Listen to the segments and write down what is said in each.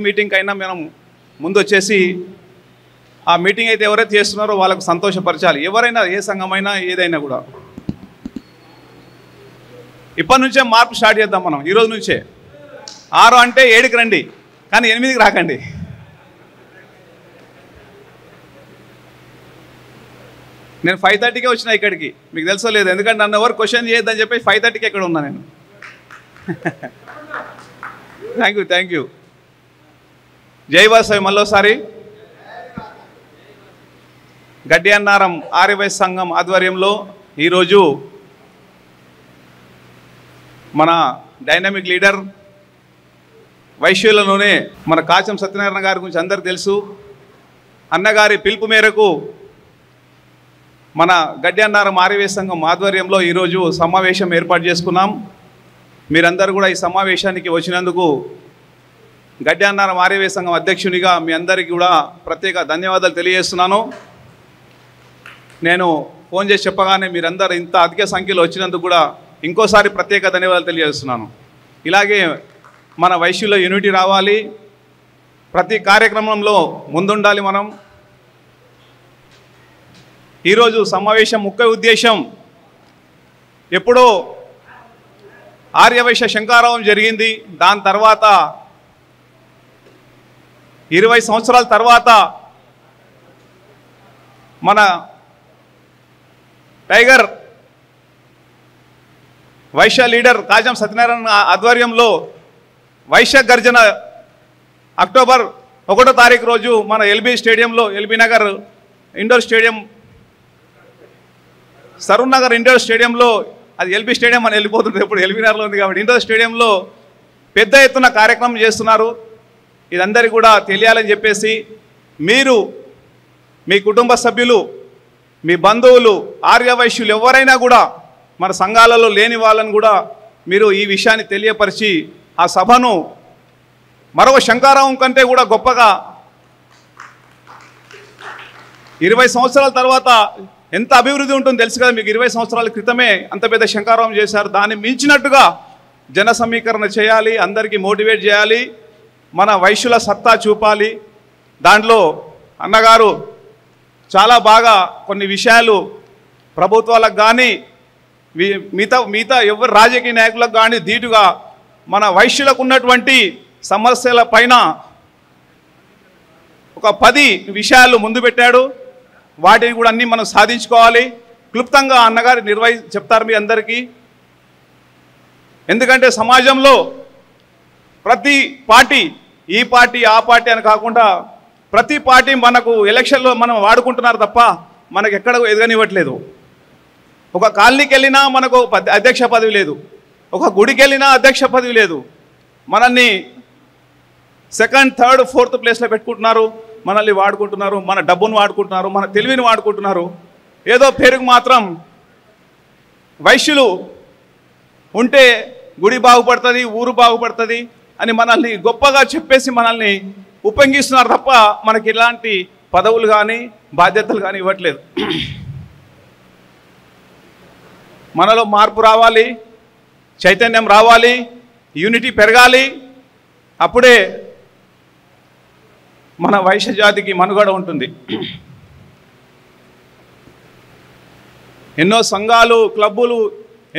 Meeting అయినా మనం ముందు వచ్చేసి ఆ మీటింగ్ అయితే ఎవరైతే చేస్తున్నారో వాళ్ళకు సంతోషపరచాలి. ఎవరైనా ఏ సంఘమైనా ఏదైనా కూడా ఇప్పటి నుంచే మార్పు స్టార్ట్ చేద్దాం మనం. ఈరోజు నుంచే 6 అంటే 7కి రండి, కానీ 8కి రాకండి. నేను 5:30కే వచ్చిన ఇక్కడికి, మీకు తెలుసో లేదు, ఎందుకంటే నన్ను ఎవరు క్వశ్చన్ చేయొద్దని చెప్పి 5:30కి ఎక్కడ ఉన్నా నేను. Thank you. జై వాసవి. మళ్ళోసారి గడ్డి అన్నారం ఆర్యవైశ్య సంఘం ఆధ్వర్యంలో ఈరోజు మన డైనమిక్ లీడర్ వైశ్యులలోనే మన కాచం సత్యనారాయణ గారి గురించి అందరికీ తెలుసు. అన్నగారి పిలుపు మేరకు మన గడ్డి అన్నారం ఆర్యవైశ్య సంఘం ఆధ్వర్యంలో ఈరోజు సమావేశం ఏర్పాటు చేసుకున్నాం. మీరందరూ కూడా ఈ సమావేశానికి వచ్చినందుకు గడ్డి అన్నారం ఆర్యవైశ్య సంఘం అధ్యక్షునిగా మీ అందరికీ కూడా ప్రత్యేక ధన్యవాదాలు తెలియజేస్తున్నాను. నేను ఫోన్ చేసి చెప్పగానే మీరందరూ ఇంత అధిక సంఖ్యలో వచ్చినందుకు కూడా ఇంకోసారి ప్రత్యేక ధన్యవాదాలు తెలియజేస్తున్నాను. ఇలాగే మన వైశ్యుల యూనిటీ రావాలి, ప్రతి కార్యక్రమంలో ముందుండాలి మనం. ఈరోజు సమావేశం ముఖ్య ఉద్దేశం, ఎప్పుడో ఆర్యవైశ్య శంఖారావం జరిగింది, దాని తర్వాత 20 సంవత్సరాల తర్వాత మన టైగర్ వైశ్య లీడర్ కాజం సత్యనారాయణ ఆధ్వర్యంలో వైశ్య గర్జన అక్టోబర్ 1వ తారీఖు రోజు మన ఎల్బీ స్టేడియంలో, LB Nagar indoor stadium, Saroor Nagar indoor స్టేడియంలో, అది ఎల్బీ స్టేడియం అని వెళ్ళిపోతుంది, ఇప్పుడు ఎల్బీ నగర్లో ఉంది కాబట్టి ఇండోర్ స్టేడియంలో పెద్ద ఎత్తున కార్యక్రమం చేస్తున్నారు. ఇదందరికీ కూడా తెలియాలని చెప్పేసి మీరు, మీ కుటుంబ సభ్యులు, మీ బంధువులు, ఆర్యవైశ్యులు ఎవరైనా కూడా మన సంఘాలలో లేని వాళ్ళని కూడా మీరు ఈ విషయాన్ని తెలియపరిచి ఆ సభను మరో శంఖారావం కంటే కూడా గొప్పగా 20 సంవత్సరాల తర్వాత ఎంత అభివృద్ధి ఉంటుందో తెలుసు కదా మీకు. 20 సంవత్సరాల క్రితమే అంత పెద్ద శంఖారావం చేశారు. దాన్ని మించినట్టుగా జన సమీకరణ చేయాలి, అందరికీ మోటివేట్ చేయాలి, మన వైశ్యుల సత్తా చూపాలి. దాంట్లో అన్నగారు చాలా బాగా కొన్ని విషయాలు ప్రభుత్వాలకు కానీ మిగతా ఎవరు రాజకీయ నాయకులకు కానీ ధీటుగా మన వైశ్యులకు ఉన్నటువంటి సమస్యల పైన ఒక 10 విషయాలు ముందు పెట్టాడు. వాటిని కూడా అన్నీ మనం సాధించుకోవాలి. క్లుప్తంగా అన్నగారు చెప్తారు మీ అందరికీ. ఎందుకంటే సమాజంలో ప్రతి పార్టీ, ఈ పార్టీ ఆ పార్టీ అని కాకుండా ప్రతి పార్టీ మనకు ఎలక్షన్లో మనం వాడుకుంటున్నారు తప్ప మనకు ఎక్కడ ఎదగనివ్వట్లేదు. ఒక కాలనీకి వెళ్ళినా మనకు అధ్యక్ష పదవి లేదు, ఒక గుడికి వెళ్ళినా అధ్యక్ష పదవి లేదు. మనల్ని 2nd, 3rd, 4th ప్లేస్లో పెట్టుకుంటున్నారు, మనల్ని వాడుకుంటున్నారు, మన డబ్బును వాడుకుంటున్నారు, మన తెలివిని వాడుకుంటున్నారు. ఏదో పేరుకు మాత్రం వైశ్యులు ఉంటే గుడి బాగుపడుతుంది, ఊరు బాగుపడుతుంది అని మనల్ని గొప్పగా చెప్పేసి మనల్ని ఉపయోగిస్తున్నారు తప్ప మనకి ఇలాంటి పదవులు కానీ బాధ్యతలు కానీ ఇవ్వట్లేదు. మనలో మార్పు రావాలి, చైతన్యం రావాలి, యూనిటీ పెరగాలి. అప్పుడే మన వైశ్య జాతికి మనుగడ ఉంటుంది. ఎన్నో సంఘాలు, క్లబ్బులు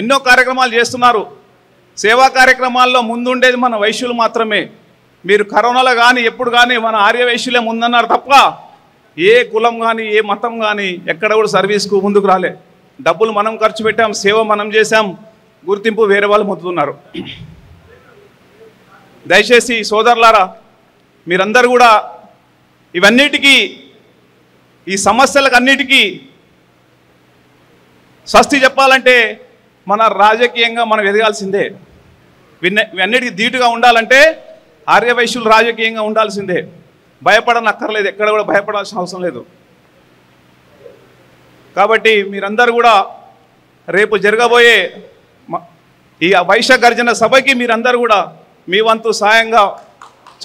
ఎన్నో కార్యక్రమాలు చేస్తున్నారు. సేవా కార్యక్రమాల్లో ముందుండేది మన వైశ్యులు మాత్రమే. మీరు కరోనాలో కానీ ఎప్పుడు కానీ మన ఆర్యవైశ్యులే ముందన్నారు తప్ప ఏ కులం కానీ ఏ మతం కానీ ఎక్కడ కూడా సర్వీస్కు ముందుకు రాలే. డబ్బులు మనం ఖర్చు పెట్టాం, సేవ మనం చేశాం, గుర్తింపు వేరే వాళ్ళు పొందుతున్నారు. దయచేసి సోదరులారా, మీరందరూ కూడా ఇవన్నిటికీ, ఈ సమస్యలకు అన్నిటికీ స్వస్తి చెప్పాలంటే మన రాజకీయంగా మనం ఎదగాల్సిందే. ఇవన్నిటికీ ధీటుగా ఉండాలంటే ఆర్యవైశ్యులు రాజకీయంగా ఉండాల్సిందే. భయపడనక్కర్లేదు, ఎక్కడ కూడా భయపడాల్సిన అవసరం లేదు. కాబట్టి మీరందరూ కూడా రేపు జరగబోయే ఈ వైశ్య గర్జన సభకి మీరందరూ కూడా మీ వంతు సాయంగా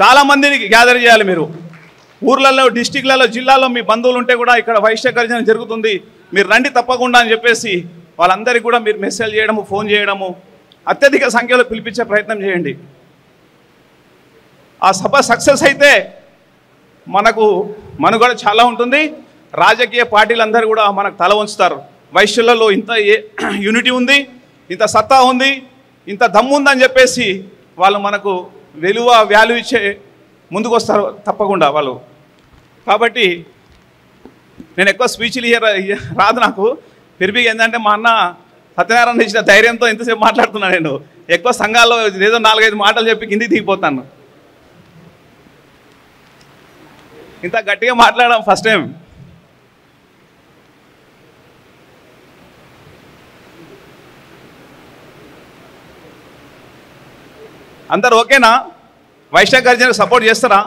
చాలామందిని గ్యాదర్ చేయాలి. మీరు ఊర్లలో, డిస్టిక్లలో, జిల్లాలో మీ బంధువులు ఉంటే కూడా ఇక్కడ వైశ్య గర్జన జరుగుతుంది, మీరు రండి తప్పకుండా అని చెప్పేసి వాళ్ళందరికీ కూడా మీరు మెసేజ్ చేయడము, ఫోన్ చేయడము, అత్యధిక సంఖ్యలో పిలిపించే ప్రయత్నం చేయండి. ఆ సభ సక్సెస్ అయితే మనకు మనుగడ చాలా ఉంటుంది. రాజకీయ పార్టీలందరూ కూడా మనకు తల వంచుతారు. వైశ్యులలో ఇంత యూనిటీ ఉంది, ఇంత సత్తా ఉంది, ఇంత దమ్ము ఉందని చెప్పేసి వాళ్ళు మనకు వాల్యూ ఇచ్చే ముందుకు వస్తారు తప్పకుండా వాళ్ళు. కాబట్టి నేను ఎక్కువ స్పీచ్లు రాదు నాకు. తిరిగి ఏంటంటే మా అన్న సత్యనారాయణ ఇచ్చిన ధైర్యంతో ఇంతసేపు మాట్లాడుతున్నాను. నేను ఎక్కువ సంఘాల్లో ఏదో 4-5 మాటలు చెప్పి కిందికి దిగిపోతాను. ఇంత గట్టిగా మాట్లాడడం ఫస్ట్ టైం. అందరు ఓకేనా? వైశ్య గర్జనకు సపోర్ట్ చేస్తారా?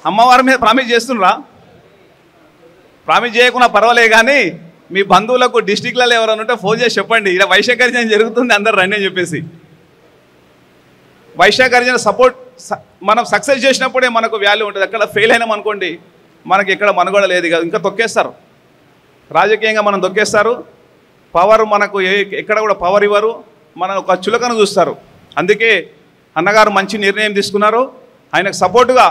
అమ్మవారి మీద ప్రామిస్ చేస్తున్నారా? ప్రామిస్ చేయకుండా పర్వాలేదు, కానీ మీ బంధువులకు డిస్టిక్లలో ఎవరైనా ఉంటే ఫోన్ చేసి చెప్పండి, ఇలా వైశ్య గర్జన జరుగుతుంది, అందరు రండి అని చెప్పేసి. వైశ్య గర్జన సపోర్ట్ మనం సక్సెస్ చేసినప్పుడే మనకు వాల్యూ ఉంటుంది. అక్కడ ఫెయిల్ అయినాం అనుకోండి, మనకి ఎక్కడ మనుగడ లేదు కదా, ఇంకా తొక్కేస్తారు. రాజకీయంగా మనం తొక్కేస్తారు. పవర్ మనకు ఎక్కడ కూడా పవర్ ఇవ్వరు, మన ఒక చులకను చూస్తారు. అందుకే అన్నగారు మంచి నిర్ణయం తీసుకున్నారు. ఆయనకు సపోర్టుగా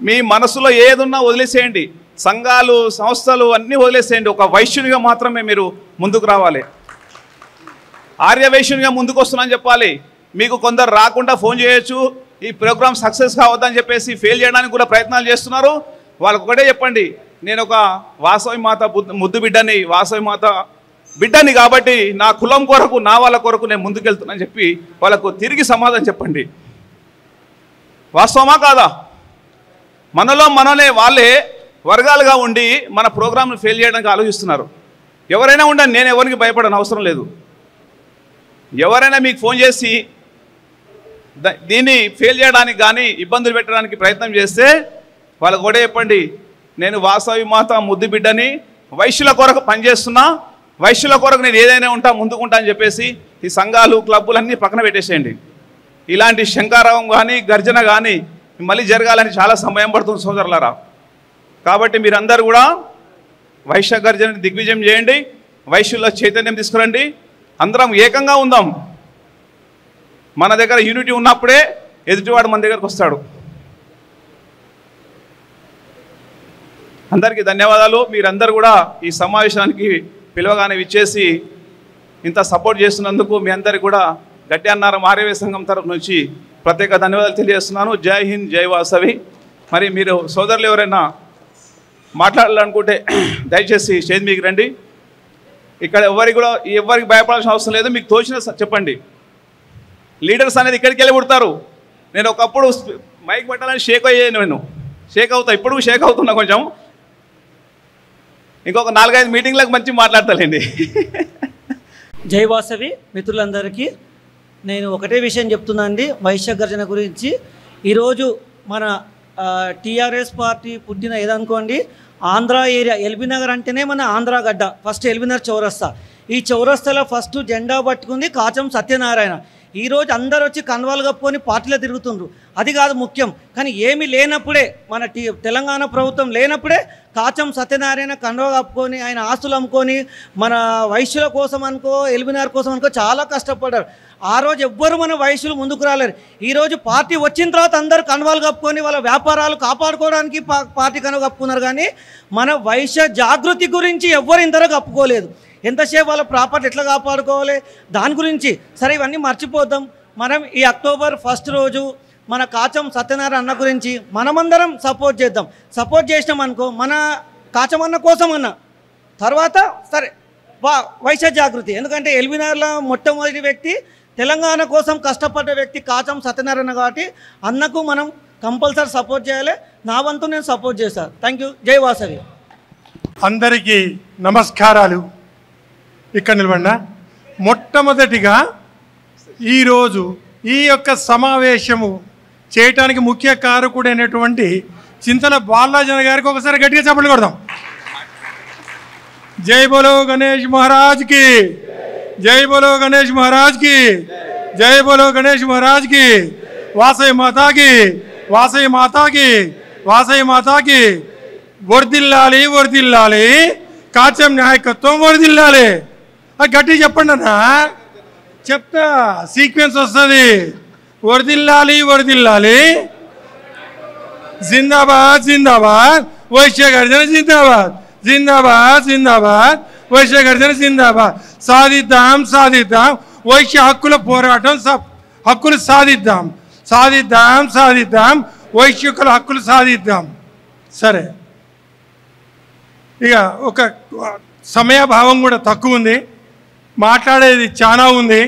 మీ మనసులో ఏదున్నా వదిలేసేయండి, సంఘాలు సంస్థలు అన్నీ వదిలేసేయండి. ఒక వైశ్యునిగా మాత్రమే మీరు ముందుకు రావాలి. ఆర్యవైశ్యునిగా ముందుకు వస్తున్నానని చెప్పాలి. మీకు కొందరు రాకుండా ఫోన్ చేయొచ్చు, ఈ ప్రోగ్రామ్ సక్సెస్ కావద్దని చెప్పేసి ఫెయిల్ చేయడానికి కూడా ప్రయత్నాలు చేస్తున్నారు. వాళ్ళకు ఒకటే చెప్పండి, నేను ఒక వాసవి మాత ముద్దు బిడ్డని, వాసవి మాత బిడ్డని, కాబట్టి నా కులం కొరకు, నా వాళ్ళ కొరకు నేను ముందుకెళ్తున్నానని చెప్పి వాళ్ళకు తిరిగి సమాధానం చెప్పండి. వాస్తవమా కాదా? మనలో వాళ్ళే వర్గాలుగా ఉండి మన ప్రోగ్రామ్ను ఫెయిల్ చేయడానికి ఆలోచిస్తున్నారు. ఎవరైనా ఉండండి, నేను ఎవరికి భయపడని అవసరం లేదు. ఎవరైనా మీకు ఫోన్ చేసి దీన్ని ఫెయిల్ చేయడానికి కానీ ఇబ్బందులు పెట్టడానికి ప్రయత్నం చేస్తే వాళ్ళకు కూడా చెప్పండి, నేను వాసవి మాత ముద్దు బిడ్డని, వైశ్యుల కొరకు పనిచేస్తున్నా, వైశ్యుల కొరకు నేను ఏదైనా ఉంటా ముందుకుంటా అని చెప్పేసి ఈ సంఘాలు క్లబ్బులన్నీ పక్కన పెట్టేసేయండి. ఇలాంటి శంకారావం కానీ గర్జన కానీ మళ్ళీ జరగాలని చాలా సమయం పడుతుంది సోదరులారా. కాబట్టి మీరందరూ కూడా వైశ్య గర్జనని దిగ్విజయం చేయండి, వైశ్యుల్లో చైతన్యం తీసుకురండి, అందరం ఏకంగా ఉందాం. మన దగ్గర యూనిటీ ఉన్నప్పుడే ఎదుటివాడు మన దగ్గరకు వస్తాడు. అందరికీ ధన్యవాదాలు. మీరందరూ కూడా ఈ సమావేశానికి పిలవగానే విచ్చేసి ఇంత సపోర్ట్ చేస్తున్నందుకు మీ అందరికీ కూడా గట్టి అన్నారం ఆర్యవైశ్య సంఘం తరఫు నుంచి ప్రత్యేక ధన్యవాదాలు తెలియజేస్తున్నాను. జై హింద్, జై వాసవి. మరి మీరు సోదరులు ఎవరైనా మాట్లాడాలనుకుంటే దయచేసి స్టేజ్ మీకు రండి. ఇక్కడ ఎవరికి భయపడాల్సిన అవసరం లేదు. మీకు తోచిన చెప్పండి. లీడర్స్ అనేది ఇక్కడికి వెళ్ళి పుడతారు. నేను ఒకప్పుడు మైక్ పెట్టాలని షేక్ అయ్యాను, నేను షేక్ అవుతా, ఇప్పుడు షేక్ అవుతున్నా కొంచెం. ఇంకొక 4-5 మీటింగ్లకు మంచి మాట్లాడతానండి. జై వాసవి మిత్రులందరికీ నేను ఒకటే విషయం చెప్తున్నా అండి, వైశ్య గర్జన గురించి. ఈరోజు మన టీఆర్ఎస్ పార్టీ పుట్టిన ఏదనుకోండి, ఆంధ్ర ఏరియా, ఎల్బీనగర్ అంటేనే మన ఆంధ్ర గడ్డ. ఫస్ట్ ఎల్బీనగర్ చౌరస్తా, ఈ చౌరస్తాలో ఫస్ట్ జెండా పట్టుకుంది కాచం సత్యనారాయణ. ఈరోజు అందరు వచ్చి కన్వాలు కప్పుకొని పార్టీలో తిరుగుతుండ్రు, అది కాదు ముఖ్యం. కానీ ఏమీ లేనప్పుడే, మన తెలంగాణ ప్రభుత్వం లేనప్పుడే కాచం సత్యనారాయణ కండువా కప్పుకొని ఆయన ఆస్తులు అమ్ముకొని మన వైశ్యుల కోసం అనుకో, ఎల్బీనగర్ కోసం అనుకో చాలా కష్టపడ్డారు. ఆ రోజు ఎవ్వరు మన వైశ్యులు ముందుకు రాలేరు. ఈరోజు పార్టీ వచ్చిన తర్వాత అందరూ కన్వాలు కప్పుకొని వాళ్ళ వ్యాపారాలు కాపాడుకోవడానికి పార్టీ కనువ కప్పుకున్నారు. కానీ మన వైశ్య జాగృతి గురించి ఎవ్వరు ఇంతవరకు కప్పుకోలేదు. ఎంతసేపు వాళ్ళ ప్రాపర్టీ ఎట్లా కాపాడుకోవాలి దాని గురించి. సరే, ఇవన్నీ మర్చిపోద్దాం. మనం ఈ అక్టోబర్ 1 రోజు మన కాచం సత్యనారాయణ అన్న గురించి మనమందరం సపోర్ట్ చేద్దాం. సపోర్ట్ చేసినాం అనుకో, మన కాచం అన్న కోసం అన్న తర్వాత సరే వైశ్య జాగృతి. ఎందుకంటే ఎల్బీనగర్లో మొట్టమొదటి వ్యక్తి, తెలంగాణ కోసం కష్టపడ్డ వ్యక్తి కాచం సత్యనారాయణ, కాబట్టి అన్నకు మనం కంపల్సరీ సపోర్ట్ చేయాలి. నా వంతు నేను సపోర్ట్ చేస్తాను. Thank you. జై వాసవి. అందరికీ నమస్కారాలు. ఇక్కడ నిలబడిన మొట్టమొదటిగా ఈరోజు ఈ యొక్క సమావేశము చేయటానికి ముఖ్య కారకుడైనటువంటి చింతల బాలాజన గారికి ఒకసారి గట్టిగా చప్పట్లు కొడదాం. జై బోలో గణేష్ మహారాజ్ కి, జై బోలో గణేష్ మహారాజ్ కి, జై బోలో గణేష్ మహారాజ్ కి, వాసవి మాతాకి, వాసవి మాతాకి, వాసవి మాతాకి. వర్దిల్లాలి వర్దిల్లాలి, కాచం నాయకత్వం వర్దిల్లాలి. గట్టి చెప్పండి అన్న, చెప్తా సీక్వెన్స్ వస్తుంది. వర్ధిల్లాలి వర్ధిల్లాలి, జిందాబాద్ జిందాబాద్, వైశ్య గర్జన జిందాబాద్, జిందాబాద్ జిందాబాద్, వైశ్య గర్జన జిందాబాద్. సాధిద్దాం సాధిద్దాం వైశ్య హక్కుల పోరాటం, హక్కులు సాధిద్దాం సాధిద్దాం సాధిద్దాం, వైశ్యుల హక్కులు సాధిద్దాం. సరే, ఇక ఒక సమయభావం కూడా తక్కువ ఉంది, మాట్లాడేది చాలా ఉంది.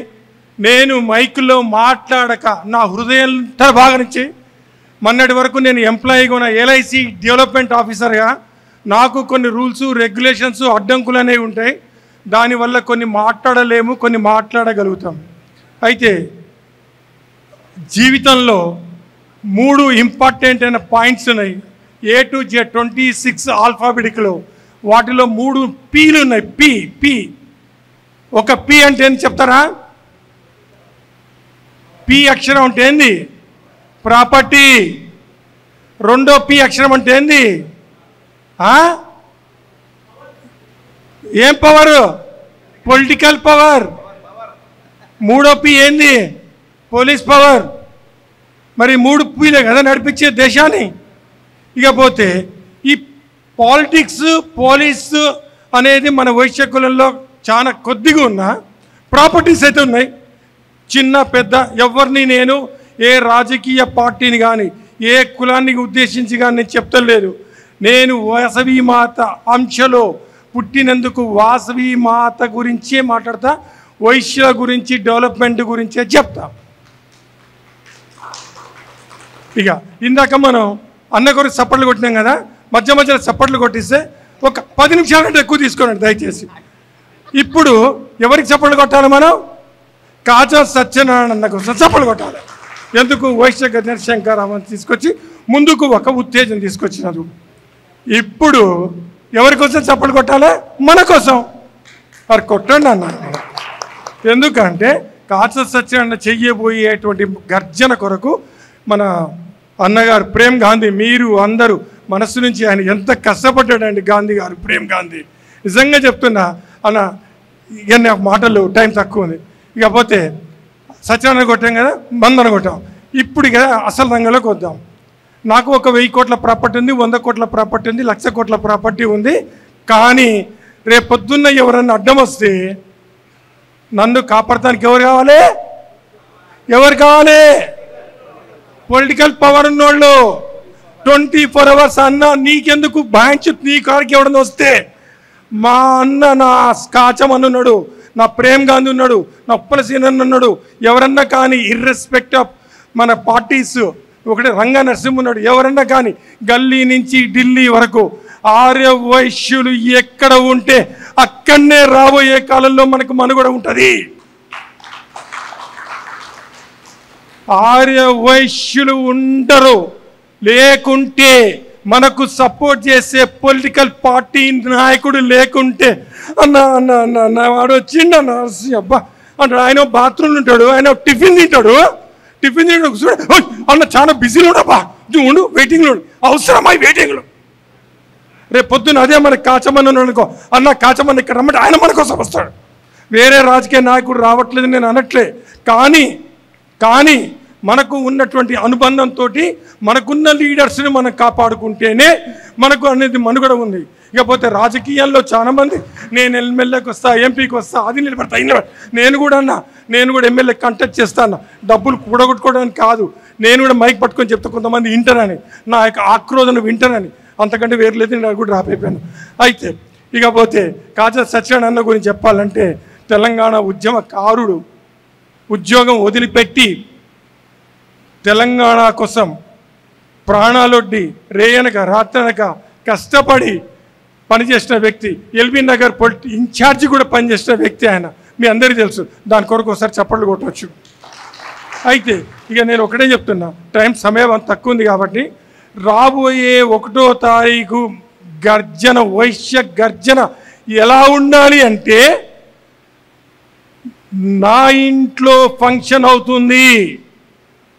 నేను మైకుల్లో మాట్లాడక నా హృదయం బాగా నుంచి మొన్నటి వరకు నేను ఎంప్లాయీగా ఉన్న ఎల్ఐసి డెవలప్మెంట్ ఆఫీసర్గా నాకు కొన్ని రూల్స్ రెగ్యులేషన్స్ అడ్డంకులు అనేవి ఉంటాయి. దానివల్ల కొన్ని మాట్లాడలేము, కొన్ని మాట్లాడగలుగుతాం. అయితే జీవితంలో 3 ఇంపార్టెంట్ అయిన పాయింట్స్ ఉన్నాయి. A to Z 26 ఆల్ఫాబెటిక్లో, వాటిలో 3 పీలు ఉన్నాయి. పి ఒక పి అంటే ఏంటి చెప్తారా? పి అక్షరం అంటే ఏంది? ప్రాపర్టీ. రెండో పి అక్షరం అంటే ఏంది? ఏం పవర్? Political power. మూడో పి ఏంది? Police power. మరి 3 పీలే కదా నడిపించే దేశాన్ని. ఇకపోతే ఈ పాలిటిక్స్, పోలీస్ అనేది మన వైశ్య కులంలో చాలా కొద్దిగా ఉన్న ప్రాపర్టీస్ అయితే ఉన్నాయి. చిన్న పెద్ద ఎవరిని నేను ఏ రాజకీయ పార్టీని కానీ ఏ కులాన్ని ఉద్దేశించి కానీ నేను చెప్తలేదు. నేను వాసవి మాత అంశలో పుట్టినందుకు వాసవి మాత గురించే మాట్లాడతా, వైశ్యుల గురించి డెవలప్మెంట్ గురించే చెప్తా. ఇక ఇందాక మనం అన్న కొరకు చప్పట్లు కొట్టినాం కదా, మధ్య మధ్యలో చప్పట్లు కొట్టిస్తే ఒక 10 నిమిషాల కంటే ఎక్కువ తీసుకోండి దయచేసి. ఇప్పుడు ఎవరికి చప్పట్లు కొట్టాలి? మనం కాజా సత్యనారాయణ కోసం చప్పట్లు కొట్టాలి. ఎందుకు? వైశ్య గజన శంకరామన్ తీసుకొచ్చి ముందుకు ఒక ఉత్తేజం తీసుకొచ్చినారు. ఇప్పుడు ఎవరి కోసం చప్పట్లు కొట్టాలి? మన కోసం. మరి కొట్టండి అన్న. ఎందుకంటే కాజా సత్యనారాయణ చెయ్యబోయేటువంటి గర్జన కొరకు మన అన్నగారు ప్రేమ్ గాంధీ, మీరు అందరూ మనస్సు నుంచి ఆయన ఎంత కష్టపడ్డాడండి గాంధీ గారు, ప్రేమ్ గాంధీ. నిజంగా చెప్తున్నా అన్న, ఇక మాటలు టైం తక్కువ ఉంది. ఇకపోతే సత్యనారాయణ కొట్టాం కదా, మందన కొట్టాం. ఇప్పుడు ఇక అసలు రంగంలోకి వద్దాం. నాకు ఒక 1000 కోట్ల ప్రాపర్టీ ఉంది, 100 కోట్ల ప్రాపర్టీ ఉంది, 1,00,000 కోట్ల ప్రాపర్టీ ఉంది. కానీ రేపొద్దున్న ఎవరన్నా అడ్డం వస్తే నన్ను కాపాడటానికి ఎవరు కావాలి? ఎవరు కావాలి? పొలిటికల్ పవర్ ఉన్నోళ్ళు. 24 అవర్స్ అన్న నీకెందుకు బ్యాంచ్, నీ కాడికి ఎవడన్నా వస్తే మా అన్న, నా కాచం అన్న ఉన్నాడు, నా ప్రేమ్ గాంధీ ఉన్నాడు, నా ఉప్పలసీన ఉన్నాడు, ఎవరన్నా కానీ ఇర్రెస్పెక్ట్ ఆఫ్ మన పార్టీస్, ఒకటి రంగా నరసింహ ఉన్నాడు, ఎవరన్నా కానీ గల్లీ నుంచి ఢిల్లీ వరకు ఆర్య వైశ్యులు ఎక్కడ ఉంటే అక్కడనే రాబోయే కాలంలో మనకు మనుగడ ఉంటుంది. ఆర్య వైశ్యులు ఉండరు. లేకుంటే మనకు సపోర్ట్ చేసే పొలిటికల్ పార్టీ నాయకుడు లేకుంటే అన్న అన్న అన్న అన్న వాడు వచ్చిండు అన్న, అబ్బా అంటే ఆయన బాత్రూమ్లో ఉంటాడు, ఆయన టిఫిన్ తింటాడు అన్న, చాలా బిజీలో ఉండబ్బా, ఉండు వెయిటింగ్లో, అవసరమై వెయిటింగ్లో. రేపు పొద్దున్న అదే మనకి కాచమన్న అనుకో, అన్న కాచమన్న ఇక్కడ రమ్మంటే ఆయన మన కోసం వస్తాడు. వేరే రాజకీయ నాయకుడు రావట్లేదు నేను అనట్లే, కానీ మనకు ఉన్నటువంటి అనుబంధంతో మనకున్న లీడర్స్ని మనం కాపాడుకుంటేనే మనకు అనేది మనుగడ ఉంది. ఇకపోతే రాజకీయాల్లో చాలామంది నేను ఎమ్మెల్యేకి వస్తా, ఎంపీకి వస్తా, అది నిలబడతా, నేను కూడా ఎమ్మెల్యే కంటెస్ట్ చేస్తాను, డబ్బులు కూడగొట్టుకోవడానికి కాదు. నేను కూడా మైక్ పట్టుకొని చెప్తా, కొంతమంది వింటారని, నా యొక్క ఆక్రోధన వింటారని, అంతకంటే వేరు లేదు, నాకు కూడా రాపైపోయాను. అయితే ఇకపోతే కాజా సత్యనారాయణ గురించి చెప్పాలంటే తెలంగాణ ఉద్యమకారుడు, ఉద్యోగం వదిలిపెట్టి తెలంగాణ కోసం ప్రాణాలొడ్డి రేయనక రాత్రనక కష్టపడి పనిచేసిన వ్యక్తి, ఎల్బీ నగర్ ఇన్ఛార్జి కూడా పనిచేసిన వ్యక్తి ఆయన, మీ అందరికీ తెలుసు. దాని కొరకు ఒకసారి చప్పట్లు కొట్టవచ్చు. అయితే ఇక నేను ఒకటే చెప్తున్నా, సమయం అంత తక్కువ ఉంది కాబట్టి రాబోయే 1వ తారీఖు గర్జన, వైశ్య గర్జన ఎలా ఉండాలి అంటే, నా ఇంట్లో ఫంక్షన్ అవుతుంది,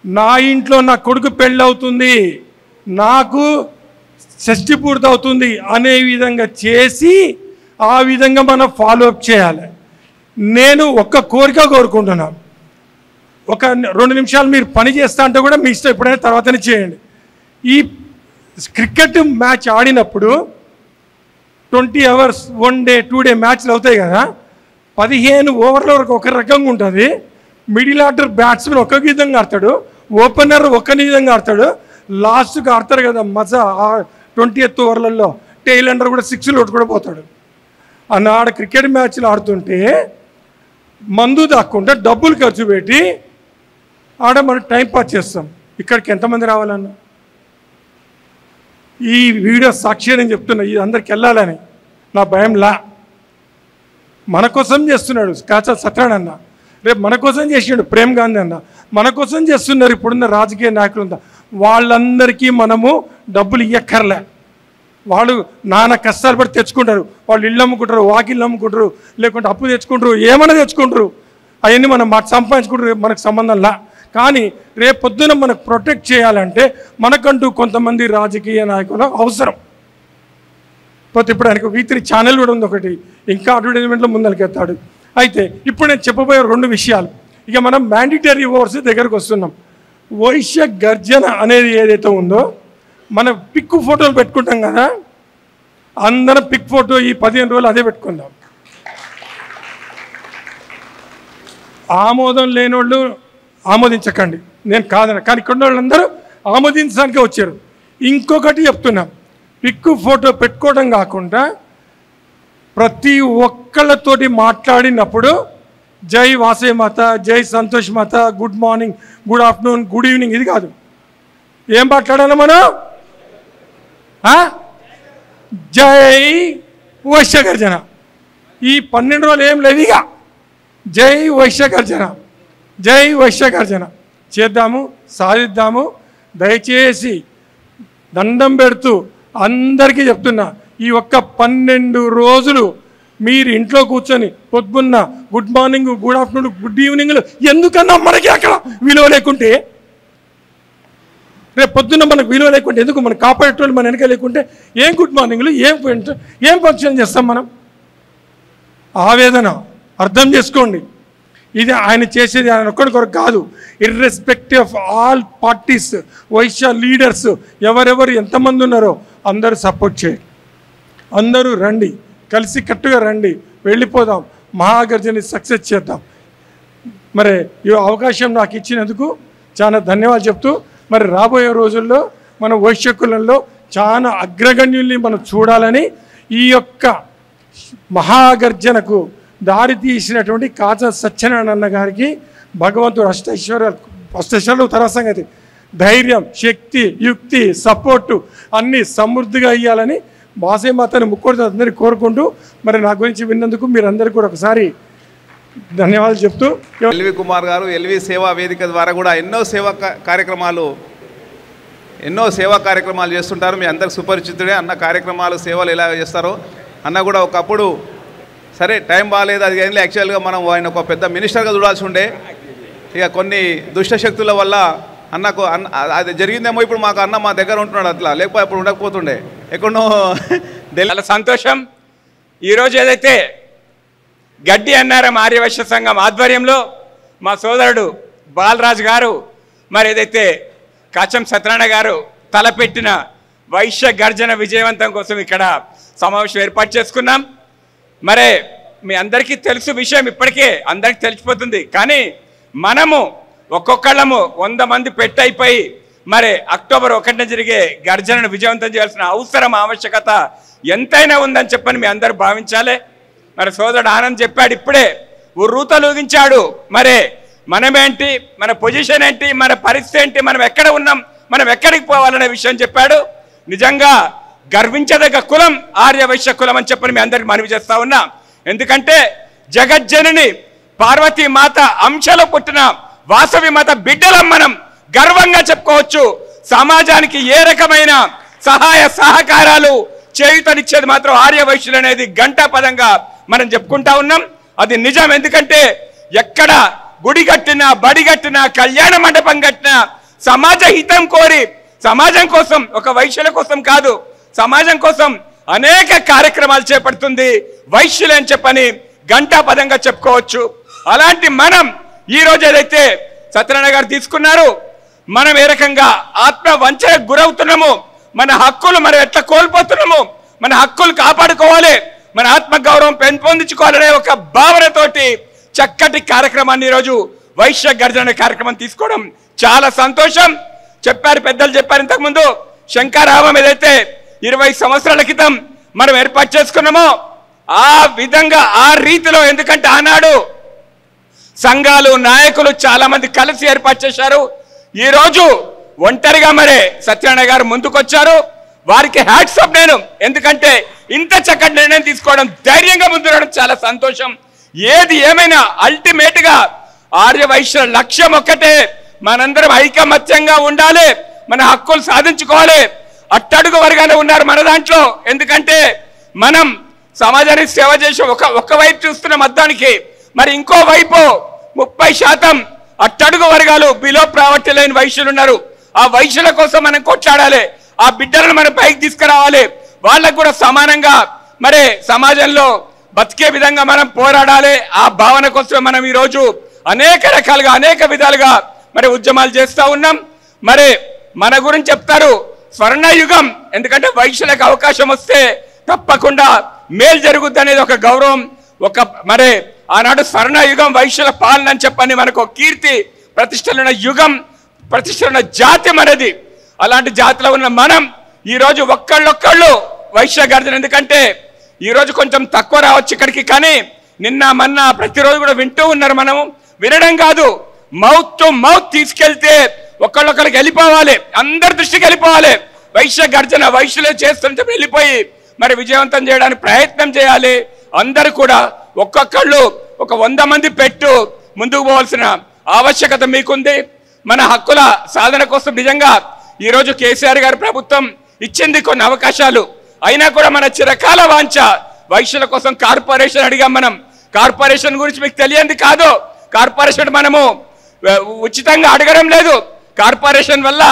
నా ఇంట్లో నా కొడుకు పెళ్ళి అవుతుంది, నాకు షష్ఠి పూర్తి అవుతుంది అనే విధంగా చేసి ఆ విధంగా మనం ఫాలోఅప్ చేయాలి. నేను ఒక్క కోరిక కోరుకుంటున్నాను, ఒక 2 నిమిషాలు మీరు పని చేస్తా అంటే కూడా మీ ఇష్టం, ఎప్పుడైనా తర్వాతనే చేయండి. ఈ క్రికెట్ మ్యాచ్ ఆడినప్పుడు 20 అవర్స్ 1 డే 2 డే మ్యాచ్లు అవుతాయి కదా, 15 ఓవర్ల వరకు ఒక రకంగా ఉంటుంది. మిడిల్ ఆర్డర్ బ్యాట్స్మెన్ ఒక విధంగా ఆడతాడు, ఓపెనర్ ఒక విధంగా ఆడతాడు, లాస్ట్కి ఆడతారు కదా మజా 20th ఓవర్లలో టెయిల్ అండర్ కూడా 6 కూడా పోతాడు. ఆడ క్రికెట్ మ్యాచ్లు ఆడుతుంటే మందు దాక్కుంటే డబ్బులు ఖర్చు పెట్టి ఆడ మనం టైం పాస్ చేస్తాం. ఇక్కడికి ఎంతమంది రావాలన్నా? ఈ వీడియో సాక్షి నేను చెప్తున్నా, ఇది అందరికి వెళ్ళాలని నా భయంలా. మన కోసం చేస్తున్నాడు కాచా సత్యనారాయణ, రేపు మన కోసం చేసినాడు ప్రేమ్ గాంధీ అన్న, మన కోసం చేస్తున్నారు ఇప్పుడున్న రాజకీయ నాయకులంతా. వాళ్ళందరికీ మనము డబ్బులు ఇవ్వక్కర్లే, వాళ్ళు నాన్న కష్టాలు పడి తెచ్చుకుంటారు. వాళ్ళు ఇళ్ళు అమ్ముకుంటారు, వాకిళ్ళు అమ్ముకుంటారు, లేకుంటే అప్పు తెచ్చుకుంటారు, ఏమైనా తెచ్చుకుంటారు. అవన్నీ మనం సంపాదించుకుంటారు, మనకు సంబంధంలా. కానీ రేపు పొద్దున మనకు ప్రొటెక్ట్ చేయాలంటే మనకంటూ కొంతమంది రాజకీయ నాయకులు అవసరం. పోతే ఇప్పుడు ఆయనకు V3 ఛానల్ కూడా ఉంది ఒకటి, ఇంకా అడ్వర్టైజ్మెంట్లో ముందరికెత్తాడు. అయితే ఇప్పుడు నేను చెప్పబోయే 2 విషయాలు. ఇక మనం మ్యాండేటరీ ఓవర్స్ దగ్గరకు వస్తున్నాం. వైశ్య గర్జన అనేది ఏదైతే ఉందో, మన పిక్ ఫోటోలు పెట్టుకుంటాం కదా, అందరం పిక్ ఫోటో ఈ 15 రోజులు అదే పెట్టుకుందాం. ఆమోదం లేనోళ్ళు ఆమోదించకండి, నేను కాదన, కానీ ఇక్కడ వాళ్ళందరూ ఆమోదించడానికే వచ్చారు. ఇంకొకటి చెప్తున్నాం, పిక్ ఫోటో పెట్టుకోవడం కాకుండా ప్రతి ఒక్కళ్ళతోటి మాట్లాడినప్పుడు జై వాసవి మాత, జై సంతోష్ మాత, good morning, good afternoon, good evening, ఇది కాదు. ఏం మాట్లాడాలి మనం? జై వైశ్య గర్జన. ఈ 12 రోజులు ఏం లేదు, ఇక జై వైశ్య గర్జన, జై వైశ్య గర్జన చేద్దాము, సాధిద్దాము. దయచేసి దండం పెడుతూ అందరికీ చెప్తున్నా, ఈ ఒక్క 12 రోజులు మీరు ఇంట్లో కూర్చొని పొద్దున్న good morning, good afternoon, good ఈవినింగ్లు ఎందుకన్నా మనకి అక్కడ విలువ లేకుంటే, రేపు పొద్దున్న మనకు విలువ లేకుంటే ఎందుకు? మనం కాపాడేటోళ్ళు మన వెనక లేకుంటే ఏం గుడ్ మార్నింగ్లు, ఏం ఫంక్షన్ చేస్తాం మనం? ఆవేదన అర్థం చేసుకోండి. ఇది ఆయన చేసేది ఆయన ఒక్కడి కొరకు కాదు, irrespective of all parties, Vaishya leaders ఎవరెవరు ఎంతమంది ఉన్నారో అందరూ సపోర్ట్ చేయండి. అందరూ రండి, కలిసి కట్టుగా రండి, వెళ్ళిపోదాం, మహాగర్జని సక్సెస్ చేద్దాం. మరి ఈ అవకాశం నాకు ఇచ్చినందుకు చాలా ధన్యవాదాలు చెప్తూ, మరి రాబోయే రోజుల్లో మన వైశ్య కులంలో చాలా అగ్రగణ్యుల్ని మనం చూడాలని, ఈ యొక్క మహాగర్జనకు దారి తీసినటువంటి కాచా సత్యనారాయణ గారికి భగవంతుడు అష్టైశ్వర్యాలు తర్వాత సంగతి, ధైర్యం, శక్తి, యుక్తి, సపోర్టు అన్నీ సమృద్ధిగా ఇవ్వాలని వాసవి మాతని ముక్కోటి అందరికీ కోరుకుంటూ, మరి నా గురించి విన్నందుకు మీరందరికీ కూడా ఒకసారి ధన్యవాదాలు చెప్తూ, ఎల్వి కుమార్ గారు ఎల్వి సేవా వేదిక ద్వారా కూడా ఎన్నో సేవా కార్యక్రమాలు చేస్తుంటారు. మీ అందరికి సుపరిచితుడే. అన్న కార్యక్రమాలు సేవలు ఎలా చేస్తారో అన్న కూడా ఒకప్పుడు సరే టైం బాగాలేదు అది కానీ యాక్చువల్గా మనం ఆయన ఒక పెద్ద మినిస్టర్గా చూడాల్సి ఉండే, ఇక కొన్ని దుష్టశక్తుల వల్ల అన్నకు అది జరిగిందేమో. ఇప్పుడు మాకు అన్న మా దగ్గర ఉంటున్నాడు, అట్లా లేకపోతే ఇప్పుడు ఉండకపోతుండే ఎక్కడో. చాలా సంతోషం. ఈరోజు ఏదైతే గడ్డి అన్నారం ఆర్యవైశ్య సంఘం ఆధ్వర్యంలో మా సోదరుడు బాలరాజు గారు, మరి ఏదైతే కాచం సత్యనారాయణ గారు తలపెట్టిన వైశ్య గర్జన విజయవంతం కోసం ఇక్కడ సమావేశం ఏర్పాటు చేసుకున్నాం. మరే మీ అందరికీ తెలుసు విషయం, ఇప్పటికే అందరికీ తెలిసిపోతుంది. కానీ మనము ఒక్కొక్కళ్ళము 100 మంది పెట్టయిపోయి మరి అక్టోబర్ 1న జరిగే గర్జనను విజయవంతం చేయాల్సిన అవసరం, ఆవశ్యకత ఎంతైనా ఉందని చెప్పని మీ అందరూ భావించాలి. మరి సోదరుడు ఆనంద్ చెప్పాడు, ఇప్పుడే ఉర్రూతలూగించాడు. మరి మనమేంటి, మన పొజిషన్ ఏంటి, మన పరిస్థితి ఏంటి, మనం ఎక్కడ ఉన్నాం, మనం ఎక్కడికి పోవాలనే విషయం చెప్పాడు. నిజంగా గర్వించదగ్గ కులం ఆర్యవైశ్య కులం అని చెప్పని మీ అందరికి మనవి చేస్తా ఉన్నా. ఎందుకంటే జగజ్జనని పార్వతీ మాత అంశలో పుట్టిన వాసవి మాత బిడ్డలం మనం గర్వంగా చెప్పుకోవచ్చు. సమాజానికి ఏ రకమైన సహాయ సహకారాలు చేయుతనిచ్చేది మాత్రం ఆర్యవైశ్యులు అనేది గంటాపదంగా మనం చెప్పుకుంటా ఉన్నాం. అది నిజం. ఎందుకంటే ఎక్కడ గుడి కట్టినా, బడి కట్టినా, కళ్యాణ మండపం కట్టినా సమాజ హితం కోరి, సమాజం కోసం, ఒక వైశ్యుల కోసం కాదు, సమాజం కోసం అనేక కార్యక్రమాలు చేపడుతుంది వైశ్యులు అని చెప్పని గంటాపదంగా చెప్పుకోవచ్చు. అలాంటి మనం ఈరోజు ఏదైతే సత్యనారాయణ గారు తీసుకున్నారు. మనం ఏ రకంగా ఆత్మ వంచనకు గురవుతున్నాము, మన హక్కులు మనం ఎట్లా కోల్పోతున్నాము, మన హక్కులు కాపాడుకోవాలి, మన ఆత్మ గౌరవం పెంపొందించుకోవాలనే ఒక భావనతోటి చక్కటి కార్యక్రమాన్ని ఈరోజు వైశ్య గర్జన కార్యక్రమం తీసుకోవడం చాలా సంతోషం. చెప్పారు, పెద్దలు చెప్పారు ఇంతకుముందు, శంకరావం ఏదైతే 20 సంవత్సరాల క్రితం మనం ఏర్పాటు చేసుకున్నామో ఆ విధంగా ఆ రీతిలో, ఎందుకంటే ఆనాడు సంఘాలు నాయకులు చాలా మంది కలిసి ఏర్పాటు చేశారు. ఈరోజు ఒంటరిగా మరే సత్యనారాయణ గారు ముందుకొచ్చారు. వారికి హ్యాట్స్ ఆఫ్ నేను, ఎందుకంటే ఇంత చక్కటి నిర్ణయం తీసుకోవడం, ధైర్యంగా ముందుకు చాలా సంతోషం. ఏది ఏమైనా అల్టిమేట్ గా ఆర్య వైశ్య లక్ష్యం ఒక్కటే, మనందరం ఐకమత్యంగా ఉండాలి, మన హక్కులు సాధించుకోవాలి. అట్టడుగు వర్గాలు ఉన్నారు మన దాంట్లో, ఎందుకంటే మనం సమాజానికి సేవ చేసి ఒక వైపు చూస్తున్న అద్దానికి, మరి ఇంకో వైపు 30% అట్టడుగు వర్గాలు బిలో ప్రావర్టీ లైన్ వైశ్యులు ఉన్నారు. ఆ వైశ్యుల కోసం మనం కొట్లాడాలి, ఆ బిడ్డలను మనం పైకి తీసుకురావాలి, వాళ్ళకు కూడా సమానంగా మరి సమాజంలో బతికే విధంగా మనం పోరాడాలి. ఆ భావన కోసం మనం ఈరోజు అనేక రకాలుగా అనేక విధాలుగా మరి ఉద్యమాలు చేస్తూ ఉన్నాం. మరి మన గురించి చెప్తారు స్వర్ణయుగం, ఎందుకంటే వైశ్యులకు అవకాశం వస్తే తప్పకుండా మేలు జరుగుద్ది అనేది ఒక గౌరవం, ఒక మరి ఆనాడు స్వర్ణయుగం వైశ్యుల పాలన అని చెప్పని మనకు కీర్తి ప్రతిష్టలున్న యుగం, ప్రతిష్టలున్న జాతి మనది. అలాంటి జాతిలో ఉన్న మనం ఈరోజు ఒక్కళ్ళొక్కళ్ళు వైశ్య గర్జన, ఎందుకంటే ఈరోజు కొంచెం తక్కువ రావచ్చు ఇక్కడికి, కానీ నిన్న మొన్న ప్రతిరోజు కూడా వింటూ ఉన్నారు. మనము వినడం కాదు, మౌత్ టు మౌత్ తీసుకెళ్తే ఒక్కళ్ళొక్కరికి వెళ్ళిపోవాలి, అందరి దృష్టికి వెళ్ళిపోవాలి. వైశ్య గర్జన వైశ్యులే చేస్తుంటే వెళ్ళిపోయి మరి విజయవంతం చేయడానికి ప్రయత్నం చేయాలి. అందరూ కూడా ఒక్కొక్కళ్ళు ఒక 100 మంది పెట్టు ముందుకు పోవాల్సిన ఆవశ్యకత మీకుంది. మన హక్కుల సాధన కోసం నిజంగా ఈరోజు కేసీఆర్ గారి ప్రభుత్వం ఇచ్చింది కొన్ని అవకాశాలు, అయినా కూడా మన చిరకాల వాంఛ వైశ్యుల కోసం కార్పొరేషన్ అడిగాం. మనం కార్పొరేషన్ గురించి మీకు తెలియంది కాదు, కార్పొరేషన్ మనము ఉచితంగా అడగడం లేదు. కార్పొరేషన్ వల్ల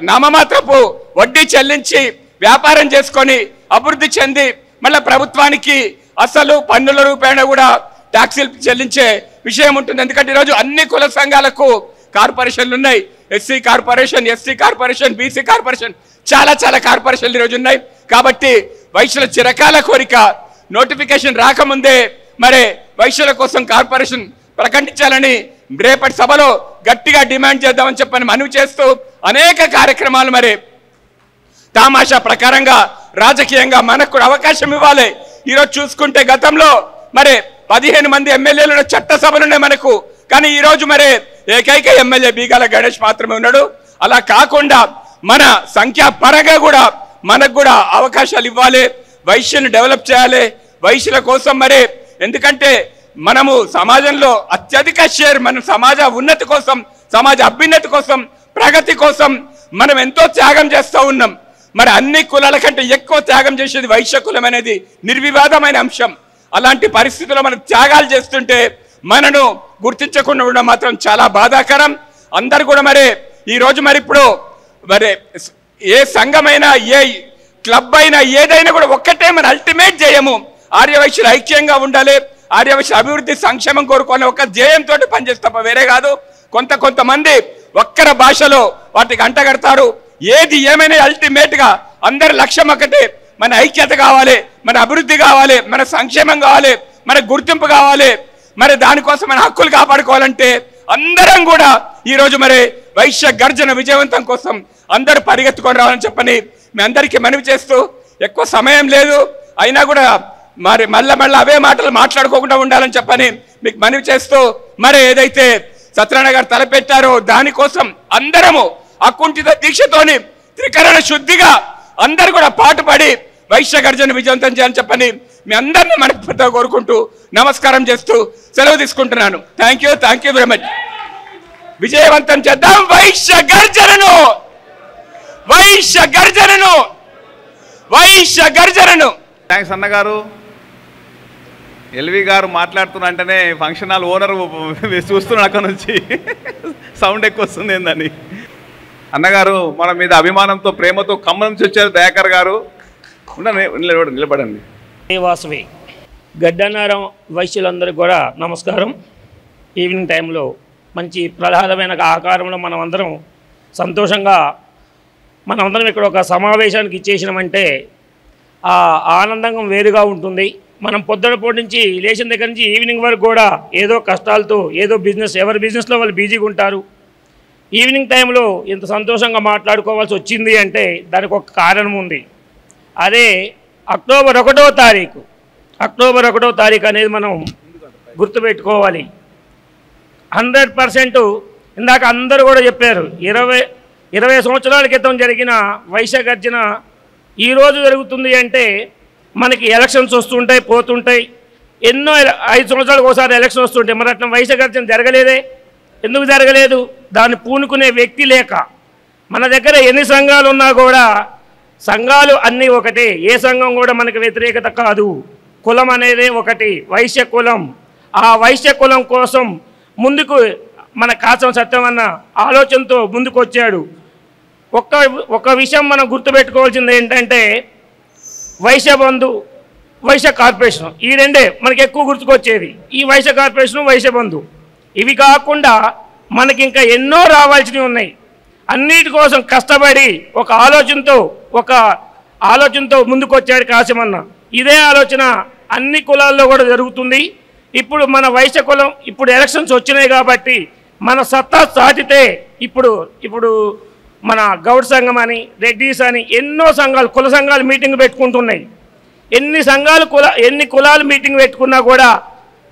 నామమాత్రపు వడ్డీ చెల్లించి వ్యాపారం చేసుకొని అభివృద్ధి చెంది మళ్ళీ ప్రభుత్వానికి అసలు పన్నుల రూపేణ కూడా ట్యాక్సీలు చెల్లించే విషయం ఉంటుంది. ఎందుకంటే ఈరోజు అన్ని కుల సంఘాలకు కార్పొరేషన్లు ఉన్నాయి. SC corporation, ST corporation, BC corporation, చాలా చాలా కార్పొరేషన్లు ఈరోజు ఉన్నాయి. కాబట్టి వైశ్యుల చిరకాల కోరిక నోటిఫికేషన్ రాకముందే మరి వైశ్యుల కోసం కార్పొరేషన్ ప్రకటించాలని రేపటి సభలో గట్టిగా డిమాండ్ చేద్దామని చెప్పని మనవి చేస్తూ అనేక కార్యక్రమాలు మరి తామాషా ప్రకారంగా రాజకీయంగా మనకు అవకాశం ఇవ్వాలి. ఈరోజు చూసుకుంటే గతంలో మరి 15 మంది ఎమ్మెల్యేలు చట్టసభలు ఉన్నాయి మనకు, కానీ ఈరోజు మరి ఏకైక ఎమ్మెల్యే బీగాల గణేష్ మాత్రమే ఉన్నాడు. అలా కాకుండా మన సంఖ్యా పరంగా కూడా మనకు కూడా అవకాశాలు ఇవ్వాలి, వైశ్యుని డెవలప్ చేయాలి. వైశ్యుల కోసం మరి, ఎందుకంటే మనము సమాజంలో అత్యధిక షేర్ మన సమాజ ఉన్నతి కోసం, సమాజ అభ్యున్నతి కోసం, ప్రగతి కోసం మనం ఎంతో త్యాగం చేస్తూ ఉన్నాం. మరి అన్ని కులాల కంటే ఎక్కువ త్యాగం చేసేది వైశ్య కులం అనేది నిర్వివాదమైన అంశం. అలాంటి పరిస్థితుల్లో మనం త్యాగాలు చేస్తుంటే మనను గుర్తించకుండా ఉండడం మాత్రం చాలా బాధాకరం. అందరు కూడా మరి ఈరోజు మరి ఇప్పుడు మరి ఏ సంఘమైనా ఏ క్లబ్ అయినా ఏదైనా కూడా ఒక్కటే మన అల్టిమేట్ ధ్యేయము ఆర్యవైశ్యులు ఐక్యంగా ఉండాలి, ఆర్యవైశ్య అభివృద్ధి సంక్షేమం కోరుకోవాలి ఒక ధ్యేయంతో పనిచేస్తే తప్ప వేరే కాదు. కొంతమంది ఒక్కర భాషలో వాటికి అంటగడతారు. ఏది ఏమైనా అల్టిమేట్ గా అందరి లక్ష్యం ఒకటే, మన ఐక్యత కావాలి, మన అభివృద్ధి కావాలి, మన సంక్షేమం కావాలి, మన గుర్తింపు కావాలి. మరి దానికోసం మన హక్కులు కాపాడుకోవాలంటే అందరం కూడా ఈరోజు మరి వైశ్య గర్జన విజయవంతం కోసం అందరూ పరిగెత్తుకొని రావాలని చెప్పని మీ అందరికీ మనవి చేస్తూ, ఎక్కువ సమయం లేదు అయినా కూడా మరి మళ్ళీ అవే మాటలు మాట్లాడుకోకుండా ఉండాలని చెప్పని మీకు మనవి చేస్తూ, మరి ఏదైతే సత్యనారాయణ గారు తలపెట్టారో దానికోసం అందరము అకుంఠిత దీక్షతోని త్రికరణ శుద్ధిగా అందరూ కూడా పాటుపడి వైశ్య గర్జన విజయవంతం చేయాలని చెప్పని మీ అందరినీ మనస్ఫూర్తిగా కోరుకుంటూ నమస్కారం చేస్తూ సెలవు తీసుకుంటున్నాను. Thank you very much. విజయవంతం చేద్దాం వైశ్య గర్జనను, వైశ్య గర్జనను, వైశ్య గర్జనను. థ్యాంక్స్ అన్నగారు. ఎల్వి గారు మాట్లాడుతున్నంటేనే ఫంక్షన్ హాల్ ఓనర్ చూస్తున్నాడు అక్కడ నుంచి సౌండ్ ఎక్కువ వస్తుంది ఏందని. అన్నగారు మన మీద అభిమానంతో ప్రేమతో ఖమ్మం నుంచి వచ్చారు. దయాకర్ గారు నిలబడండి. వాసవి గడ్డన్నారం వైశ్యులందరికీ కూడా నమస్కారం. ఈవినింగ్ టైంలో మంచి ప్రహ్లాదమైన ఆకారంలో మనమందరం సంతోషంగా మనమందరం ఇక్కడ ఒక సమావేశానికి ఇచ్చేసినామంటే ఆ ఆనందం వేరుగా ఉంటుంది. మనం పొద్దునపూట నుంచి లేచిన దగ్గర నుంచి ఈవినింగ్ వరకు కూడా ఏదో కష్టాలతో ఏదో బిజినెస్, ఎవరి బిజినెస్లో వాళ్ళు బిజీగా ఉంటారు. ఈవినింగ్ టైంలో ఇంత సంతోషంగా మాట్లాడుకోవాల్సి వచ్చింది అంటే దానికి ఒక కారణం ఉంది. అదే అక్టోబర్ 1వ తారీఖు అనేది మనం గుర్తుపెట్టుకోవాలి. 100% ఇందాక అందరూ కూడా చెప్పారు. 20 సంవత్సరాల క్రితం జరిగిన వైశ్య గర్జన ఈరోజు జరుగుతుంది అంటే మనకి ఎలక్షన్స్ వస్తుంటాయి, పోతుంటాయి. ఎన్నో 5 సంవత్సరాలకు ఒకసారి ఎలక్షన్ వస్తుంటాయి. మరి అట్లా వైశ్య గర్జన జరగలేదే? ఎందుకు జరగలేదు? దాన్ని పూనుకునే వ్యక్తి లేక. మన దగ్గర ఎన్ని సంఘాలు ఉన్నా కూడా సంఘాలు అన్నీ ఒకటే, ఏ సంఘం కూడా మనకు వ్యతిరేకత కాదు. కులం అనేది ఒకటి, వైశ్య కులం. ఆ వైశ్య కులం కోసం ముందుకు మన కాసం సత్యమన్న ఆలోచనతో ముందుకు వచ్చాడు. ఒక్క విషయం మనం గుర్తుపెట్టుకోవాల్సింది ఏంటంటే వైశ్య బంధు, వైశ్య కార్పొరేషన్, ఈ రెండే మనకి ఎక్కువ గుర్తుకొచ్చేది. ఈ వైశ్య కార్పొరేషన్, వైశ్య బంధు. ఇవి కాకుండా మనకి ఇంకా ఎన్నో రావాల్సినవి ఉన్నాయి. అన్నిటి కోసం కష్టపడి ఒక ఆలోచనతో ముందుకు వచ్చాడు కాసిమన్న. ఇదే ఆలోచన అన్ని కులాల్లో కూడా జరుగుతుంది. ఇప్పుడు మన వైశ్య కులం ఇప్పుడు ఎలక్షన్స్ వచ్చినాయి కాబట్టి మన సత్తా చాటితే ఇప్పుడు మన గౌడ్ సంఘం అని, రెడ్డిస్ అని ఎన్నో సంఘాలు, కుల సంఘాలు మీటింగ్ పెట్టుకుంటున్నాయి. ఎన్ని కులాలు మీటింగ్ పెట్టుకున్నా కూడా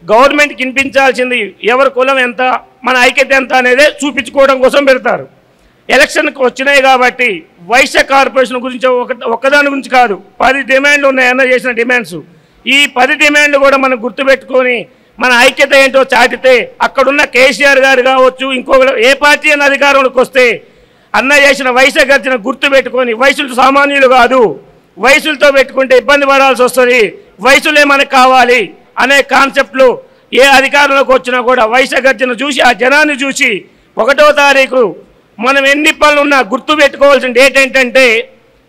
గవర్నమెంట్కి వినిపించాల్సింది ఎవరి కులం ఎంత, మన ఐక్యత ఎంత అనేది చూపించుకోవడం కోసం పెడతారు. ఎలక్షన్కి వచ్చినాయి కాబట్టి వైశ్య కార్పొరేషన్ గురించి ఒక్కదాని గురించి కాదు, 10 డిమాండ్లు ఉన్నాయి అన్న చేసిన డిమాండ్స్. ఈ 10 డిమాండ్లు కూడా మనం గుర్తుపెట్టుకొని మన ఐక్యత ఏంటో చాటితే అక్కడున్న కేసీఆర్ గారు కావచ్చు, ఇంకొకరు ఏ పార్టీ అయినా అధికారంలోకి వస్తే అన్న చేసిన వైశ్య గర్జన గుర్తుపెట్టుకొని వైశ్యులు సామాన్యులు కాదు, వైశ్యులతో పెట్టుకుంటే ఇబ్బంది పడాల్సి వస్తుంది, వైశ్యులే మనకు కావాలి అనే కాన్సెప్ట్లో ఏ అధికారంలోకి వచ్చినా కూడా వైశ్య గర్జన చూసి ఆ జనాన్ని చూసి 1వ తారీఖు మనం ఎన్ని పనులు ఉన్నా గుర్తుపెట్టుకోవాల్సిన డేట్ ఏంటంటే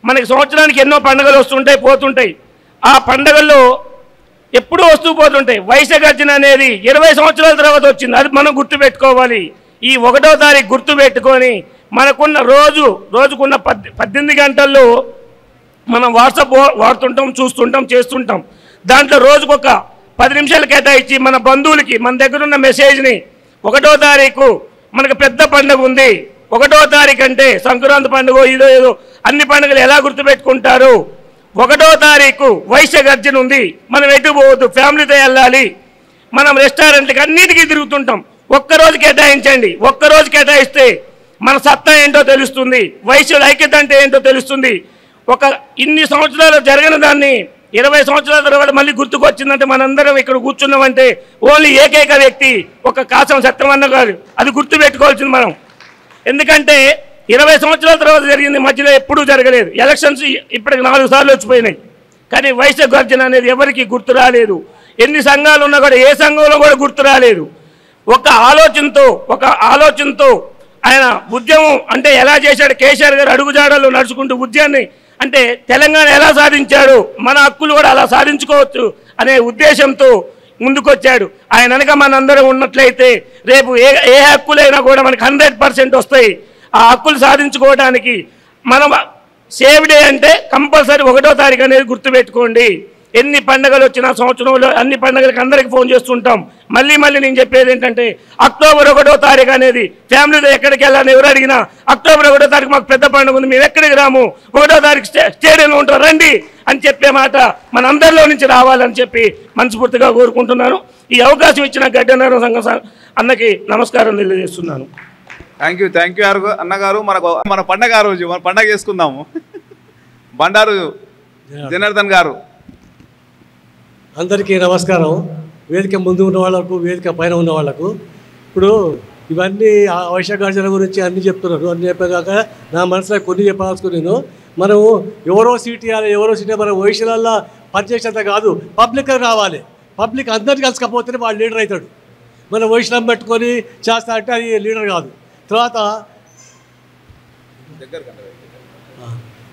మనకి సంవత్సరానికి ఎన్నో పండుగలు వస్తుంటాయి, పోతుంటాయి. ఆ పండుగల్లో ఎప్పుడూ వస్తూ పోతుంటాయి. వైశ్య గర్జన అనేది 20 సంవత్సరాల తర్వాత వచ్చింది, అది మనం గుర్తుపెట్టుకోవాలి. ఈ 1వ తారీఖు గుర్తుపెట్టుకొని మనకున్న రోజుకున్న 18 గంటల్లో మనం వాట్సాప్ వాడుతుంటాం, చూస్తుంటాం, చేస్తుంటాం. దాంట్లో రోజుకొక 10 నిమిషాలు కేటాయించి మన బంధువులకి మన దగ్గర ఉన్న మెసేజ్ని 1వ తారీఖు మనకు పెద్ద పండుగ ఉంది. 1వ తారీఖు అంటే సంక్రాంతి పండుగ, ఏదో అన్ని పండుగలు ఎలా గుర్తుపెట్టుకుంటారు? 1వ తారీఖు వైశ్య గర్జన ఉంది, మనం ఎటు పోవద్దు, ఫ్యామిలీతో వెళ్ళాలి. మనం రెస్టారెంట్కి అన్నిటికీ తిరుగుతుంటాం. ఒక్కరోజు కేటాయించండి. ఒక్కరోజు కేటాయిస్తే మన సత్తా ఏంటో తెలుస్తుంది, వైశ్యుల ఐక్యత అంటే ఏంటో తెలుస్తుంది. ఇన్ని సంవత్సరాలు జరిగిన దాన్ని 20 సంవత్సరాల తర్వాత మళ్ళీ గుర్తుకొచ్చిందంటే మనందరం ఇక్కడ కూర్చున్నామంటే ఓన్లీ ఏకైక వ్యక్తి ఒక కాసం సత్యమన్న గారు. అది గుర్తుపెట్టుకోవాల్సింది మనం. ఎందుకంటే 20 సంవత్సరాల తర్వాత జరిగింది, మధ్యలో ఎప్పుడూ జరగలేదు. ఎలక్షన్స్ ఇప్పటికి 4 సార్లు వచ్చిపోయినాయి, కానీ వైశ్య గర్జన అనేది ఎవరికి గుర్తు రాలేదు. ఎన్ని సంఘాలు ఉన్నా కూడా ఏ సంఘంలో కూడా గుర్తు రాలేదు. ఒక ఆలోచనతో ఆయన ఉద్యమం అంటే ఎలా చేశాడు, కేసీఆర్ గారు అడుగుజాడల్లో నడుచుకుంటూ ఉద్యమాన్ని అంటే తెలంగాణ ఎలా సాధించాడు, మన హక్కులు కూడా అలా సాధించుకోవచ్చు అనే ఉద్దేశంతో ముందుకొచ్చాడు. ఆయన వెనక మనందరం ఉన్నట్లయితే రేపు ఏ హక్కులైనా కూడా మనకి 100% వస్తాయి. ఆ హక్కులు సాధించుకోవడానికి మనం సేవ్ డే అంటే కంపల్సరీ 1వ తారీఖు అనేది గుర్తుపెట్టుకోండి. ఎన్ని పండుగలు వచ్చినా సంవత్సరంలో అన్ని పండుగలకి అందరికీ ఫోన్ చేస్తుంటాం. మళ్ళీ నేను చెప్పేది ఏంటంటే అక్టోబర్ 1వ తారీఖు అనేది ఫ్యామిలీతో ఎక్కడికి వెళ్ళాలని ఎవరు అడిగినా అక్టోబర్ 1వ తారీఖు మాకు పెద్ద పండుగ ఉంది, మేము ఎక్కడికి రాము, 1వ తారీఖు స్టేడియంలో ఉంటాం రండి అని చెప్పే మాట మన అందరిలో నుంచి రావాలని చెప్పి మనస్ఫూర్తిగా కోరుకుంటున్నాను. ఈ అవకాశం ఇచ్చిన గడ్డనారాయణ సంఘం అన్నకి నమస్కారం తెలియజేస్తున్నాను. థ్యాంక్ యూ అన్నగారు. మన పండగ రోజు మన పండగ చేసుకుందాము. బండారు జనార్దన్ గారు. అందరికీ నమస్కారం. వేదిక ముందు ఉన్న వాళ్ళకు, వేదిక పైన ఉన్న వాళ్ళకు. ఇప్పుడు ఇవన్నీ వైశ్య గర్జన గురించి అన్నీ చెప్తున్నారు. అన్నీ చెప్పాక నా మనసులో కొన్ని చెప్పాల్సుకున్నాను. మనము ఎవరో సీట్ ఇవ్వాలి, మనం వైశ్యులల్లో పనిచేసేంత కాదు, పబ్లిక్ రావాలి. పబ్లిక్ అందరినీ కలుసుకపోతేనే వాడు లీడర్ అవుతాడు. మనం వైశ్యం పెట్టుకొని చేస్తా అంటే అది లీడర్ కాదు. తర్వాత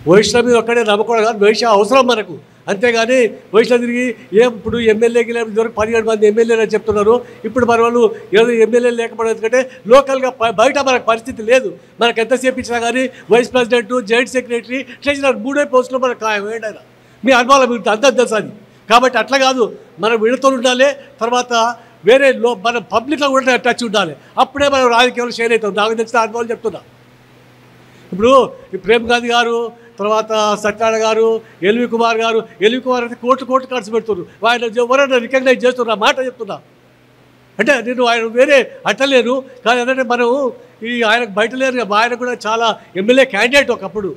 వైశ్యం మీద ఒక్కడే నమ్మకూడదు కాదు, వైశ్య అవసరం మనకు. అంతేగాని వయసులో తిరిగి ఇప్పుడు ఎమ్మెల్యేకి ఇదివరకు 17 మంది ఎమ్మెల్యేలు అని చెప్తున్నారు. ఇప్పుడు మన వాళ్ళు ఏదో ఎమ్మెల్యేలు లేకపోవడం ఎందుకంటే లోకల్గా బయట మనకు పరిస్థితి లేదు. మనకు ఎంతసేపు ఇచ్చినా కానీ vice president, joint secretary, treasurer 3 పోస్టులు మనకు ఖాయం. ఏంటైనా మీ అనుభవాలు మీకు అంతా తెలుసు అది. కాబట్టి అట్లా కాదు, మనం వీళ్ళతో ఉండాలి. తర్వాత వేరే మన పబ్లిక్లో కూడా టచ్ ఉండాలి. అప్పుడే మనం రాజకీయాలు షేర్ అవుతాం. నాకు తెలిసిన అనుభవాలు చెప్తున్నా. ఇప్పుడు ఈ ప్రేమ్ గాంధీ గారు, తర్వాత సత్యనారాయణ గారు, ఎల్వి కుమార్ గారు అయితే కోట్లు ఖర్చు పెడుతున్నారు. ఆయన ఎవరైనా రికగ్నైజ్ చేస్తున్నారు. మాట చెప్తున్నా. అంటే నేను ఆయన వేరే అంటలేను, కానీ ఏంటంటే మనం ఆయనకు బయట లేరు. ఆయన కూడా చాలా ఎమ్మెల్యే క్యాండిడేట్ ఒకప్పుడు.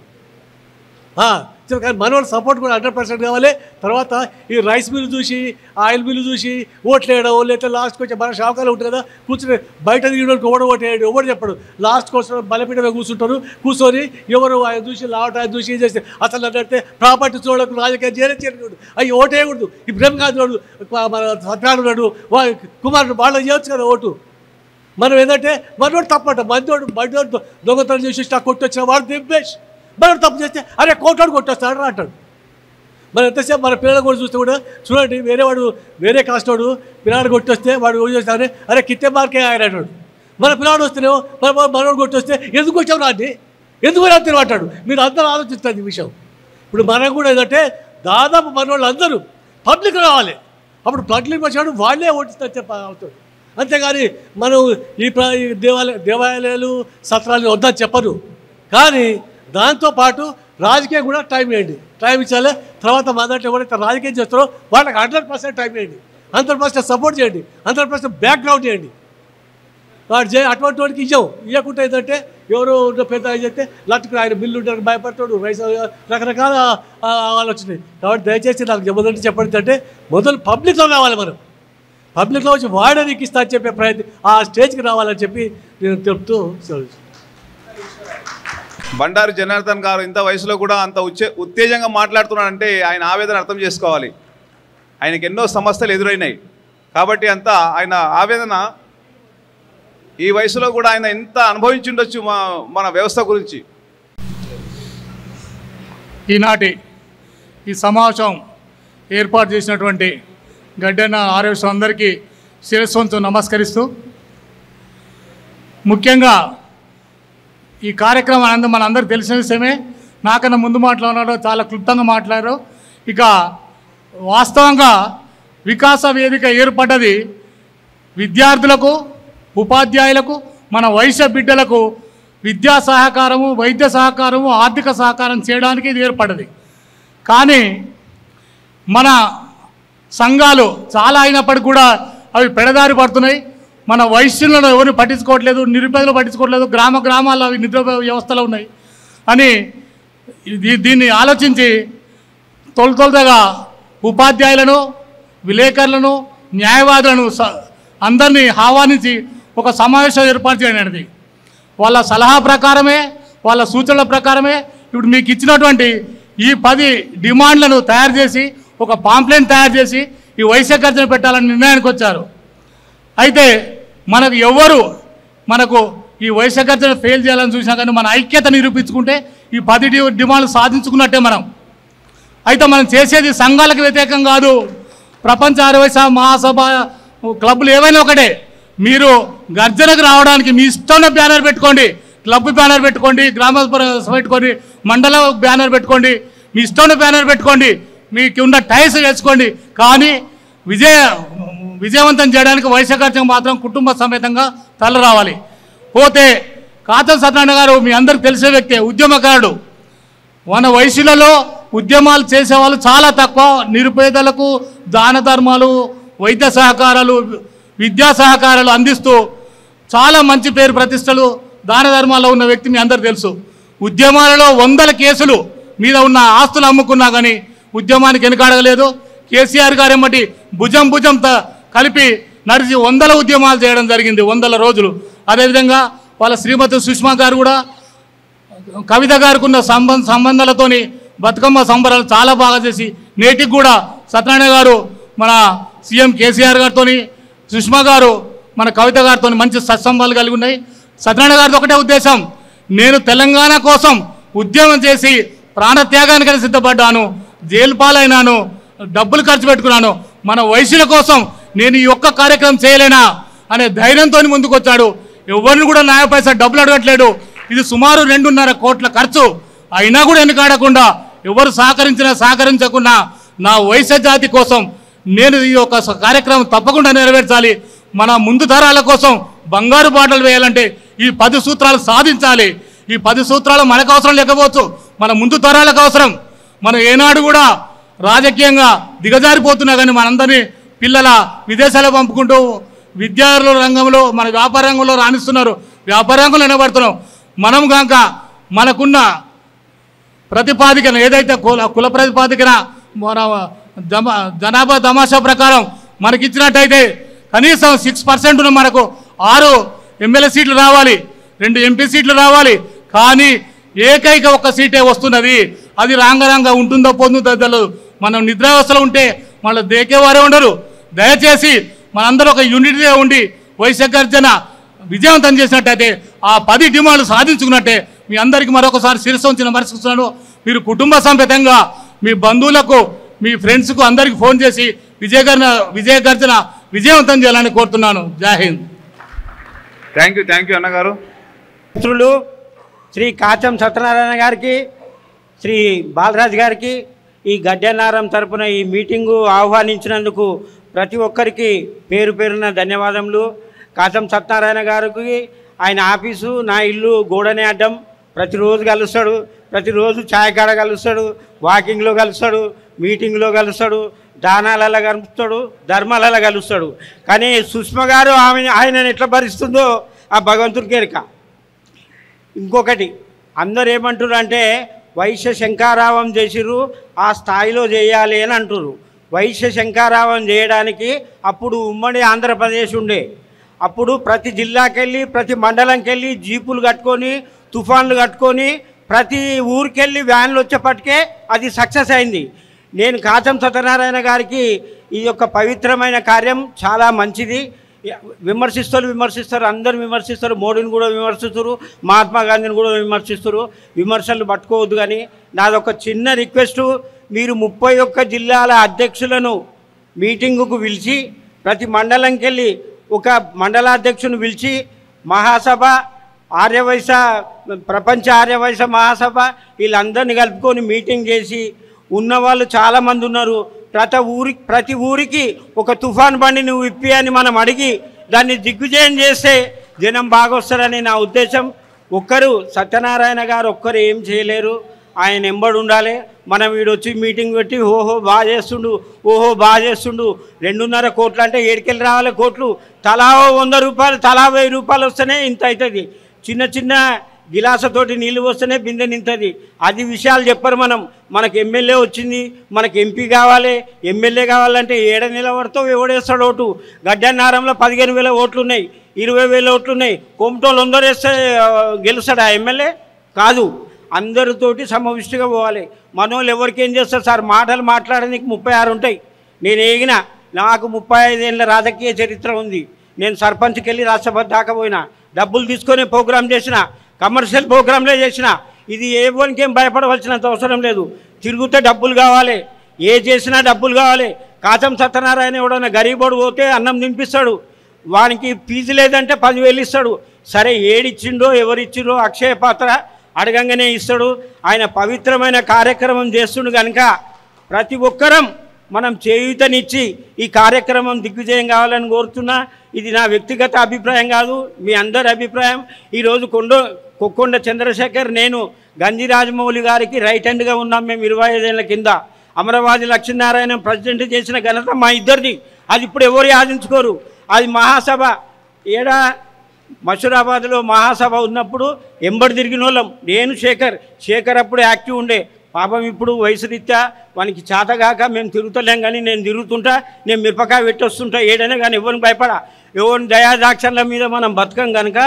కానీ మన వాళ్ళ సపోర్ట్ కూడా 100% కావాలి. తర్వాత ఈ రైస్ మిల్లు చూసి, ఆయిల్ మిల్లు చూసి ఓట్లు వేయడం, లేకపోతే లాస్ట్కి వచ్చి మన షాకాలు ఉంటుంది కదా, కూర్చొని బయట దిగడానికి ఓటు వేయడం ఎవరు చెప్పడు. లాస్ట్కి వస్తారు బలపీఠమే కూర్చొని ఎవరు ఆయన చూసి లావటాన్ని చూసి చేస్తే అసలు అంటే ప్రాపర్టీ చూడకు రాజకీయం చేయకూడదు. అవి ఓటు వేయకూడదు. ఈ ప్రేమ్ గాంధీ వాడు, మన సత్యనారాయణ కుమారుడు వాళ్ళకి చేయొచ్చు కదా ఓటు. మనం ఏంటంటే మనోడు తప్పట, మందోడు దొంగతనం చేసి కొట్టొచ్చిన వాడు దింపేసి, మనం తప్పు చేస్తే అరే కోటోడు కొట్టొస్తాడు అంటాడు. మనం ఎంతసేపు మన పిల్లలు కూడా చూస్తే కూడా చూడండి, వేరే కాస్ట్ వాడు పిల్లాడు కొట్టొస్తే వాడు ఏం చేస్తానే అరే కిత్తే మార్కే ఆయన అంటాడు. మన పిల్లాడు వస్తేనేమో మనోడు కొట్టొస్తే ఎందుకు వచ్చావు నాన్ని, ఎందుకు రాత్రి అంటాడు. మీరు అందరూ ఆలోచిస్తారు ఈ విషయం. ఇప్పుడు మనం కూడా ఏంటంటే దాదాపు మనోళ్ళు అందరూ పబ్లిక్ రావాలి. అప్పుడు పబ్లిక్ వచ్చాడు వాళ్ళే ఓటిస్తారు అవుతాడు. అంతేగాని మనం ఈ దేవాలయాలు సత్రాలు వద్దని చెప్పరు. కానీ దాంతోపాటు రాజకీయం కూడా టైం ఇచ్చాలి. తర్వాత మా దాంట్లో ఎవరైతే రాజకీయం చేస్తారో వాళ్ళకి 100% టైం ఇవ్వండి, 100% సపోర్ట్ చేయండి, 100% బ్యాక్గ్రౌండ్ చేయండి. వాడు అటువంటి వాడికి ఇవ్వకుండా ఏంటంటే ఎవరో పెద్ద చెప్తే లట్టుకుని ఆయన బిల్లు ఉండడానికి భయపడతాడు. రైస్ రకరకాల ఆలోచన. కాబట్టి దయచేసి నాకు మొదటి చెప్పండి అంటే మొదలు పబ్లిక్లో రావాలి. మనం పబ్లిక్లో వచ్చి వాడే నీకు ఇస్తా అని చెప్పే ప్రయత్నం ఆ స్టేజ్కి రావాలని చెప్పి నేను చెప్తూ బండారు జనార్దన్ గారు ఇంత వయసులో కూడా అంత ఉత్తేజంగా మాట్లాడుతున్నాడంటే ఆయన ఆవేదన అర్థం చేసుకోవాలి. ఆయనకి ఎన్నో సమస్యలు ఎదురైనాయి. కాబట్టి ఆయన ఆవేదన ఈ వయసులో కూడా ఆయన ఎంత అనుభవించుండొచ్చు మన వ్యవస్థ గురించి. ఈనాటి ఈ సమావేశం ఏర్పాటు చేసినటువంటి గడ్డన్న ఆర్ఎస్ అందరికీ శిరస్సుతో నమస్కరిస్తూ, ముఖ్యంగా ఈ కార్యక్రమం అందరూ మనందరికీ తెలిసిన విషయమే. నాకన్నా ముందు మాట్లాడారు, చాలా క్లుప్తంగా మాట్లాడారు. ఇక వాస్తవంగా వికాస వేదిక ఏర్పడ్డది విద్యార్థులకు, ఉపాధ్యాయులకు, మన వైశ్య బిడ్డలకు విద్యా సహకారము, వైద్య సహకారము, ఆర్థిక సహకారం చేయడానికి ఇది ఏర్పడ్డది. కానీ మన సంఘాలు చాలా అయినప్పటికీ కూడా అవి పెడదారి పడుతున్నాయి. మన వైశ్యులను ఎవరిని పట్టించుకోవట్లేదు, నిరుపేదలు పట్టించుకోవట్లేదు, గ్రామాల్లో అవి నిద్ర వ్యవస్థలో ఉన్నాయి అని దీన్ని ఆలోచించి తొలతొలతగా ఉపాధ్యాయులను, విలేకరులను, న్యాయవాదులను అందరినీ ఆహ్వానించి ఒక సమావేశం ఏర్పాటు చేయడానికి వాళ్ళ సలహా ప్రకారమే, వాళ్ళ సూచనల ప్రకారమే ఇప్పుడు మీకు ఇచ్చినటువంటి ఈ 10 డిమాండ్లను తయారు చేసి ఒక పాంప్లెట్ తయారు చేసి ఈ వైశ్య గర్జన పెట్టాలని నిర్ణయానికి వచ్చారు. అయితే మనకు ఈ వైశ్య గర్జన ఫెయిల్ చేయాలని చూసినా కానీ మన ఐక్యత నిరూపించుకుంటే ఈ 10 డిమాండ్లు సాధించుకున్నట్టే మనం. అయితే మనం చేసేది సంఘాలకు వ్యతిరేకం కాదు. ప్రపంచ ఆర్యవైశ్య మహాసభ క్లబ్లు ఏవైనా ఒకటే. మీరు గర్జనకు రావడానికి మీ ఇష్టమైన బ్యానర్ పెట్టుకోండి, క్లబ్ బ్యానర్ పెట్టుకోండి, గ్రామ పెట్టుకోండి, మండల బ్యానర్ పెట్టుకోండి, మీ ఇష్టమైన బ్యానర్ పెట్టుకోండి, మీకు ఉన్న టైల్స్ వేసుకోండి. కానీ విజయవంతం చేయడానికి వైశ్య గర్జన మాత్రం కుటుంబ సమేతంగా తల రావాలి. పోతే కాతం సత్యనారాయణ గారు మీ అందరికి తెలిసే వ్యక్తే, ఉద్యమకారుడు. మన వైశ్యులలో ఉద్యమాలు చేసేవాళ్ళు చాలా తక్కువ. నిరుపేదలకు దాన ధర్మాలు, వైద్య సహకారాలు, విద్యా సహకారాలు అందిస్తూ చాలా మంచి పేరు ప్రతిష్టలు, దాన ధర్మాల్లో ఉన్న వ్యక్తి మీ అందరు తెలుసు. ఉద్యమాలలో 100 కేసులు మీద ఉన్న ఆస్తులు అమ్ముకున్నా కానీ ఉద్యమానికి వెనుకాడగలేదు. కేసీఆర్ గారు ఏమటి భుజం కలిపి నడిచి 100 ఉద్యమాలు చేయడం జరిగింది, 100 రోజులు. అదేవిధంగా వాళ్ళ శ్రీమతి సుష్మా గారు కూడా కవిత గారికి ఉన్న సంబంధాలతోని బతుకమ్మ సంబరాలు చాలా బాగా చేసి నేటికి కూడా సత్యనారాయణ గారు మన సీఎం కేసీఆర్ గారితో, సుష్మా గారు మన కవిత గారితో మంచి సత్సంబాలు కలిగి ఉన్నాయి. సత్యనారాయణ గారితో ఒకటే ఉద్దేశం, నేను తెలంగాణ కోసం ఉద్యమం చేసి ప్రాణత్యాగానికైనా సిద్ధపడ్డాను, జైలు పాలైనాను, డబ్బులు ఖర్చు పెట్టుకున్నాను, మన వయసుల కోసం నేను ఈ ఒక్క కార్యక్రమం చేయలేనా అనే ధైర్యంతో ముందుకు వచ్చాడు. ఎవరిని కూడా న్యాయ పైసా డబ్బులు అడగట్లేడు. ఇది సుమారు 2.5 కోట్ల ఖర్చు అయినా కూడా వెనుకాడకుండా ఎవరు సహకరించకున్నా నా వయసు జాతి కోసం నేను ఈ యొక్క కార్యక్రమం తప్పకుండా నెరవేర్చాలి. మన ముందు తరాల కోసం బంగారు బాటలు వేయాలంటే ఈ 10 సూత్రాలు సాధించాలి. ఈ 10 సూత్రాలు మనకు అవసరం లేకపోవచ్చు, మన ముందు తరాలకు అవసరం. మనం ఏనాడు కూడా రాజకీయంగా దిగజారిపోతున్నా కానీ మనందరినీ పిల్లల విదేశాలకు పంపుకుంటూ విద్యార్థుల రంగంలో మన వ్యాపార రంగంలో రాణిస్తున్నారు, వ్యాపార రంగంలో నిలబడుతున్నాం. మనం కాక మనకున్న ప్రతిపాదికన ఏదైతే కుల ప్రతిపాదికన మన జనాభా తమాషా ప్రకారం మనకిచ్చినట్టయితే కనీసం 6% ఉన్న మనకు 6 ఎమ్మెల్యే సీట్లు రావాలి, 2 ఎంపీ సీట్లు రావాలి. కానీ ఏకైక ఒక్క సీటే వస్తున్నది. అది రాంగరంగా ఉంటుందో పోతుందో తెలియదు. మనం నిద్రావస్థలో ఉంటే మళ్ళీ దేకేవారే ఉండరు. దయచేసి మనందరూ ఒక యూనిటీగా ఉండి వైశ్య గర్జన విజయవంతం చేసినట్టయితే ఆ 10 డిమాండ్లు సాధించుకున్నట్టే. మీ అందరికీ మరొకసారి శిరస్సు ఉంచిన మరస్తున్నాను. మీరు కుటుంబ సమేతంగా మీ బంధువులకు మీ ఫ్రెండ్స్కు అందరికీ ఫోన్ చేసి విజయ గర్జన విజయవంతం చేయాలని కోరుతున్నాను. జై హింద్. థ్యాంక్ యూ అన్నగారు. మిత్రులు శ్రీ కాచం సత్యనారాయణ గారికి, శ్రీ బాలరాజ్ గారికి ఈ గడ్డెనారం తరపున ఈ మీటింగు ఆహ్వానించినందుకు ప్రతి ఒక్కరికి పేరు పేరున ధన్యవాదములు. కాచం సత్యనారాయణ గారికి ఆయన ఆఫీసు నా ఇల్లు గోడనే అడ్డం. ప్రతిరోజు కలుస్తాడు, ప్రతిరోజు ఛాయ్ కాడ కలుస్తాడు, వాకింగ్లో కలుస్తాడు, మీటింగ్లో కలుస్తాడు, దానాలలో కలుస్తాడు, ధర్మాలలో కలుస్తాడు. కానీ సుష్మ గారు ఆయనను ఎట్లా భరిస్తుందో ఆ భగవంతుడికి ఎరక. ఇంకొకటి అందరు ఏమంటారు అంటే వైశ్య శంఖారావం చేసిర్రు, ఆ స్థాయిలో చేయాలి అని అంటున్నారు. వైశ్య శంఖారావం చేయడానికి అప్పుడు ఉమ్మడి ఆంధ్రప్రదేశ్ ఉండే. అప్పుడు ప్రతి జిల్లాకెళ్ళి ప్రతి మండలంకెళ్ళి జీపులు కట్టుకొని తుఫాన్లు కట్టుకొని ప్రతి ఊరికెళ్ళి వ్యాన్లు వచ్చేపటికే అది సక్సెస్ అయింది. నేను కాచం సత్యనారాయణ గారికి ఈ యొక్క పవిత్రమైన కార్యం చాలా మంచిది. విమర్శిస్తారు, అందరూ విమర్శిస్తారు, మోడీని కూడా విమర్శిస్తారు, మహాత్మా గాంధీని కూడా విమర్శిస్తారు. విమర్శలు పట్టుకోవద్దు. కానీ నాదొక చిన్న రిక్వెస్టు, మీరు 31 జిల్లాల అధ్యక్షులను మీటింగుకు పిలిచి ప్రతి మండలంకి వెళ్ళి ఒక మండలాధ్యక్షుని పిలిచి మహాసభ ఆర్యవైశ్య ప్రపంచ ఆర్యవైశ్య మహాసభ వీళ్ళందరినీ కలుపుకొని మీటింగ్ చేసి ఉన్నవాళ్ళు చాలామంది ఉన్నారు. ప్రతి ఊరికి ఒక తుఫాన్ బండి నువ్వు ఇప్పి అని మనం అడిగి దాన్ని దిగ్విజయం చేస్తే జనం బాగొస్తారని నా ఉద్దేశం. ఒక్కరు సత్యనారాయణ గారు ఒక్కరు ఏం చేయలేరు, ఆయన ఎంబడి ఉండాలి. మనం వీడొచ్చి మీటింగ్ పెట్టి ఓహో బాగా చేస్తుండు, ఓహో బాగా చేస్తుండు. 2.5 కోట్లు అంటే ఏడుకెళ్ళి రావాలి కోట్లు. తలా 100 రూపాయలు, తలా 1000 రూపాయలు వస్తేనే ఇంత అవుతుంది. చిన్న చిన్న గిలాసతోటి నీళ్ళు వస్తేనే బిందె నింతుంది. అది విషయాలు చెప్పరు. మనకు ఎమ్మెల్యే వచ్చింది, మనకు ఎంపీ కావాలి, ఎమ్మెల్యే కావాలంటే ఏడ నిలబడతావు, ఎవడేస్తాడు ఓటు. గడ్డన్నారంలో 15,000 ఓట్లు ఉన్నాయి, 20,000 ఓట్లు ఉన్నాయి. కోమటోళ్ళు 100 వేస్తే గెలుస్తాడు ఆ ఎమ్మెల్యే? కాదు. అందరితోటి సమవిష్టిగా పోవాలి. మనోళ్ళు ఎవరికి ఏం చేస్తారు సార్, మాటలు మాట్లాడడానికి 36 ఉంటాయి. నేను ఏగిన నాకు 35 ఏళ్ళ రాజకీయ చరిత్ర ఉంది. నేను సర్పంచ్కి వెళ్ళి రాష్ట్రపతి దాకా పోయినా, డబ్బులు తీసుకొని ప్రోగ్రాం చేసిన, కమర్షియల్ ప్రోగ్రాంలే చేసిన. ఇది ఎవరికి ఏం భయపడవలసినంత అవసరం లేదు. తిరిగితే డబ్బులు కావాలి, ఏ చేసినా డబ్బులు కావాలి. కాచం సత్యనారాయణ ఎవడన్నా గరీబోడు పోతే అన్నం తినిపిస్తాడు, వానికి ఫీజు లేదంటే 10,000 ఇస్తాడు. సరే ఏడిచ్చిండో ఎవరిచ్చిండో అక్షయ పాత్ర అడగంగానే ఇస్తాడు. ఆయన పవిత్రమైన కార్యక్రమం చేస్తుండు కనుక ప్రతి ఒక్కరం మనం చేయూతనిచ్చి ఈ కార్యక్రమం దిగ్విజయం కావాలని కోరుతున్నా. ఇది నా వ్యక్తిగత అభిప్రాయం కాదు, మీ అందరి అభిప్రాయం. ఈరోజు కొక్కొండ చంద్రశేఖర్, నేను గంజి రాజమౌళి గారికి రైట్ హ్యాండ్గా ఉన్నాం. మేము 25 ఏళ్ళ కింద అమరవాది లక్ష్మీనారాయణ ప్రెసిడెంట్ చేసిన ఘనత మా ఇద్దరిది. అది ఇప్పుడు ఎవరు యాదించుకోరు. అది మహాసభ ఏడా మషూరాబాద్లో మహాసభ ఉన్నప్పుడు ఎంబడి తిరిగిన వాళ్ళం. నేను శేఖర్ అప్పుడు యాక్టివ్ ఉండే. పాపం ఇప్పుడు వయసు రీత్యా వానికి చేతగాక మేము తిరుగుతలేం. కానీ నేను తిరుగుతుంటా, నేను మిరపకాయ పెట్టొస్తుంటా ఏడైనా. కానీ ఎవరిని భయపడా, ఎవరిని దయాదాక్షణల మీద మనం బతకం కనుక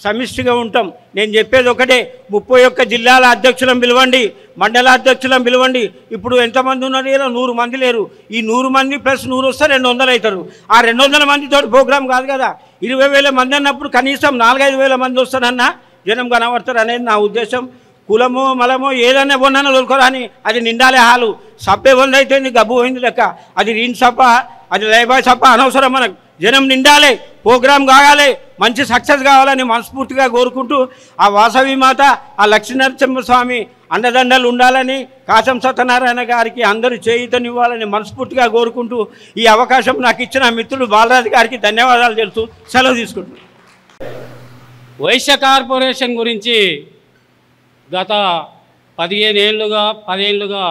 సమిష్టిగా ఉంటాం. నేను చెప్పేది ఒకటే, 31 జిల్లాల అధ్యక్షులను పిలవండి, మండలాధ్యక్షులను పిలవండి. ఇప్పుడు ఎంతమంది ఉన్నారు? 100 మంది లేరు. ఈ 100 మంది ప్లస్ 100 వస్తే 200 అవుతారు. ఆ 200 మందితో ప్రోగ్రాం కాదు కదా. 20,000 మంది అన్నప్పుడు కనీసం 4-5 వేల మంది వస్తారన్నా జనం కనబడతారు అనేది నా ఉద్దేశం. కులమో మలమో ఏదైనా పొందనో దొరకరాని అది నిండాలే హాలు సప్పే వందైతే గబ్బు పోయింది లెక్క అది రీన్ సప్ప అది లైబాయ్ సప్ప అనవసరం మనకు జనం నిండాలి ప్రోగ్రాం కావాలి మంచి సక్సెస్ కావాలని మనస్ఫూర్తిగా కోరుకుంటూ ఆ వాసవి మాత ఆ లక్ష్మీనరసింహస్వామి అండదండలు ఉండాలని కాశం సత్యనారాయణ గారికి అందరూ చేయూతనివ్వాలని మనస్ఫూర్తిగా కోరుకుంటూ ఈ అవకాశం నాకు ఇచ్చిన మిత్రుడు బాలరాజు గారికి ధన్యవాదాలు తెలుస్తూ సెలవు తీసుకుంటున్నాను. వైశ్య కార్పొరేషన్ గురించి గత 10 ఏళ్ళుగా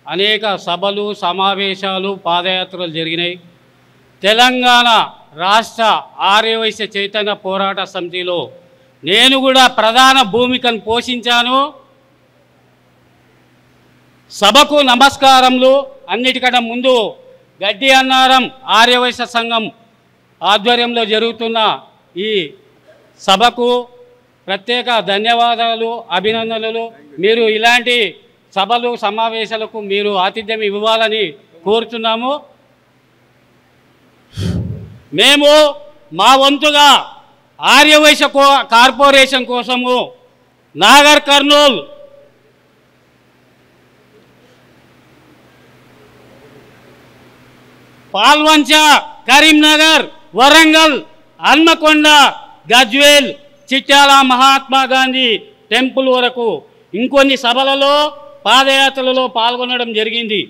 అనేక సభలు సమావేశాలు పాదయాత్రలు జరిగినాయి. తెలంగాణ రాష్ట్ర ఆర్యవైశ్య చైతన్య పోరాట సమితిలో నేను కూడా ప్రధాన భూమికను పోషించాను. సభకు నమస్కారములు. అన్నిటికన్నా ముందు గడ్డి అన్నారం ఆర్యవైశ్య సంఘం ఆధ్వర్యంలో జరుగుతున్న ఈ సభకు ప్రత్యేక ధన్యవాదాలు, అభినందనలు. మీరు ఇలాంటి సభలు సమావేశాలకు మీరు ఆతిథ్యం ఇవ్వాలని కోరుతున్నాము. మేము మా వంతుగా ఆర్యవైశ్య కార్పొరేషన్ కోసము నాగర్ కర్నూల్, పాల్వంచ, కరీంనగర్, వరంగల్, హన్మకొండ, గజ్వేల్, చిట్యాల మహాత్మా గాంధీ టెంపుల్ వరకు ఇంకొన్ని సభలలో పాదయాత్రలలో పాల్గొనడం జరిగింది.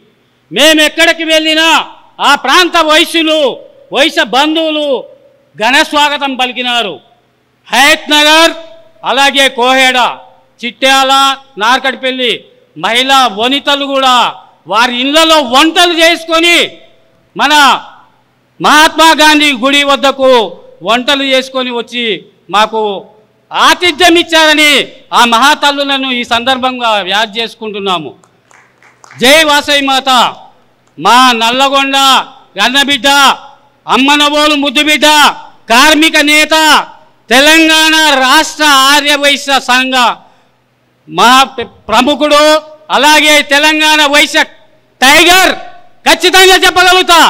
మేము ఎక్కడికి వెళ్ళినా ఆ ప్రాంత వైశ్యులు వైశ్య బంధువులు ఘన స్వాగతం పలికినారు. హయత్ నగర్, అలాగే కోహేడ, చిట్యాల, నార్కట్పల్లి మహిళా వనితలు కూడా వారి ఇళ్లలో వంటలు చేసుకొని మన మహాత్మా గాంధీ గుడి వద్దకు వంటలు చేసుకొని వచ్చి మాకు ఆతిథ్యం ఇచ్చారని ఆ మహాతల్లులను ఈ సందర్భంగా యాద్ చేసుకుంటున్నాము. జై వాసవి మాత. మా నల్లగొండ గన్నబిడ్డ, అమ్మనబోలు ముద్దుబిడ్డ, కార్మిక నేత, తెలంగాణ రాష్ట్ర ఆర్యవైశ్య సంఘ మహా ప్రముఖుడు, అలాగే తెలంగాణ వైశ్య టైగర్ ఖచ్చితంగా చెప్పగలుగుతా.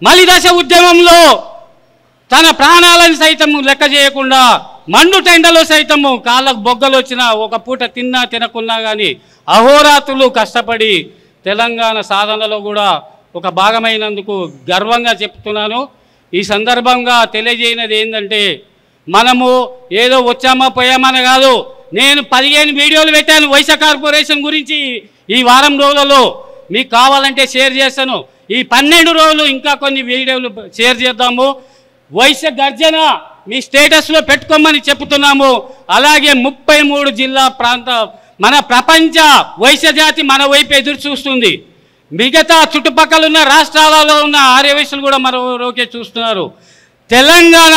మలిదశ ఉద్యమంలో తన ప్రాణాలను సైతము లెక్క చేయకుండా మండు టెండలో సైతము కాళ్ళకు బొగ్గలు వచ్చినా ఒక పూట తిన్నా తినకున్నా కానీ అహోరాత్రులు కష్టపడి తెలంగాణ సాధనలో కూడా ఒక భాగమైనందుకు గర్వంగా చెప్తున్నాను. ఈ సందర్భంగా తెలియజేయనది ఏంటంటే మనము ఏదో వచ్చామా పోయామని కాదు. నేను 15 వీడియోలు పెట్టాను వైశ్య కార్పొరేషన్ గురించి ఈ వారం రోజులలో. మీకు కావాలంటే షేర్ చేస్తాను. ఈ 12 రోజులు ఇంకా కొన్ని వీడియోలు షేర్ చేద్దాము. వైశ్య గర్జన మీ స్టేటస్లో పెట్టుకోమని చెప్తున్నాము. అలాగే 33 జిల్లా ప్రాంత మన ప్రపంచ వైశ్య జాతి మన వైపు ఎదురు చూస్తుంది. మిగతా చుట్టుపక్కల ఉన్న రాష్ట్రాలలో ఉన్న ఆర్యవైశ్యులు కూడా మరోకే చూస్తున్నారు. తెలంగాణ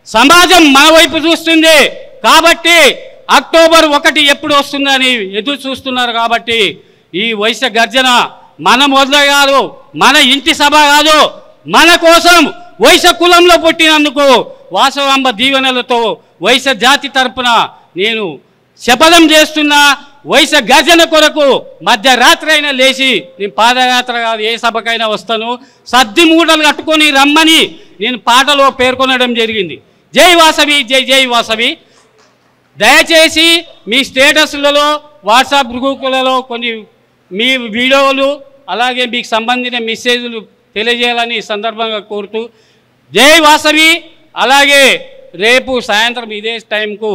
సమాజం మన వైపు చూస్తుంది కాబట్టి అక్టోబర్ 1 ఎప్పుడు వస్తుందని ఎదురు చూస్తున్నారు. కాబట్టి ఈ వైశ్య గర్జన మన మొదలు కాదు, మన ఇంటి సభ కాదు, మన కోసం వైశ్య కులంలో పుట్టినందుకు వాసవాంబ దీవెనలతో వైశ్య జాతి తరపున నేను శపథం చేస్తున్నా. వైశ్య గర్జన కొరకు మధ్యరాత్రి అయినా లేచి నేను పాదయాత్ర కాదు ఏ సభకైనా వస్తాను. సద్ది మూటలు కట్టుకొని రమ్మని నేను పాటలో పేర్కొనడం జరిగింది. జై వాసవి, జై జై వాసవి. దయచేసి మీ స్టేటస్లలో వాట్సాప్ గ్రూపులలో కొన్ని మీ వీడియోలు అలాగే మీకు సంబంధించిన మెసేజ్లు తెలియజేయాలని ఈ సందర్భంగా కోరుతూ జై వాసవి. అలాగే రేపు సాయంత్రం ఇదే టైంకు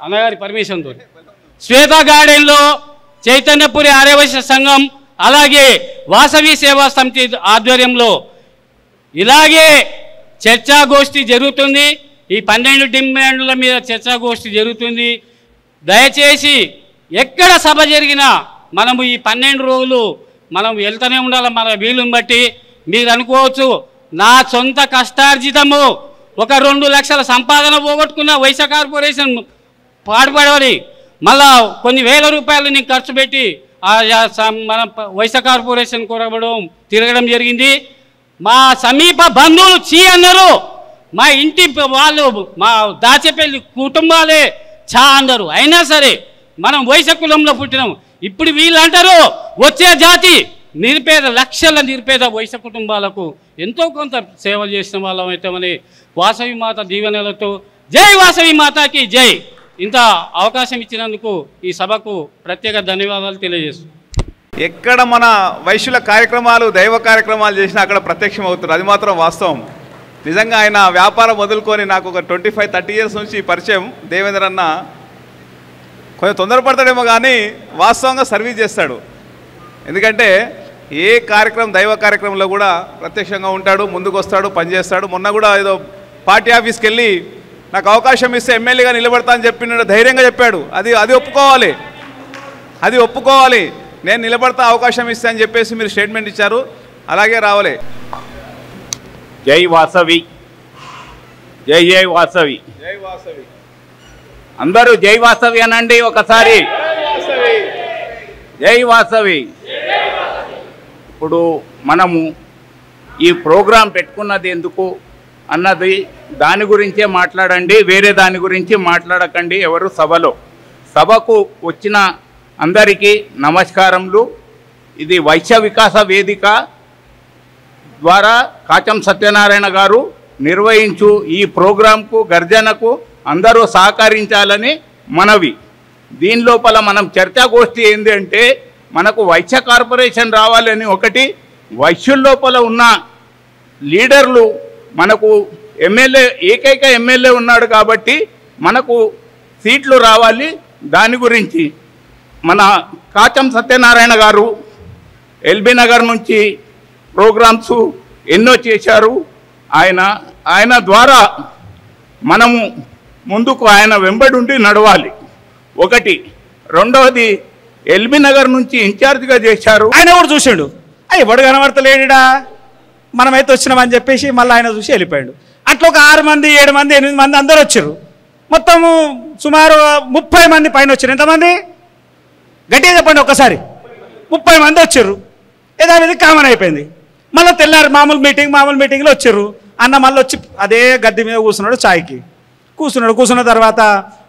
అన్నగారి పర్మిషన్తో శ్వేతా గార్డెన్లో చైతన్యపురి ఆర్యవైశ్య సంఘం అలాగే వాసవి సేవా సమితి ఆధ్వర్యంలో ఇలాగే చర్చాగోష్ఠి జరుగుతుంది. ఈ 12 డిమాండ్ల మీద చర్చాగోష్ఠి జరుగుతుంది. దయచేసి ఎక్కడ సభ జరిగినా మనము ఈ 12 రోజులు మనం వెళ్తూనే ఉండాలి. మన వీలుని బట్టి మీరు అనుకోవచ్చు నా సొంత కష్టార్జితము ఒక 2 లక్షల సంపాదన పోగొట్టుకున్న వైశ్య కార్పొరేషన్ పాటుపడవని మళ్ళా కొన్ని వేల రూపాయలు నేను ఖర్చు పెట్టి మన వైశ్య కార్పొరేషన్ కొరగడం తిరగడం జరిగింది. మా సమీప బంధువులు చీ అన్నారు. మా ఇంటి వాళ్ళు మా దాచేపల్లి కుటుంబాలే చా అన్నారు. అయినా సరే మనం వైశ్య కులంలో పుట్టినాం. ఇప్పుడు వీళ్ళు అంటారు వచ్చే జాతి నిరుపేద లక్షల నిరుపేద వైశ్య కుటుంబాలకు ఎంతో కొంత సేవ చేసిన వాళ్ళం అవుతామని వాసవి మాత దీవెనలతో జై వాసవి మాతాకి జై. ఇంత అవకాశం ఇచ్చినందుకు ఈ సభకు ప్రత్యేక ధన్యవాదాలు తెలియజేస్తున్నాను. ఎక్కడ మన వైశ్యుల కార్యక్రమాలు దైవ కార్యక్రమాలు చేసినా అక్కడ ప్రత్యక్షం అవుతుంది. అది మాత్రం వాస్తవం. నిజంగా ఆయన వ్యాపారం వదులుకొని నాకు ఒక 25-30 ఇయర్స్ నుంచి పరిచయం. దేవేంద్ర అన్న కొంచెం తొందరపడతాడేమో కానీ వాస్తవంగా సర్వీస్ చేస్తాడు. ఎందుకంటే ఏ కార్యక్రమం దైవ కార్యక్రమంలో కూడా ప్రత్యక్షంగా ఉంటాడు, ముందుకు వస్తాడు, పనిచేస్తాడు. మొన్న కూడా ఏదో పార్టీ ఆఫీస్కి వెళ్ళి నాకు అవకాశం ఇస్తే ఎమ్మెల్యేగా నిలబడతా అని చెప్పినాడు, ధైర్యంగా చెప్పాడు. అది ఒప్పుకోవాలి, అది ఒప్పుకోవాలి. నేను నిలబడతా అవకాశం ఇస్తా అని చెప్పేసి మీరు స్టేట్మెంట్ ఇచ్చారు, అలాగే రావాలి. జై వాసవి, జై జై వాసవి, జై వాసవి. అందరూ జై వాసవి అనండి ఒకసారి. జై వాసవి. ఇప్పుడు మనము ఈ ప్రోగ్రాం పెట్టుకున్నది ఎందుకు అన్నది దాని గురించే మాట్లాడండి, వేరే దాని గురించి మాట్లాడకండి. ఎవరు సభకు వచ్చిన అందరికీ నమస్కారములు. ఇది వైశ్య వికాస వేదిక ద్వారా కాచం సత్యనారాయణ గారు నిర్వహించు ఈ ప్రోగ్రాంకు గర్జనకు అందరూ సహకరించాలని మనవి. దీని లోపల మనం చర్చాగోష్ఠి ఏంది అంటే మనకు వైశ్య కార్పొరేషన్ రావాలని ఒకటి, వైశ్యుల లోపల ఉన్న లీడర్లు మనకు ఏకైక ఎమ్మెల్యే ఉన్నాడు కాబట్టి మనకు సీట్లు రావాలి. దాని గురించి మన కాచం సత్యనారాయణ గారు ఎల్బీ నగర్ నుంచి ప్రోగ్రామ్స్ ఎన్నో చేశారు. ఆయన ద్వారా మనము ముందుకు ఆయన వెంబడి నడవాలి ఒకటి. రెండవది ఎల్బీ నగర్ నుంచి ఇన్ఛార్జ్గా చేశారు. ఆయన కూడా చూసాడు, ఎవడు కనబడతలేడా, మనమైతే వచ్చినామని చెప్పేసి మళ్ళీ ఆయన చూసి వెళ్ళిపోయాడు. అట్లా ఒక 6 మంది 7 మంది 8 మంది అందరూ వచ్చారు. మొత్తము సుమారు 30 మంది పైన వచ్చారు. ఎంతమంది గట్టిగా చెప్పండి ఒక్కసారి. 30 మంది వచ్చారు. ఏదో అనేది కామన్ అయిపోయింది. మళ్ళీ తెల్లారు మామూలు మీటింగ్లో వచ్చారు. అన్న మళ్ళీ వచ్చి అదే గద్దె మీద కూర్చున్నాడు, ఛాయ్కి కూర్చున్న తర్వాత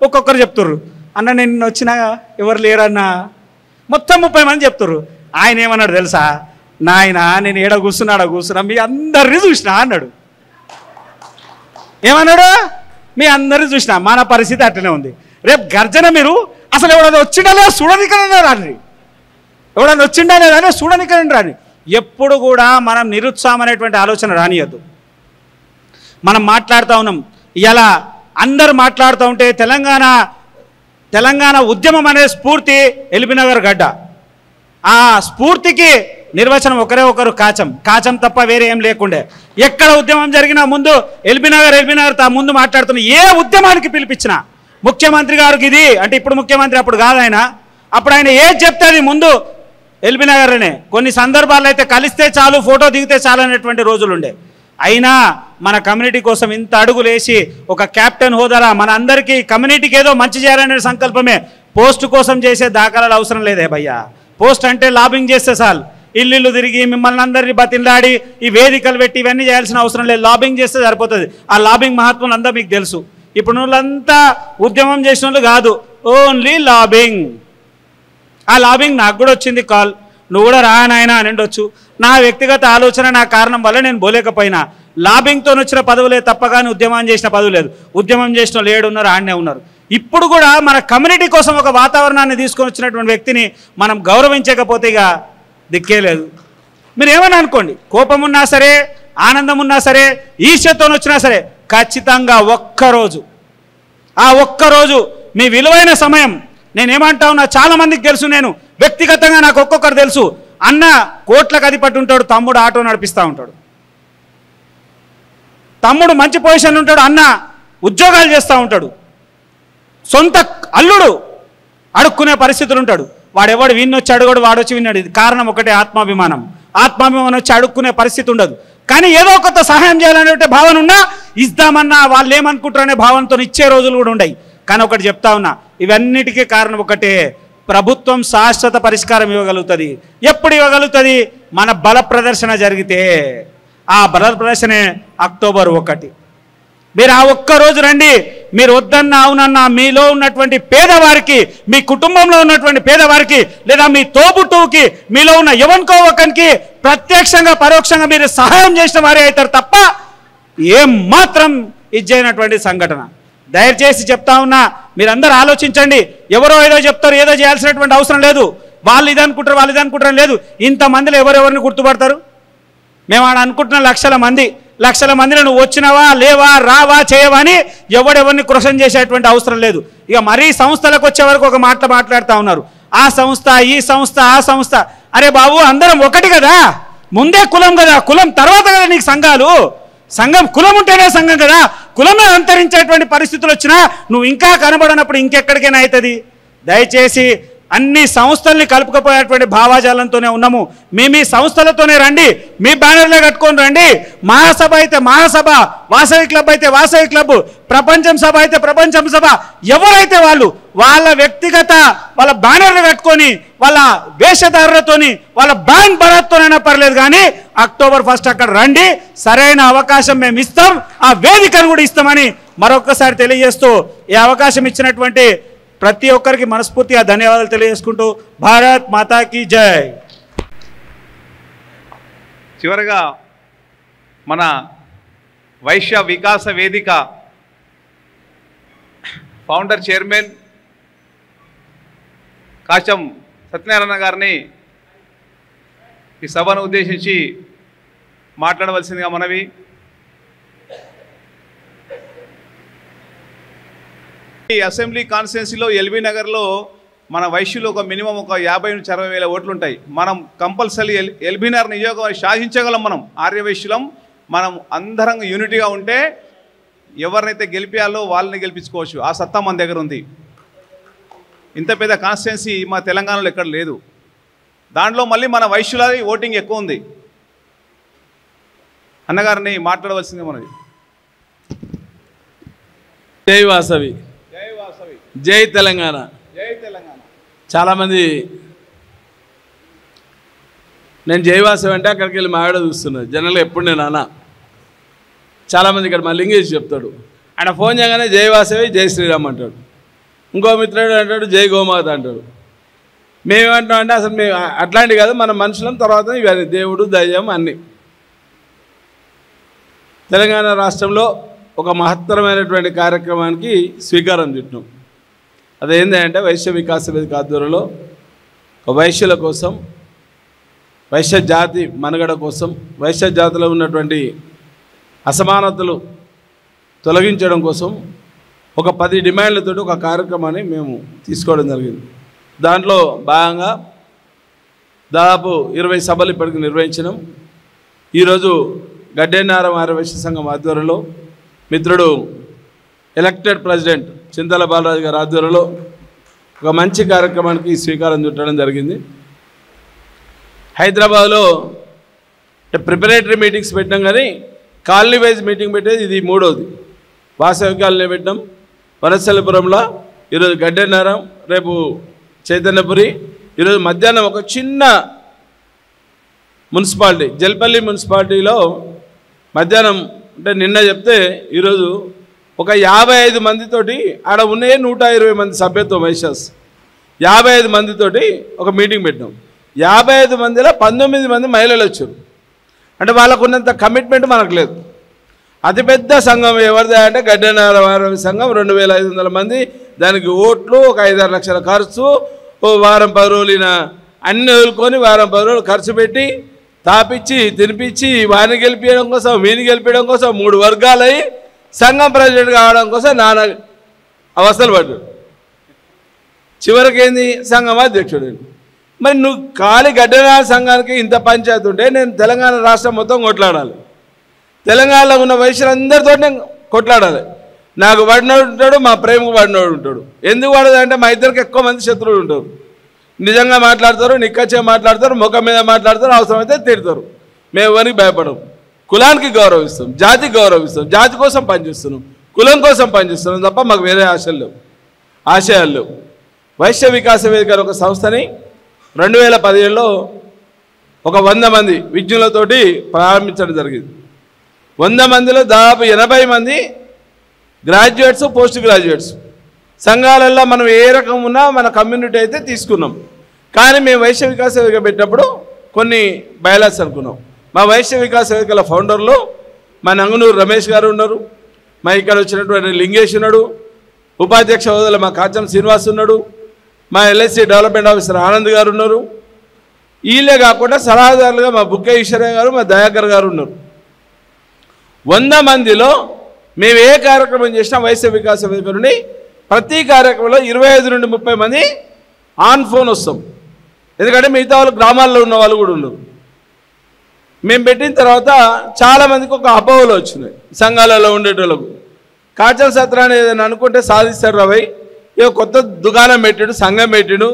ఒక్కొక్కరు చెప్తారు, అన్న నేను వచ్చినా ఎవరు లేరన్నా. మొత్తం 30 మంది చెప్తారు. ఆయన ఏమన్నాడు తెలుసా, నాయన నేను ఏడ కూర్చున్నా మీ అందరినీ చూసినా అన్నాడు. ఏమన్నాడు, మీ అందరినీ చూసినా. మన పరిస్థితి అట్లనే ఉంది. రేపు గర్జన మీరు అసలు ఎవడన్నా వచ్చిండా లేదా చూడనికనే రాని, ఎవడన్నా వచ్చిండా లేదా చూడనికనే రాని. ఎప్పుడు కూడా మనం నిరుత్సాహం అనేటువంటి ఆలోచన రానియద్దు. మనం మాట్లాడుతూ ఉన్నాం, ఇలా అందరు మాట్లాడుతూ ఉంటే తెలంగాణ ఉద్యమం అనే స్ఫూర్తి ఎల్బీనగర్ గడ్డ. ఆ స్ఫూర్తికి నిర్వచనం ఒకరు కాచం తప్ప వేరే ఏం లేకుండే. ఎక్కడ ఉద్యమం జరిగినా ముందు ఎల్బీనగర్ ముందు మాట్లాడుతున్న ఏ ఉద్యమానికి పిలిపించినా ముఖ్యమంత్రి గారికి ఇది అంటే ఇప్పుడు ముఖ్యమంత్రి అప్పుడు కాదు ఆయన, అప్పుడు ఆయన ఏది చెప్తే అది ముందు ఎల్బీనగర్లోనే. కొన్ని సందర్భాల్లో అయితే కలిస్తే చాలు, ఫోటో దిగితే చాలు అనేటువంటి రోజులుండే. అయినా మన కమ్యూనిటీ కోసం ఇంత అడుగులేసి ఒక క్యాప్టెన్ హోదారా మన అందరికీ కమ్యూనిటీకి ఏదో మంచి చేయాలనే సంకల్పమే. పోస్ట్ కోసం చేసే దాఖలాలు అవసరం లేదే భయ్యా. పోస్ట్ అంటే లాబింగ్ చేస్తే చాలు, ఇల్లు తిరిగి మిమ్మల్ని అందరినీ బతిలాడి ఈ వేదికలు పెట్టి ఇవన్నీ చేయాల్సిన అవసరం లేదు. లాబింగ్ చేస్తే సరిపోతుంది. ఆ లాబింగ్ మహత్వం అంతా మీకు తెలుసు. ఇప్పుడు వాళ్ళంతా ఉద్యమం చేసిన వాళ్ళు కాదు, ఓన్లీ లాబింగ్. ఆ లాబింగ్ నాకు కూడా వచ్చింది కాల్, నువ్వు కూడా రా నాయనా అని ఉండొచ్చు. నా వ్యక్తిగత ఆలోచన నా కారణం వల్ల నేను పోలేకపోయినా. లాబింగ్తో వచ్చిన పదవులే తప్ప కానీ ఉద్యమం చేసిన పదవి లేదు. ఉద్యమం చేసిన వాళ్ళు ఏడున్నారు, ఆడనే ఉన్నారు. ఇప్పుడు కూడా మన కమ్యూనిటీ కోసం ఒక వాతావరణాన్ని తీసుకొని వచ్చినటువంటి వ్యక్తిని మనం గౌరవించకపోతే ఇక దిక్కే లేదు. మీరు ఏమని అనుకోండి, కోపం ఉన్నా సరే, ఆనందం ఉన్నా సరే, ఈర్ష్యతో వచ్చినా సరే, ఖచ్చితంగా ఒక్కరోజు మీ విలువైన సమయం. నేనేమంటా ఉన్నా చాలామందికి తెలుసు, నేను వ్యక్తిగతంగా నాకు ఒక్కొక్కరు తెలుసు. అన్న కోట్లకు అధిపతి ఉంటాడు, తమ్ముడు ఆటో నడిపిస్తూ ఉంటాడు, తమ్ముడు మంచి పొజిషన్ ఉంటాడు, అన్న ఉద్యోగాలు చేస్తూ ఉంటాడు, సొంత అల్లుడు అడుక్కునే పరిస్థితులు ఉంటాడు. వాడెవడు వీన్నొచ్చి అడుగుడు, వాడొచ్చి విన్నాడు. ఇది కారణం ఒకటే, ఆత్మాభిమానం వచ్చి అడుక్కునే పరిస్థితి ఉండదు. కానీ ఏదో కొత్త సహాయం చేయాలనే భావన ఉన్నా, ఇద్దామన్నా వాళ్ళు ఏమనుకుంటారనే భావనతో ఇచ్చే రోజులు కూడా ఉన్నాయి. కానీ ఒకటి చెప్తా ఉన్నా, ఇవన్నిటికీ కారణం ఒకటే, ప్రభుత్వం శాశ్వత పరిష్కారం ఇవ్వగలుగుతుంది. ఎప్పుడు ఇవ్వగలుగుతుంది? మన బల ప్రదర్శన జరిగితే. ఆ బల ప్రదర్శనే అక్టోబర్ 1. మీరు ఆ ఒక్కరోజు రండి. మీరు వద్దన్నా అవునన్నా మీలో ఉన్నటువంటి పేదవారికి, మీ కుటుంబంలో ఉన్నటువంటి పేదవారికి, లేదా మీ తోబుట్టువుకి, మీలో ఉన్న ఎవరికో ఒకరికి ప్రత్యక్షంగా పరోక్షంగా మీరు సహాయం చేసిన వారే అవుతారు తప్ప ఏం మాత్రం ఇజ్జైనటువంటి సంఘటన. దయచేసి చెప్తా ఉన్నా, మీరందరూ ఆలోచించండి. ఎవరో ఏదో చెప్తారు, ఏదో చేయాల్సినటువంటి అవసరం లేదు. వాళ్ళు ఇది అనుకుంటారు, వాళ్ళు ఇది అనుకుంటారు లేదు. ఇంతమందిలో ఎవరెవరిని గుర్తుపడతారు? మేము ఆడ అనుకుంటున్న లక్షల మందిలో నువ్వు వచ్చినావా, లేవా, రావా, చేయవా అని ఎవడెవరిని క్వశ్చన్ చేసేటువంటి అవసరం లేదు. ఇక మరీ సంస్థలకు వచ్చే వరకు ఒక మాట్లాడుతూ ఉన్నారు. ఆ సంస్థ, ఈ సంస్థ, ఆ సంస్థ. అరే బాబు, అందరం ఒకటి కదా. ముందే కులం కదా, కులం తర్వాత కదా నీకు సంఘాలు. సంఘం కులం ఉంటేనే సంఘం కదా. కులమే అంతరించేటువంటి పరిస్థితులు వచ్చినా నువ్వు ఇంకా కనబడనప్పుడు ఇంకెక్కడికైనా అవుతుంది. దయచేసి అన్ని సంస్థల్ని కలుపుకపోయేటువంటి భావాజాలంతోనే ఉన్నాము. మీ సంస్థలతోనే రండి, మీ బ్యానర్లే కట్టుకొని రండి. మహాసభ అయితే మహాసభ, వాసవి క్లబ్ అయితే వాసవి క్లబ్, ప్రపంచం సభ అయితే ప్రపంచం సభ. ఎవరైతే వాళ్ళ వ్యక్తిగత వాళ్ళ బ్యానర్లు కట్టుకొని వాళ్ళ వేషధారులతోని వాళ్ళ బ్యాండ్ భరత్తోనైనా పర్లేదు, కానీ October 1 అక్కడ రండి. సరైన అవకాశం మేము ఇస్తాం, ఆ వేదికను కూడా ఇస్తామని మరొకసారి తెలియజేస్తూ ఈ అవకాశం ఇచ్చినటువంటి ప్రతి ఒక్కరికి మనస్ఫూర్తిగా ధన్యవాదాలు తెలియజేసుకుంటూ భారత్ మాతాకి జై. చివరగా మన వైశ్య వికాస వేదిక ఫౌండర్ చైర్మన్ కాచం సత్యనారాయణ గారిని ఈ సభను ఉద్దేశించి మాట్లాడవలసిందిగా మనవి. ఈ అసెంబ్లీ కాన్స్టిట్యున్సీలో ఎల్బీ నగర్లో మన వైశ్యులు ఒక మినిమం ఒక 50 నుంచి 60 వేల ఓట్లు ఉంటాయి. మనం కంపల్సరీ ఎల్బీ నగర్ నియోజకవర్గం శాసించగలం. మనం ఆర్యవైశ్యులం. మనం అందరం యూనిటీగా ఉంటే ఎవరినైతే గెలిపించాలో వాళ్ళని గెలిపించుకోవచ్చు. ఆ సత్తా మన దగ్గర ఉంది. ఇంత పెద్ద కాన్స్టిట్యున్సీ మా తెలంగాణలో ఎక్కడ లేదు. దాంట్లో మళ్ళీ మన వైశ్యుల ఓటింగ్ ఎక్కువ ఉంది. అన్నగారిని మాట్లాడవలసింది మనది. జై వాసవి, జై తెలంగాణ. చాలామంది నేను జై వాసవి అంటే అక్కడికి వెళ్ళి మావిడ చూస్తున్నారు. జనరల్గా ఎప్పుడు నేను అన్నా. చాలామంది ఇక్కడ మా లింగేష్ చెప్తాడు, ఆయన ఫోన్ చేయగానే జై వాసవి, జై శ్రీరామ్ అంటాడు. ఇంకో మిత్రుడు అంటాడు జై గోమాత అంటాడు. మేమేమంటాం అంటే అసలు మేము అట్లాంటివి కాదు, మన మనుషులం. తర్వాత ఇవన్నీ దేవుడు, దయ్యం అన్నీ. తెలంగాణ రాష్ట్రంలో ఒక మహత్తరమైనటువంటి కార్యక్రమానికి శ్రీకారం చుట్టినాం. అదేంటంటే వైశ్య వికాస వేదిక ఆధ్వర్యంలో వైశ్యుల కోసం, వైశ్య జాతి మనుగడ కోసం, వైశ్య జాతిలో ఉన్నటువంటి అసమానతలు తొలగించడం కోసం ఒక 10 డిమాండ్లతో ఒక కార్యక్రమాన్ని మేము తీసుకోవడం జరిగింది. దాంట్లో భాగంగా దాదాపు 20 సభలు ఇప్పటికి నిర్వహించినాం. ఈరోజు గడ్డెన్నారం ఆర్యవైశ్య సంఘం ఆధ్వర్యంలో మిత్రుడు ఎలక్టెడ్ ప్రెసిడెంట్ చింతల బాలరాజు గారి ఆధ్వర్యంలో ఒక మంచి కార్యక్రమానికి శ్రీకారం చుట్టడం జరిగింది. హైదరాబాద్లో ప్రిపరేటరీ మీటింగ్స్ పెట్టాం, కానీ కాలనీ వైజ్ మీటింగ్ పెట్టేది ఇది 3వది. వాసవి కాలనీ పెట్టాం, వనస్థలిపురంలో, ఈరోజు గడ్డెన్నారం, రేపు చైతన్యపురి. ఈరోజు మధ్యాహ్నం ఒక చిన్న మున్సిపాలిటీ జల్పల్లి మున్సిపాలిటీలో మధ్యాహ్నం అంటే నిన్న చెప్తే ఈరోజు ఒక 55 మందితోటి ఆడ ఉన్నే 120 మంది సభ్యత్వం వైశ్యాస్ 55 మందితోటి ఒక మీటింగ్ పెట్టినాం. 55 మందిలో 19 మంది మహిళలు వచ్చారు. అంటే వాళ్ళకు ఉన్నంత కమిట్మెంట్ మనకు లేదు. అతిపెద్ద సంఘం ఎవరిదా అంటే గడ్డెన్నారం ఆర్యవైశ్య సంఘం, 2500 మంది. దానికి ఓట్లు, ఒక 5-6 లక్షల ఖర్చు, ఓ వారం 10 రోజులైన అన్ని వదులుకొని వారం 10 రోజులు ఖర్చు పెట్టి తాపిచ్చి తినిపించి వారిని గెలిపించడం కోసం, వీని గెలిపించడం కోసం 3 వర్గాలై సంఘం ప్రెసిడెంట్ కావడం కోసం నానా అవస్థలు పడ్డాడు. చివరికి ఏంది సంఘం అధ్యక్షుడు. మరి నువ్వు ఖాళీ గడ్డెన్నారం సంఘానికి ఇంత పంచాయతీ ఉంటే నేను తెలంగాణ రాష్ట్రం మొత్తం కొట్లాడాలి. తెలంగాణలో ఉన్న వైశ్యులందరితో నేను కొట్లాడాలి. నాకు పడినోడు ఉంటాడు, మా ప్రేమకు పడినోడు ఉంటాడు. ఎందుకు పడదు అంటే మా ఇద్దరికి ఎక్కువ మంది శత్రువులు ఉంటారు. నిజంగా మాట్లాడతారు, నిక్కచ్చే మాట్లాడతారు, ముఖం మీద మాట్లాడతారు, అవసరమైతే తిడతారు. మేము ఎవరికి భయపడము. కులానికి గౌరవిస్తాం, జాతికి గౌరవిస్తాం, జాతి కోసం పనిచేస్తున్నాం, కులం కోసం పనిచేస్తున్నాం తప్ప మాకు వేరే ఆశయాలు లేవు. వైశ్య వికాస వేదిక ఒక సంస్థని 2017లో ఒక 100 మంది విజ్ఞులతోటి ప్రారంభించడం జరిగింది. 100 మందిలో దాదాపు 80 మంది గ్రాడ్యుయేట్స్, పోస్ట్ గ్రాడ్యుయేట్స్. సంఘాలలో మనం ఏ రకం ఉన్నా మన కమ్యూనిటీ అయితే తీసుకున్నాం. కానీ మేము వైశ్య వికాస వేదిక పెట్టినప్పుడు కొన్ని బయలాస్ అనుకున్నాం. మా వైశ్య వికాస వేదికల ఫౌండర్లు మా నంగునూరు రమేష్ గారు ఉన్నారు, మా ఇక్కడ వచ్చినటువంటి లింగేష్ ఉన్నాడు, ఉపాధ్యక్ష హోదాలో మా కాచం శ్రీనివాస్ ఉన్నాడు, మా ఎల్ఐసి డెవలప్మెంట్ ఆఫీసర్ ఆనంద్ గారు ఉన్నారు. వీళ్ళే కాకుండా సలహాదారులుగా మా బుక్కే ఈశ్వరయ్య గారు, మా దయాకర్ గారు ఉన్నారు. 100 మందిలో మేము ఏ కార్యక్రమం చేసినా వైశ్య వికాస వేదిక నుండి ప్రతి కార్యక్రమంలో 25 నుండి 30 మంది ఆన్ ఫోన్ వస్తాం. ఎందుకంటే మిగతా వాళ్ళు గ్రామాల్లో ఉన్న వాళ్ళు కూడా ఉన్నారు. మేము పెట్టిన తర్వాత చాలామందికి ఒక అపోహలు వచ్చినాయి సంఘాలలో ఉండేటోళ్ళకు. కాచం సత్రాన్ని ఏదైనా అనుకుంటే సాధిస్తారు రవై, ఇక కొత్త దుకాణం పెట్టాడు, సంఘం పెట్టాడు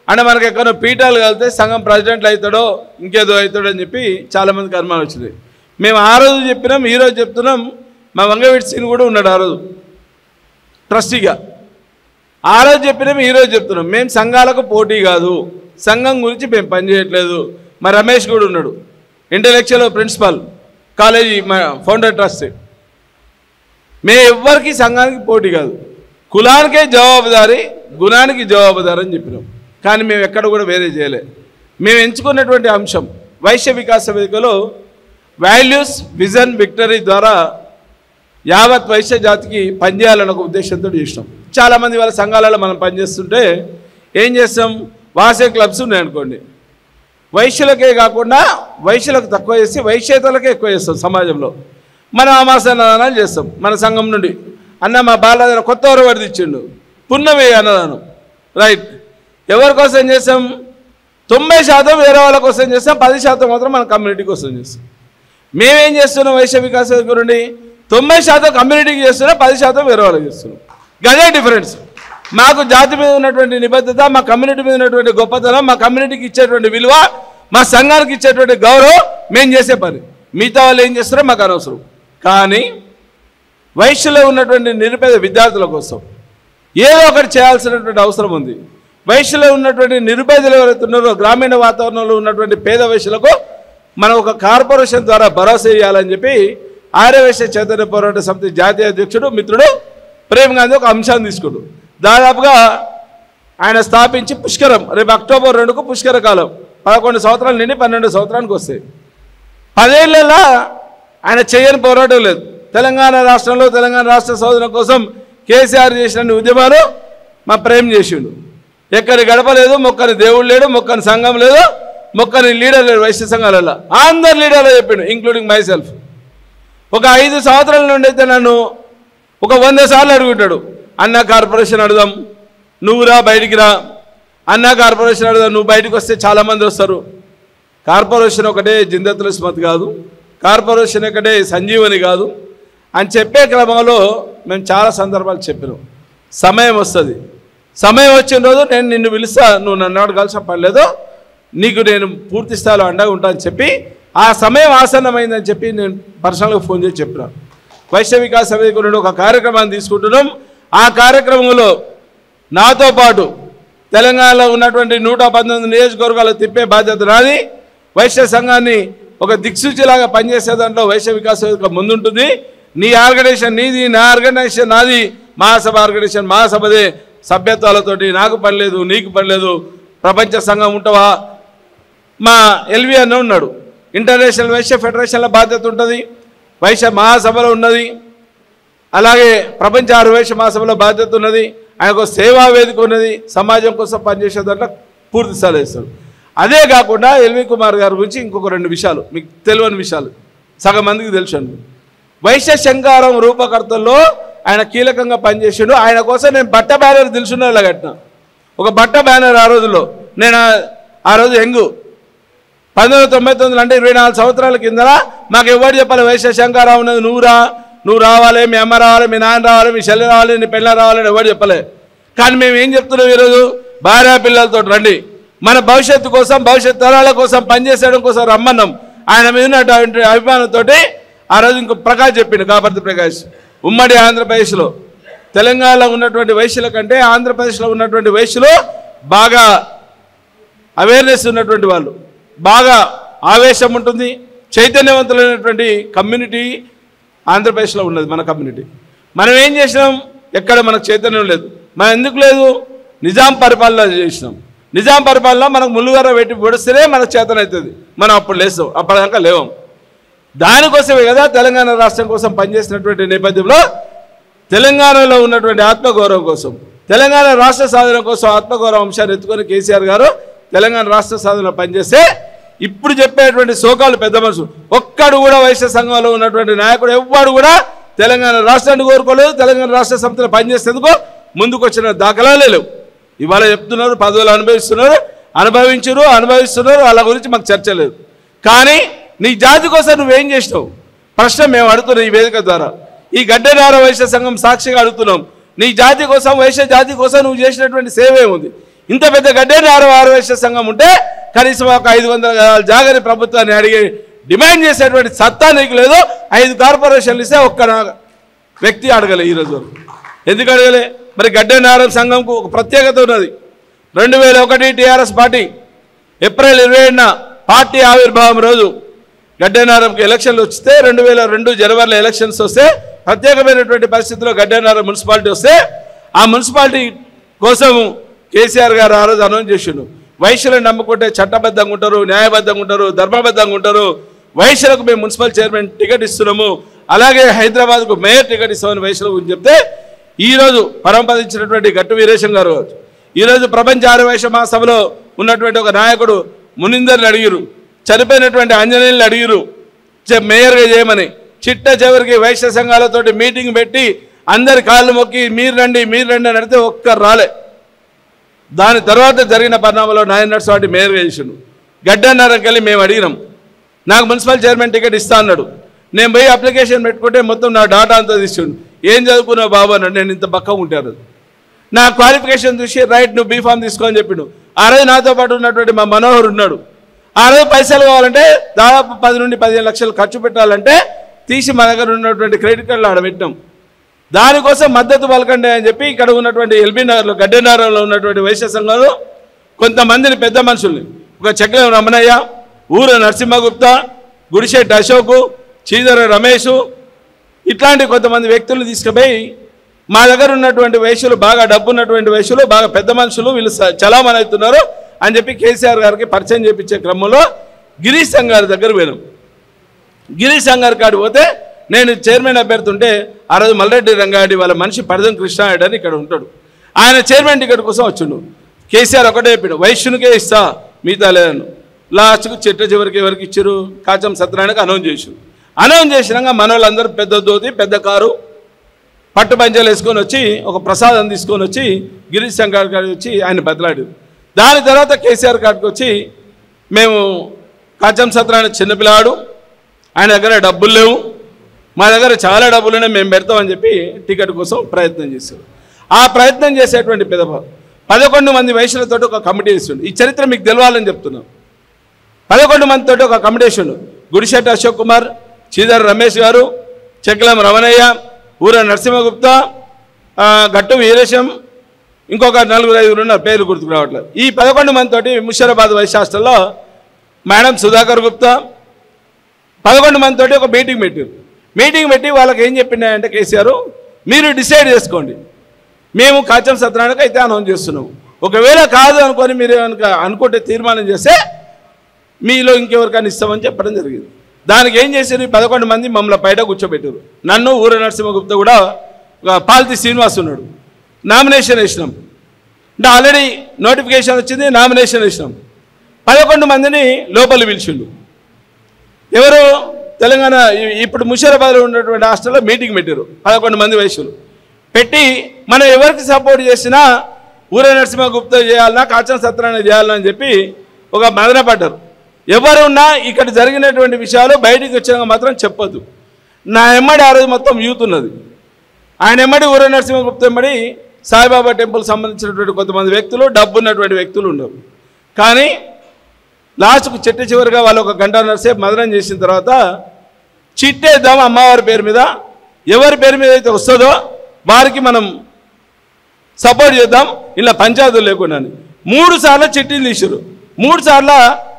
అంటే మనకి ఎక్కడో పీఠాలు కలితే సంఘం ప్రెసిడెంట్లు అవుతాడో ఇంకేదో అవుతాడో అని చెప్పి చాలామందికి అనుమానం వచ్చింది. మేము ఆ రోజు చెప్పినాం, ఈరోజు చెప్తున్నాం. మా వంగవీటి సీన్ కూడా ఉన్నాడు ఆ రోజు ట్రస్టీగా. ఆ రోజు చెప్పినాం, ఈరోజు చెప్తున్నాం. మేము సంఘాలకు పోటీ కాదు, సంఘం గురించి మేము పనిచేయట్లేదు. మా రమేష్ కూడా ఉన్నాడు, ఇంటలెక్చువల్ ప్రిన్సిపల్ కాలేజీ మా ఫౌండర్ ట్రస్ట్. మేము ఎవ్వరికి సంఘానికి పోటీ కాదు, కులానికే జవాబుదారి, గుణానికి జవాబుదారి అని చెప్పినాం. కానీ మేము ఎక్కడ కూడా వేరే చేయలే. మేము ఎంచుకున్నటువంటి అంశం వైశ్య వికాస వేదికలో వాల్యూస్, విజన్, విక్టరీ ద్వారా యావత్ వైశ్య జాతికి పనిచేయాలన్న ఒక ఉద్దేశంతో చేసినాం. చాలామంది వాళ్ళ సంఘాలలో మనం పనిచేస్తుంటే ఏం చేస్తాం, వాసే క్లబ్స్ ఉన్నాయనుకోండి, వైశ్యులకే కాకుండా వైశ్యులకు తక్కువ చేసి వైశ్యేతలకే ఎక్కువ చేస్తాం సమాజంలో. మనం అమాసన్నదానాలు చేస్తాం మన సంఘం నుండి. అన్న మా బాలరాజు కొత్త వరవడిది ఇచ్చిండు, పున్నమి అన్నదానం, రైట్. ఎవరి కోసం చేస్తాం? 90% వేరే వాళ్ళ కోసం చేస్తాం, 10% మాత్రం మన కమ్యూనిటీ కోసం చేస్తాం. మేమేం చేస్తున్నాం వైశ్య వికాస వేదిక నుండి? 90% కమ్యూనిటీకి చేస్తున్నాం, 10% వేరే వాళ్ళకి చేస్తున్నాం. అదే డిఫరెన్స్. మాకు జాతి మీద ఉన్నటువంటి నిబద్ధత, మా కమ్యూనిటీ మీద ఉన్నటువంటి గొప్పతనం, మా కమ్యూనిటీకి ఇచ్చేటువంటి విలువ, మా సంఘానికి ఇచ్చేటువంటి గౌరవం మేము చేసే పని. మిగతా వాళ్ళు ఏం చేస్తారో మాకు అనవసరం. కానీ వైశ్యలో ఉన్నటువంటి నిరుపేద విద్యార్థుల కోసం ఏదో ఒకటి చేయాల్సినటువంటి అవసరం ఉంది. వైశ్యలో ఉన్నటువంటి నిరుపేదలు ఎవరైతే ఉన్నారో గ్రామీణ వాతావరణంలో ఉన్నటువంటి పేద వైశ్యులకు మనం ఒక కార్పొరేషన్ ద్వారా భరోసా ఇవ్వాలని చెప్పి ఆర్యవైశ్య చైతన్య పోరాట సమితి జాతీయ అధ్యక్షుడు మిత్రుడు ప్రేమ్ గాంధీ ఒక అంశాన్ని తీసుకుడు. దాదాపుగా ఆయన స్థాపించి పుష్కరం రేపు అక్టోబర్ 2కు పుష్కర కాలం 11 సంవత్సరాల నుండి 12 సంవత్సరానికి వస్తాయి. 10 ఏళ్ళ ఆయన చేయని పోరాటం లేదు. తెలంగాణ రాష్ట్రంలో తెలంగాణ రాష్ట్ర శోధన కోసం కేసీఆర్ చేసిన ఉద్యమాలు మా ప్రేమ్ చేసిండు. ఎక్కడి గడప లేదు, మొక్కని దేవుడు లేడు, మొక్కని సంఘం లేదు, మొక్కని లీడర్ లేడు వైశ్య సంఘాలలో. అందరు లీడర్లు చెప్పిండు, ఇంక్లూడింగ్ మై సెల్ఫ్. ఒక 5 సంవత్సరాల నుండి అయితే నన్ను ఒక 100 సార్లు అడుగుంటాడు, అన్న కార్పొరేషన్ అడుగుదాం, నువ్వు రా బయటికి రా, అన్న కార్పొరేషన్ అడుగుదాం, నువ్వు బయటకు వస్తే చాలామంది వస్తారు. కార్పొరేషన్ ఒకటే జిందతుల స్మత్ కాదు, కార్పొరేషన్ ఒకటే సంజీవని కాదు అని చెప్పే క్రమంలో మేము చాలా సందర్భాలు చెప్పినాం. సమయం వస్తుంది, సమయం వచ్చిన రోజు నేను నిన్ను పిలుస్తా, నువ్వు నన్ను అడగాల్సిన పర్లేదు, నీకు నేను పూర్తి స్థాయిలో అండగా ఉంటానని చెప్పి ఆ సమయం ఆసన్నమైందని చెప్పి నేను పర్సనల్గా ఫోన్ చేసి చెప్పినాను. వైశ్య వికాస వేదిక నుండి ఒక కార్యక్రమాన్ని తీసుకుంటున్నాం. ఆ కార్యక్రమంలో నాతో పాటు తెలంగాణలో ఉన్నటువంటి 119 నియోజకవర్గాలు తిప్పే బాధ్యత నాది. వైశ్య సంఘాన్ని ఒక దిక్సూచిలాగా పనిచేసే దాంట్లో వైశ్య వికాస వేదిక ముందుంటుంది. నీ ఆర్గనైజేషన్ నీది, నా ఆర్గనైజేషన్ నాది, మహాసభ ఆర్గనైజేషన్ మహాసభదే. సభ్యత్వాలతోటి నాకు పని లేదు, నీకు పని లేదు. ప్రపంచ సంఘం ఉంటావా? మా ఎల్వి అన్న ఉన్నాడు, ఇంటర్నేషనల్ వైశ్య ఫెడరేషన్ల బాధ్యత ఉంటుంది, వైశ్య మహాసభలో ఉన్నది, అలాగే ప్రపంచ వైశ్య మహాసభలో బాధ్యత ఉన్నది. ఆయనకు సేవా వేదిక ఉన్నది, సమాజం కోసం పనిచేసే దాంట్లో పూర్తి స్థాయిలో ఇస్తాడు. అదే కాకుండా ఎల్వి కుమార్ గారి గురించి ఇంకొక 2 విషయాలు మీకు తెలియని విషయాలు సగం మందికి తెలుసండి. వైశ్య శంకారం రూపకర్తల్లో ఆయన కీలకంగా పనిచేసాడు. ఆయన కోసం నేను బట్ట బ్యానర్ తెలుసున్నలా కట్టిన ఒక బట్ట బ్యానర్. ఆ రోజుల్లో నేను ఆ రోజు యంగు 1999 అంటే 24 సంవత్సరాల కింద మాకు ఎవరు చెప్పాలి వైశ్య శంకారం ఉన్నది, నువ్వు రావాలి, మీ అమ్మ రావాలి, మీ నాన్న రావాలి, మీ చెల్లి రావాలి, నీ పిల్ల రావాలని ఎవరు చెప్పలే. కానీ మేము ఏం చెప్తున్నాం ఈరోజు, భార్య పిల్లలతో రండి, మన భవిష్యత్తు కోసం భవిష్యత్ తరాల కోసం పనిచేసేయడం కోసం రమ్మన్నాం. ఆయన మీద ఉన్నటువంటి అభిమానంతో ఆ రోజు ఇంకో ప్రకాష్ చెప్పిండు, కాపర్తి ప్రకాష్, ఉమ్మడి ఆంధ్రప్రదేశ్లో తెలంగాణలో ఉన్నటువంటి వైశ్యుల కంటే ఆంధ్రప్రదేశ్లో ఉన్నటువంటి వైశ్యులు బాగా అవేర్నెస్ ఉన్నటువంటి వాళ్ళు, బాగా ఆవేశం ఉంటుంది, చైతన్యవంతులైనటువంటి కమ్యూనిటీ ఆంధ్రప్రదేశ్లో ఉన్నది మన కమ్యూనిటీ. మనం ఏం చేసినాం, ఎక్కడ మనకు చైతన్యం లేదు. మనం ఎందుకు లేదు, నిజాం పరిపాలన చేసినాం. నిజాం పరిపాలన మనకు ముళ్ళుగార పెట్టి పొడిస్తేనే మనకు చేతన అవుతుంది, మనం అప్పుడు లేస్తాం, అప్పటిదాకా లేవం. దానికోసమే కదా తెలంగాణ రాష్ట్రం కోసం పనిచేసినటువంటి నేపథ్యంలో తెలంగాణలో ఉన్నటువంటి ఆత్మగౌరవం కోసం, తెలంగాణ రాష్ట్ర సాధన కోసం ఆత్మగౌరవ అంశాన్ని ఎత్తుకొని కేసీఆర్ గారు తెలంగాణ రాష్ట్ర సాధన పనిచేస్తే ఇప్పుడు చెప్పేటువంటి సోకాలు పెద్ద మనుషులు ఒక్కడు కూడా వైశ్య సంఘంలో ఉన్నటువంటి నాయకుడు ఎవ్వడు కూడా తెలంగాణ రాష్ట్రాన్ని కోరుకోలేదు, తెలంగాణ రాష్ట్ర సమితిలో పనిచేసేందుకు ముందుకు వచ్చిన దాఖలాలే లేవు. ఇవాళ చెప్తున్నారు పదవులు అనుభవిస్తున్నారు, వాళ్ళ గురించి మాకు చర్చ లేదు. కానీ నీ జాతి కోసం నువ్వేం చేసినావు ప్రశ్న మేము అడుగుతున్నాం. ఈ వేదిక ద్వారా ఈ గడ్డెనార వైశ్య సంఘం సాక్షిగా అడుగుతున్నాం. నీ జాతి కోసం, వైశ్య జాతి కోసం నువ్వు చేసినటువంటి సేవ ఏముంది? ఇంత పెద్ద గడ్డెనార వైశ్య సంఘం ఉంటే కనీసం ఒక 500 గజాల జాగని ప్రభుత్వాన్ని అడిగి డిమాండ్ చేసేటువంటి సత్తా నీకు లేదు. 5 కార్పొరేషన్లు ఇస్తే ఒక్క వ్యక్తి అడగలే ఈరోజు. ఎందుకు అడగలే? మరి గడ్డెనారం సంఘంకు ఒక ప్రత్యేకత ఉన్నది. 2001 టీఆర్ఎస్ పార్టీ ఏప్రిల్ 27న పార్టీ ఆవిర్భావం రోజు గడ్డెనారంకి ఎలక్షన్లు వస్తే 2002 జనవరిలో ఎలక్షన్స్ వస్తే ప్రత్యేకమైనటువంటి పరిస్థితుల్లో గడ్డెనారం మున్సిపాలిటీ వస్తే ఆ మున్సిపాలిటీ కోసం కేసీఆర్ గారు ఆ రోజు అనౌన్స్ చేసిండు. వైశ్యులను నమ్ముకుంటే చట్టబద్ధంగా ఉంటారు, న్యాయబద్ధంగా ఉంటారు, ధర్మబద్ధంగా ఉంటారు. వైశ్యులకు మేము మున్సిపల్ చైర్మన్ టికెట్ ఇస్తున్నాము, అలాగే హైదరాబాద్కు మేయర్ టికెట్ ఇస్తామని వైశ్యుల గురించి చెప్తే ఈరోజు పరంపదించినటువంటి గట్టు వీరేశం గారు ఈరోజు ప్రపంచ ఆర్యవైశ్య మహాసభలో ఉన్నటువంటి ఒక నాయకుడు మునిందర్ని అడిగిరు, చనిపోయినటువంటి ఆంజనేయుల్ని అడిగిరు మేయర్గా చేయమని. చిట్ట చివరికి వైశ్య సంఘాలతోటి మీటింగ్ పెట్టి అందరి కాళ్ళు మొక్కి మీరు రండి అని అడిగితే ఒక్కరు రాలే. దాని తర్వాత జరిగిన పరిణామంలో నాయన నర్సవాటి మేయర్గా చేసిండు. గడ్డన్నారంకి వెళ్ళి మేము అడిగినాం, నాకు మున్సిపల్ చైర్మన్ టికెట్ ఇస్తా అన్నాడు. నేను పోయి అప్లికేషన్ పెట్టుకుంటే మొత్తం నా డాటా అంతా తీసిండు. ఏం చదువుకున్నావు బాబు అన్నాడు. నేను ఇంత పక్క ఉంటాను, నా క్వాలిఫికేషన్ చూసి రైట్ నువ్వు బీఫామ్ తీసుకో అని చెప్పిండు. ఆ రోజు నాతో పాటు ఉన్నటువంటి మా మనోహర్ ఉన్నాడు. ఆ రోజు పైసలు కావాలంటే దాదాపు 10 నుండి 15 లక్షలు ఖర్చు పెట్టాలంటే తీసి మా దగ్గర ఉన్నటువంటి క్రెడిట్ కార్డులు ఆడ పెట్టినాం. దానికోసం మద్దతు పలకండి అని చెప్పి ఇక్కడ ఉన్నటువంటి ఎల్బీ నగర్లో గడ్డెనారంలో ఉన్నటువంటి వైశ్య సంఘంలో కొంతమందిని పెద్ద మనుషుల్ని, ఒక చెక్ల రమణయ్య, ఊర నరసింహగుప్తా, గుడిశెట్టి అశోకు, చీదర రమేషు, ఇట్లాంటి కొంతమంది వ్యక్తులు తీసుకుపోయి మా దగ్గర ఉన్నటువంటి వైశ్యులు, బాగా డబ్బు ఉన్నటువంటి వైశ్యులు, బాగా పెద్ద మనుషులు వీళ్ళు చలామణి అవుతున్నారు అని చెప్పి కేసీఆర్ గారికి పరిచయం చేయించే క్రమంలో గిరీష్ సంఘ్ గారి దగ్గర పోయినాం. గిరీష్ సంఘ్ గారి కాడికి పోతే నేను చైర్మన్ అభ్యర్థి ఉంటే ఆ రోజు మల్రెడ్డి రంగారెడ్డి వాళ్ళ మనిషి పరదం కృష్ణారెడ్డి అని ఇక్కడ ఉంటాడు. ఆయన చైర్మన్ టికెట్ కోసం వచ్చిండు. కేసీఆర్ ఒకటే చెప్పాడు, వైశ్యునికే ఇస్తా మిగతా లేదను. లాస్ట్కు చిట్ట చివరికి ఎవరికి ఇచ్చారు? కాచం సత్యనారాయణకి అనౌన్స్ చేసినాక మన వాళ్ళందరూ పెద్ద దోతి, పెద్ద కారు, పట్టు పంచాలు వేసుకొని వచ్చి ఒక ప్రసాదం తీసుకొని వచ్చి గిరీష్ సంఘ్ గారికి వచ్చి ఆయన బదిలాడు. దాని తర్వాత కేసీఆర్ గారికి వచ్చి మేము కాచం సత్యనారాయణ చిన్నపిల్లాడు, ఆయన దగ్గర డబ్బులు లేవు, మా దగ్గర చాలా డబ్బులునే మేము పెడతామని చెప్పి టికెట్ కోసం ప్రయత్నం చేశారు. ఆ ప్రయత్నం చేసేటువంటి 11 మంది వైశ్యులతో ఒక కమిటీ వేస్తుండు. ఈ చరిత్ర మీకు తెలవాలని చెప్తున్నాం. 11 మందితో ఒక కమిటీ వేస్తుండు. గుడిశెట్టి అశోక్ కుమార్, చీదర్ రమేష్ గారు, చెక్లం రమణయ్య, ఊర నరసింహగుప్తా, గట్టు వీరేశం, ఇంకొక 4-5 ఉన్నారు, పేర్లు గుర్తుకు రావట్లేదు. ఈ 11 మందితోటి ముషీరాబాద్ వైశ్య హాస్టల్లో మేడం సుధాకర్ గుప్తా 11 మందితోటి ఒక మీటింగ్ పెట్టారు. మీటింగ్ పెట్టి వాళ్ళకి ఏం చెప్పిండే కేసీఆర్, మీరు డిసైడ్ చేసుకోండి, మేము కాచం సత్యనారాయణకి అయితే అనౌన్స్ చేస్తున్నాము, ఒకవేళ కాదు అనుకొని మీరు అనుకుంటే తీర్మానం చేస్తే మీలో ఇంకెవరికైనా ఇస్తామని చెప్పడం జరిగింది. దానికి ఏం చేశారు? 11 మంది మమ్మల్ని బయట కూర్చోబెట్టారు. నన్ను, ఊర నరసింహగుప్తా కూడా పాల్తి శ్రీనివాస్ ఉన్నాడు. నామినేషన్ వేసినాం. అంటే ఆల్రెడీ నోటిఫికేషన్ వచ్చింది, నామినేషన్ వేసినాం. 11 మందిని లోపల పిలిచిండు. ఎవరు? తెలంగాణ ఇప్పుడు ముషీరాబాద్లో ఉన్నటువంటి హాస్టల్లో మీటింగ్ పెట్టారు. 11 మంది వైశ్యులు పెట్టి మనం ఎవరికి సపోర్ట్ చేసినా ఊర నరసింహగుప్తా చేయాలన్నా, కాచం సత్యనారాయణ చేయాలన్నా అని చెప్పి ఒక మదన పడ్డారు. ఎవరు ఉన్నా ఇక్కడ జరిగినటువంటి విషయాలు బయటికి వచ్చినాక మాత్రం చెప్పొద్దు. నా ఎమ్మడి ఆ రోజు మొత్తం యూత్ ఉన్నది. ఆయన ఎమ్మడి ఊర నరసింహగుప్తా ఎమ్మడి సాయిబాబా టెంపుల్ సంబంధించినటువంటి కొంతమంది వ్యక్తులు, డబ్బు ఉన్నటువంటి వ్యక్తులు ఉన్నారు. కానీ లాస్ట్కు చివరిగా వాళ్ళు ఒక గంటన్నర సేపు మదనం చేసిన తర్వాత చిట్టేద్దాం అమ్మవారి పేరు మీద, ఎవరి పేరు మీద అయితే వస్తుందో వారికి మనం సపోర్ట్ చేద్దాం, ఇలా పంచాయతీలు లేకుండా 3 సార్లు చిట్టీలు తీసారు. 3 సార్లు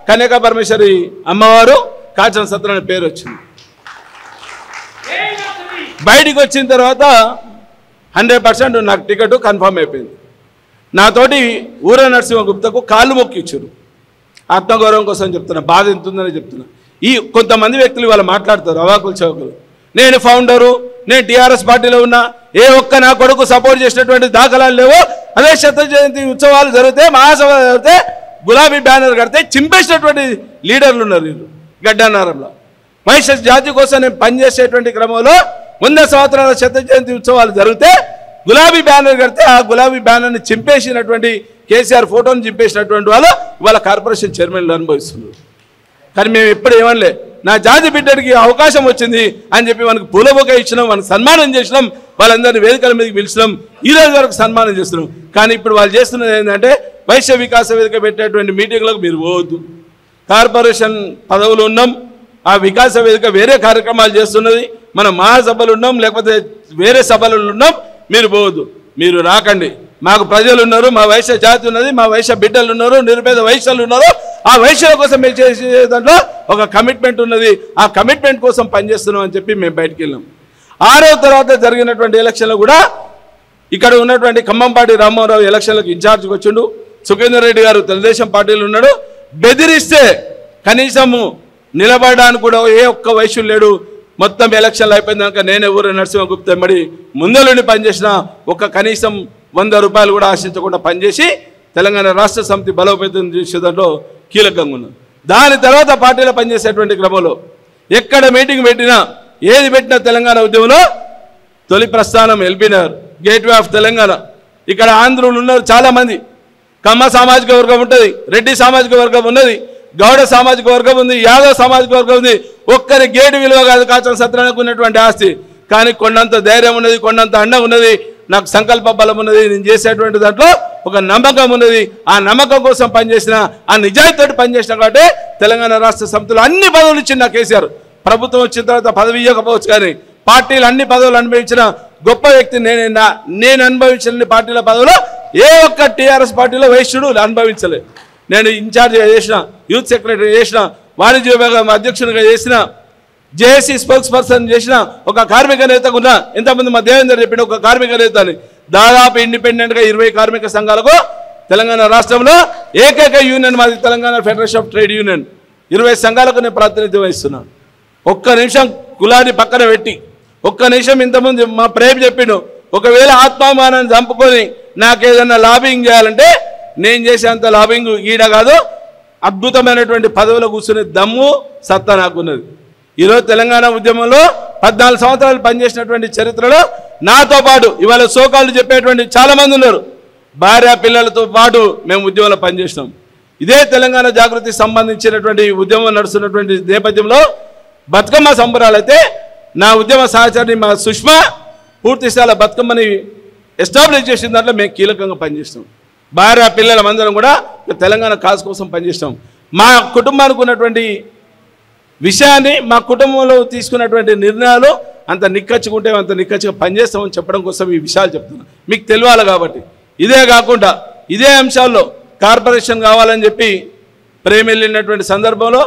కన్యకా పరమేశ్వరి అమ్మవారు, కాచం సత్యనారాయణ పేరు వచ్చింది. బయటికి వచ్చిన తర్వాత 100% నాకు టికెట్ కన్ఫర్మ్ అయిపోయింది. నాతోటి ఊర నరసింహగుప్తకు కాళ్ళు మొక్కి ఇచ్చారు. ఆత్మగౌరవం కోసం చెప్తున్నా, బాధ ఎంత ఉందని చెప్తున్నా. ఈ కొంతమంది వ్యక్తులు వాళ్ళు మాట్లాడతారు, అవాకులు చవకులు. నేను ఫౌండరు, నేను టీఆర్ఎస్ పార్టీలో ఉన్నా, ఏ ఒక్క నా కొడుకు సపోర్ట్ చేసినటువంటి దాఖలాలు లేవు. అదే శత జయంతి ఉత్సవాలు జరిగితే, మహాసభ జరిగితే గులాబీ బ్యానర్ కడితే చింపేసినటువంటి లీడర్లు ఉన్నారు వీళ్ళు గడ్డన్నారంలో. వైశ్య జాతి కోసం నేను పనిచేసేటువంటి క్రమంలో 100 సంవత్సరాల శత జయంతి ఉత్సవాలు జరిగితే గులాబీ బ్యానర్ కడితే ఆ గులాబీ బ్యానర్ని చింపేసినటువంటి కేసీఆర్ ఫోటోని చింపేసినటువంటి వాళ్ళు ఇవాళ కార్పొరేషన్ చైర్మన్లు అనుభవిస్తున్నారు. కానీ మేము ఎప్పుడు ఏమనలే, నా జాతి బిడ్డడికి అవకాశం వచ్చింది అని చెప్పి మనకు పూలబొక ఇచ్చినాం, మనకు సన్మానం చేసినాం, వాళ్ళందరినీ వేదికల మీదకి పిలిచినాం, ఈ రోజు వరకు సన్మానం చేస్తున్నాం. కానీ ఇప్పుడు వాళ్ళు చేస్తున్నది ఏంటంటే వైశ్య వికాస వేదిక పెట్టేటువంటి మీటింగ్లకు మీరు పోవద్దు, కార్పొరేషన్ పదవులు ఉన్నాం, ఆ వికాస వేదిక వేరే కార్యక్రమాలు చేస్తున్నది, మన మహాసభలు ఉన్నాం, లేకపోతే వేరే సభలు ఉన్నాం, మీరు పోవద్దు, మీరు రాకండి. మాకు ప్రజలు ఉన్నారు, మా వైశ్య జాతి ఉన్నది, మా వైశ్య బిడ్డలు ఉన్నారు, నిరుపేద వైశ్యులు ఉన్నారు. ఆ వైశ్యుల కోసం మేము చేసే దాంట్లో ఒక కమిట్మెంట్ ఉన్నది, ఆ కమిట్మెంట్ కోసం పనిచేస్తున్నాం అని చెప్పి మేము బయటికి వెళ్ళాం. 6వ తర్వాత జరిగినటువంటి ఎలక్షన్లో కూడా ఇక్కడ ఉన్నటువంటి ఖమ్మంపాటి రామారావు ఎలక్షన్లకు ఇన్ఛార్జ్కి వచ్చిండు, సుఖేందర్ రెడ్డి గారు తెలుగుదేశం పార్టీలో ఉన్నాడు. బెదిరిస్తే కనీసము నిలబడడానికి కూడా ఏ ఒక్క వైశ్యులు లేడు. మొత్తం ఎలక్షన్లు అయిపోయిందాక నేను ఎవరు నరసింహగుప్తా మరి ముందలుండి పనిచేసిన ఒక కనీసం 100 రూపాయలు కూడా ఆశించకుండా పనిచేసి తెలంగాణ రాష్ట్ర సమితి బలోపేతం చేసే దాంట్లో కీలకంగా ఉన్నాం. దాని తర్వాత పార్టీలో పనిచేసేటువంటి క్రమంలో ఎక్కడ మీటింగ్ పెట్టినా ఏది పెట్టినా తెలంగాణ ఉద్యమంలో తొలి ప్రస్థానం ఎల్బీనగర్, గేట్వే ఆఫ్ తెలంగాణ. ఇక్కడ ఆంధ్రులు ఉన్నారు చాలామంది, కమ్మ సామాజిక వర్గం ఉంటుంది, రెడ్డి సామాజిక వర్గం ఉన్నది, గౌడ సామాజిక వర్గం ఉంది, యాదవ్ సామాజిక వర్గం ఉంది. ఒక్కరి గేటు విలువ కాదు కాచం సత్రానికి ఉన్నటువంటి ఆస్తి. కానీ కొండంత ధైర్యం ఉన్నది, కొండంత అండ ఉన్నది, నాకు సంకల్ప బలం ఉన్నది, నేను చేసేటువంటి దాంట్లో ఒక నమ్మకం ఉన్నది. ఆ నమ్మకం కోసం పనిచేసిన, ఆ నిజాయితీతో పనిచేసిన కాబట్టి తెలంగాణ రాష్ట్ర సమితిలో అన్ని పదవులు ఇచ్చింది కేసీఆర్. ప్రభుత్వం వచ్చిన తర్వాత పదవి ఇవ్వకపోవచ్చు, కానీ పార్టీలు అన్ని పదవులు అనుభవించిన గొప్ప వ్యక్తి నేను అనుభవించిన పార్టీల పదవులు ఏ ఒక్క టీఆర్ఎస్ పార్టీలో వైశ్యుడు అనుభవించలేదు. నేను ఇన్ఛార్జిగా చేసిన, యూత్ సెక్రటరీ చేసిన, వాణిజ్య విభాగం అధ్యక్షునిగా చేసిన, జేఏసీ స్పోక్స్ పర్సన్ చేసిన, ఒక కార్మిక నేతకు ఉన్న, ఎంతమంది మా దేవేందర్ చెప్పిన ఒక కార్మిక నేత అని దాదాపు ఇండిపెండెంట్గా 20 కార్మిక సంఘాలకు తెలంగాణ రాష్ట్రంలో ఏకైక యూనియన్ మాది Telangana federation of trade union. 20 సంఘాలకు నేను ప్రాతినిధ్యం వహిస్తున్నాను. ఒక్క నిమిషం కులాన్ని పక్కన పెట్టి, ఒక్క నిమిషం ఇంతకుముందు మా ప్రేమ చెప్పిండు, ఒకవేళ ఆత్మాభిమానాన్ని చంపుకొని నాకేదన్నా లాబింగ్ చేయాలంటే నేను చేసేంత లాబింగ్ ఈడ కాదు, అద్భుతమైనటువంటి పదవులు కూర్చునే దమ్ము సత్తా నాకున్నది. ఈరోజు తెలంగాణ ఉద్యమంలో 14 సంవత్సరాలు పనిచేసినటువంటి చరిత్రలో నాతో పాటు ఇవాళ సోకాళ్ళు చెప్పేటువంటి చాలామంది ఉన్నారు. భార్య పిల్లలతో పాటు మేము ఉద్యమంలో పనిచేసినాం. ఇదే తెలంగాణ జాగృతి సంబంధించినటువంటి ఉద్యమం నడుస్తున్నటువంటి నేపథ్యంలో బతుకమ్మ సంబరాలు అయితే నా ఉద్యమ సహచరిని మా సుష్మా పూర్తిస్థాయిలో బతుకమ్మని ఎస్టాబ్లిష్ చేసిన దాంట్లో మేము కీలకంగా పనిచేస్తాం. భార్య పిల్లలమందరం కూడా తెలంగాణ కాజ్ కోసం పనిచేస్తాం. మా కుటుంబానికి ఉన్నటువంటి విషయాన్ని, మా కుటుంబంలో తీసుకున్నటువంటి నిర్ణయాలు అంత నిక్కచ్చుకుంటే అంత నిక్కచ్చుగా పనిచేస్తామని చెప్పడం కోసం ఈ విషయాలు చెప్తున్నాను, మీకు తెలియాలి కాబట్టి. ఇదే కాకుండా ఇదే అంశాల్లో కార్పొరేషన్ కావాలని చెప్పి ప్రేమ వెళ్ళినటువంటి సందర్భంలో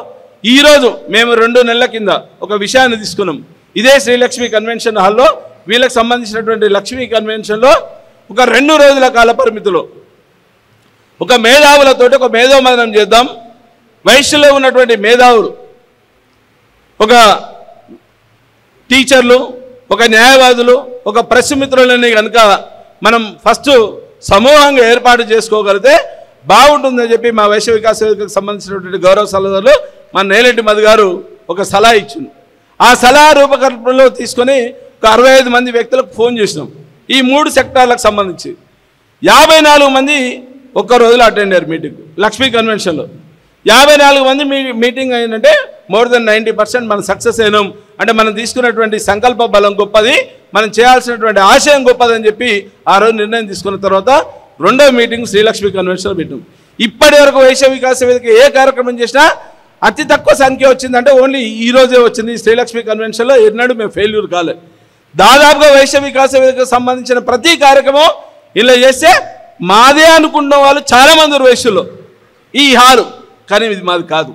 ఈరోజు మేము 2 నెలల కింద ఒక విషయాన్ని తీసుకున్నాం. ఇదే శ్రీలక్ష్మి కన్వెన్షన్ హాల్లో వీళ్ళకి సంబంధించినటువంటి లక్ష్మీ కన్వెన్షన్లో ఒక 2 రోజుల కాల పరిమితిలో ఒక మేధావులతోటి ఒక మేధోమదనం చేద్దాం. వయస్సులో ఉన్నటువంటి మేధావులు, ఒక టీచర్లు, ఒక న్యాయవాదులు, ఒక ప్రెస్ మిత్రులని కనుక మనం ఫస్ట్ సమూహంగా ఏర్పాటు చేసుకోగలిగితే బాగుంటుందని చెప్పి మా వైశ్య వికాస వేదికకు సంబంధించినటువంటి గౌరవ సలహాదారులు మా నేలెడ్డి మధు గారు ఒక సలహా ఇచ్చింది. ఆ సలహా రూపకల్పనలో తీసుకొని ఒక 65 మంది వ్యక్తులకు ఫోన్ చేసినాం. ఈ 3 సెక్టార్లకు సంబంధించి 54 మంది ఒక్క రోజులో అటెండ్ అయ్యారు మీటింగ్. లక్ష్మీ కన్వెన్షన్లో 54 మంది మీటింగ్ అయిందంటే మోర్ దెన్ 90% మనం సక్సెస్ అయినాం. అంటే మనం తీసుకున్నటువంటి సంకల్ప బలం గొప్పది, మనం చేయాల్సినటువంటి ఆశయం గొప్పదని చెప్పి ఆ రోజు నిర్ణయం తీసుకున్న తర్వాత 2వ మీటింగ్ శ్రీలక్ష్మి కన్వెన్షన్లో పెట్టాం. ఇప్పటి వరకు వైశ్య వికాస వేదిక ఏ కార్యక్రమం చేసినా అతి తక్కువ సంఖ్య వచ్చిందంటే ఓన్లీ ఈ రోజే వచ్చింది. శ్రీలక్ష్మి కన్వెన్షన్లో ఎన్నడూ మేము ఫెయిల్యూర్ కాలేదు. దాదాపుగా వైశ్య వికాస వేదికకు సంబంధించిన ప్రతి కార్యక్రమం ఇలా చేస్తే మాదే అనుకున్న వాళ్ళు చాలామంది వైశ్యులు ఈ హాలు, కానీ ఇది మాది కాదు,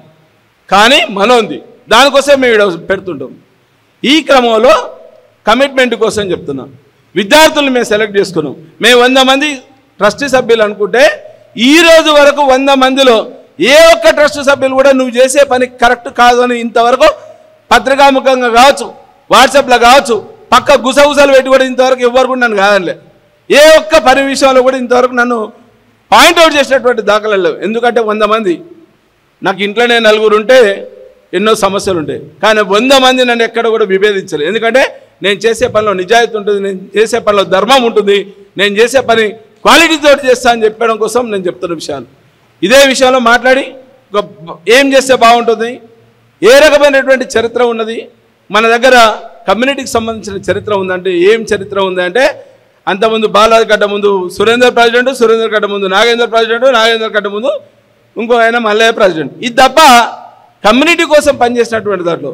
కానీ మనోంది, దానికోసం మేము పెడుతుంటాం. ఈ క్రమంలో కమిట్మెంట్ కోసం చెప్తున్నాం. విద్యార్థులను మేము సెలెక్ట్ చేసుకున్నాం. మేము 100 మంది ట్రస్టీ సభ్యులు అనుకుంటే ఈ రోజు వరకు 100 మందిలో ఏ ఒక్క ట్రస్ట్ సభ్యులు కూడా నువ్వు చేసే పని కరెక్ట్ కాదు అని ఇంతవరకు పత్రికాముఖంగా కావచ్చు, వాట్సాప్లో కావచ్చు, పక్క గుసగుసలు పెట్టి కూడా ఇంతవరకు ఎవ్వరు కూడా నన్ను కాదనిలే. ఏ ఒక్క పని విషయంలో కూడా ఇంతవరకు నన్ను పాయింట్అవుట్ చేసినటువంటి దాఖలాలు లేవు. ఎందుకంటే 100 మంది నాకు ఇంట్లోనే 4 ఉంటే ఎన్నో సమస్యలు ఉంటాయి, కానీ 100 మంది నన్ను ఎక్కడ కూడా విభేదించలేదు. ఎందుకంటే నేను చేసే పనిలో నిజాయితీ ఉంటుంది, నేను చేసే పనిలో ధర్మం ఉంటుంది, నేను చేసే పని క్వాలిటీతో చేస్తా అని చెప్పడం కోసం నేను చెప్తున్న విషయాలు. ఇదే విషయంలో మాట్లాడి ఏం చేస్తే బాగుంటుంది, ఏ రకమైనటువంటి చరిత్ర ఉన్నది మన దగ్గర, కమ్యూనిటీకి సంబంధించిన చరిత్ర ఉందంటే ఏం చరిత్ర ఉందంటే, అంతకుముందు బాలాజీ గడ్డ ముందు సురేందర్ ప్రెసిడెంట్, సురేందర్ గడ్డ ముందు నాగేందర్ ప్రెసిడెంట్, నాగేందర్ గడ్డ ముందు ఇంకో ఆయన మల్లయ్య ప్రెసిడెంట్. ఇది తప్ప కమ్యూనిటీ కోసం పనిచేసినటువంటి దాంట్లో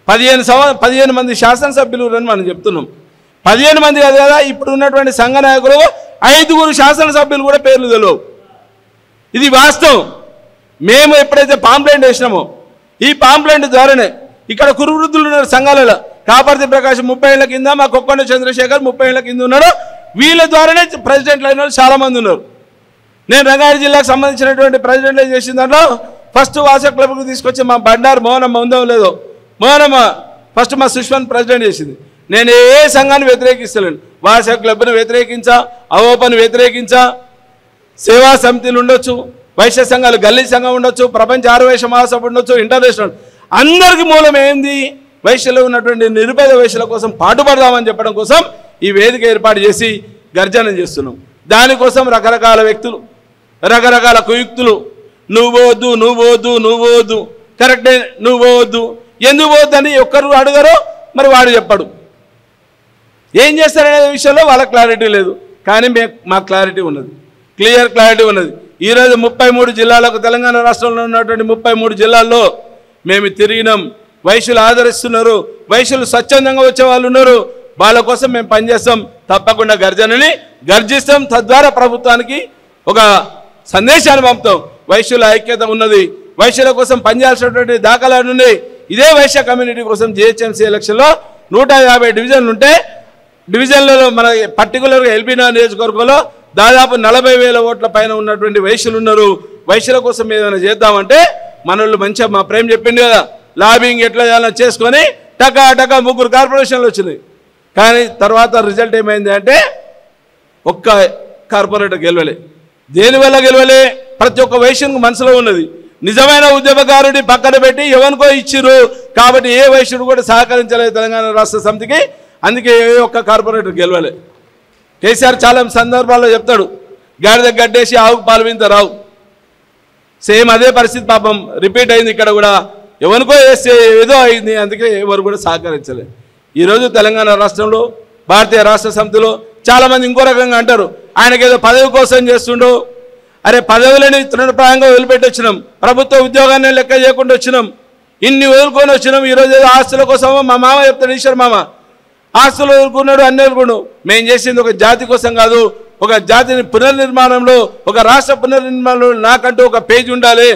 15 మంది శాసనసభ్యులు అని మనం చెప్తున్నాం. 15 మంది కాదు కదా, ఇప్పుడు ఉన్నటువంటి సంఘ నాయకులు 5 శాసనసభ్యులు కూడా పేర్లు తెలియవు. ఇది వాస్తవం. మేము ఎప్పుడైతే పాంప్లెంట్ వేసినామో ఈ పాంప్లెంట్ ద్వారానే ఇక్కడ కురువృద్ధులు ఉన్నారు సంఘాలలో. కాపర్తి ప్రకాశ్ 30 ఏళ్ల కింద, మా కొక్కొండ చంద్రశేఖర్ 30 ఏళ్ల కింద ఉన్నాడు. వీళ్ళ ద్వారానే ప్రెసిడెంట్లు అయిన వాళ్ళు చాలామంది ఉన్నారు. నేను రంగారెడ్డి జిల్లాకు సంబంధించినటువంటి ప్రెసిడెంట్లు చేసిన దాంట్లో ఫస్ట్ వాస క్లబ్కు తీసుకొచ్చి మా బండారు మోహనమ్మ ఉందో లేదో, మోహనమ్మ ఫస్ట్ మా సుష్మన్ ప్రెసిడెంట్ చేసింది. నేను ఏ సంఘాన్ని వ్యతిరేకిస్తలేను. వాస క్లబ్ను వ్యతిరేకించా, అవోపను వ్యతిరేకించా, సేవా సమితిలు ఉండొచ్చు, వైశ్య సంఘాలు, గల్లీ సంఘం ఉండొచ్చు, ప్రపంచ ఆర్యవైశ్య మహాసభ ఉండొచ్చు, ఇంటర్నేషనల్. అందరికి మూలం ఏంది? వైశ్యలో ఉన్నటువంటి నిరుపేద వైశ్యుల కోసం పాటుపడదామని చెప్పడం కోసం ఈ వేదిక ఏర్పాటు చేసి గర్జన చేస్తున్నాం. దానికోసం రకరకాల వ్యక్తులు, రకరకాల కుయుక్తులు, నువ్వు పోవద్దు, నువ్వు పోవద్దు, నువ్వు పోవద్దు, కరెక్టే, నువ్వు పోవద్దు, ఎందుకు పోవద్దని ఒక్కరు అడగరు, మరి వాడు చెప్పడు. ఏం చేస్తారనే విషయంలో వాళ్ళకి క్లారిటీ లేదు, కానీ మాకు క్లారిటీ ఉన్నది, క్లియర్ క్లారిటీ ఉన్నది. ఈరోజు 33 జిల్లాలకు, తెలంగాణ రాష్ట్రంలో ఉన్నటువంటి 33 జిల్లాల్లో మేము తిరిగినాం. వైశ్యులు ఆదరిస్తున్నారు, వైశ్యులు స్వచ్ఛందంగా వచ్చే వాళ్ళు ఉన్నారు. వాళ్ళ కోసం మేము పనిచేస్తాం. తప్పకుండా గర్జనని గర్జిస్తాం. తద్వారా ప్రభుత్వానికి ఒక సందేశాన్ని పంపుతాం. వైశ్యుల ఐక్యత ఉన్నది, వైశ్యుల కోసం పనిచేయాల్సినటువంటి దాఖలాలు ఉన్నాయి. ఇదే వైశ్య కమ్యూనిటీ కోసం జిహెచ్ఎంసీ ఎలక్షన్లో 150 డివిజన్లు ఉంటే, డివిజన్లలో మన పర్టికులర్గా ఎల్బీనగర్ నియోజకవర్గంలో దాదాపు 40,000 ఓట్ల పైన ఉన్నటువంటి వైశ్యులు ఉన్నారు. వైశ్యుల కోసం ఏదైనా చేద్దామంటే మనోళ్ళు మంచిగా, మా ప్రేమ చెప్పింది కదా, లాబింగ్ ఎట్లా చేయాలని చేసుకొని టకా 3 కార్పొరేషన్లు వచ్చినాయి. కానీ తర్వాత రిజల్ట్ ఏమైంది అంటే ఒక్క కార్పొరేటర్ గెలవలే. దేనివల్ల గెలవలే? ప్రతి ఒక్క వైశ్యునికి మనసులో ఉన్నది, నిజమైన ఉద్యమకారుడి పక్కన పెట్టి ఎవరికో ఇచ్చిరు కాబట్టి ఏ వైశ్యుడు కూడా సహకరించలేదు తెలంగాణ రాష్ట్ర సమితికి. అందుకే ఏ ఒక్క కార్పొరేటర్ గెలవలే. కేసీఆర్ చాలా సందర్భాల్లో చెప్తాడు, గాడిద గడ్డేసి ఆవుకు పాలు వింత రావు. సేమ్ అదే పరిస్థితి పాపం రిపీట్ అయింది ఇక్కడ కూడా. ఎవరికో వేస్తే ఏదో అయింది, అందుకే ఎవరు కూడా సహకరించలేదు. ఈరోజు తెలంగాణ రాష్ట్రంలో భారతీయ రాష్ట్ర సమితిలో చాలామంది ఇంకో రకంగా అంటారు, ఆయనకేదో పదవి కోసం చేస్తుండో. అరే, పదవులని తృణప్రాయంగా వదిలిపెట్టి వచ్చినాం, ప్రభుత్వ ఉద్యోగాన్ని లెక్క చేయకుండా వచ్చినాం, ఇన్ని వదులుకొని వచ్చినాం. ఈరోజు ఏదో ఆస్తుల కోసమో మా మామ చెప్తాడు, ఈశ్వర్ మామ ఆస్తులు వదులుకున్నాడు, అన్ని వదులుకున్నాడు. మేము చేసింది ఒక జాతి కోసం కాదు, ఒక జాతిని పునర్నిర్మాణంలో, ఒక రాష్ట్ర పునర్నిర్మాణంలో నాకంటూ ఒక పేజీ ఉండాలి.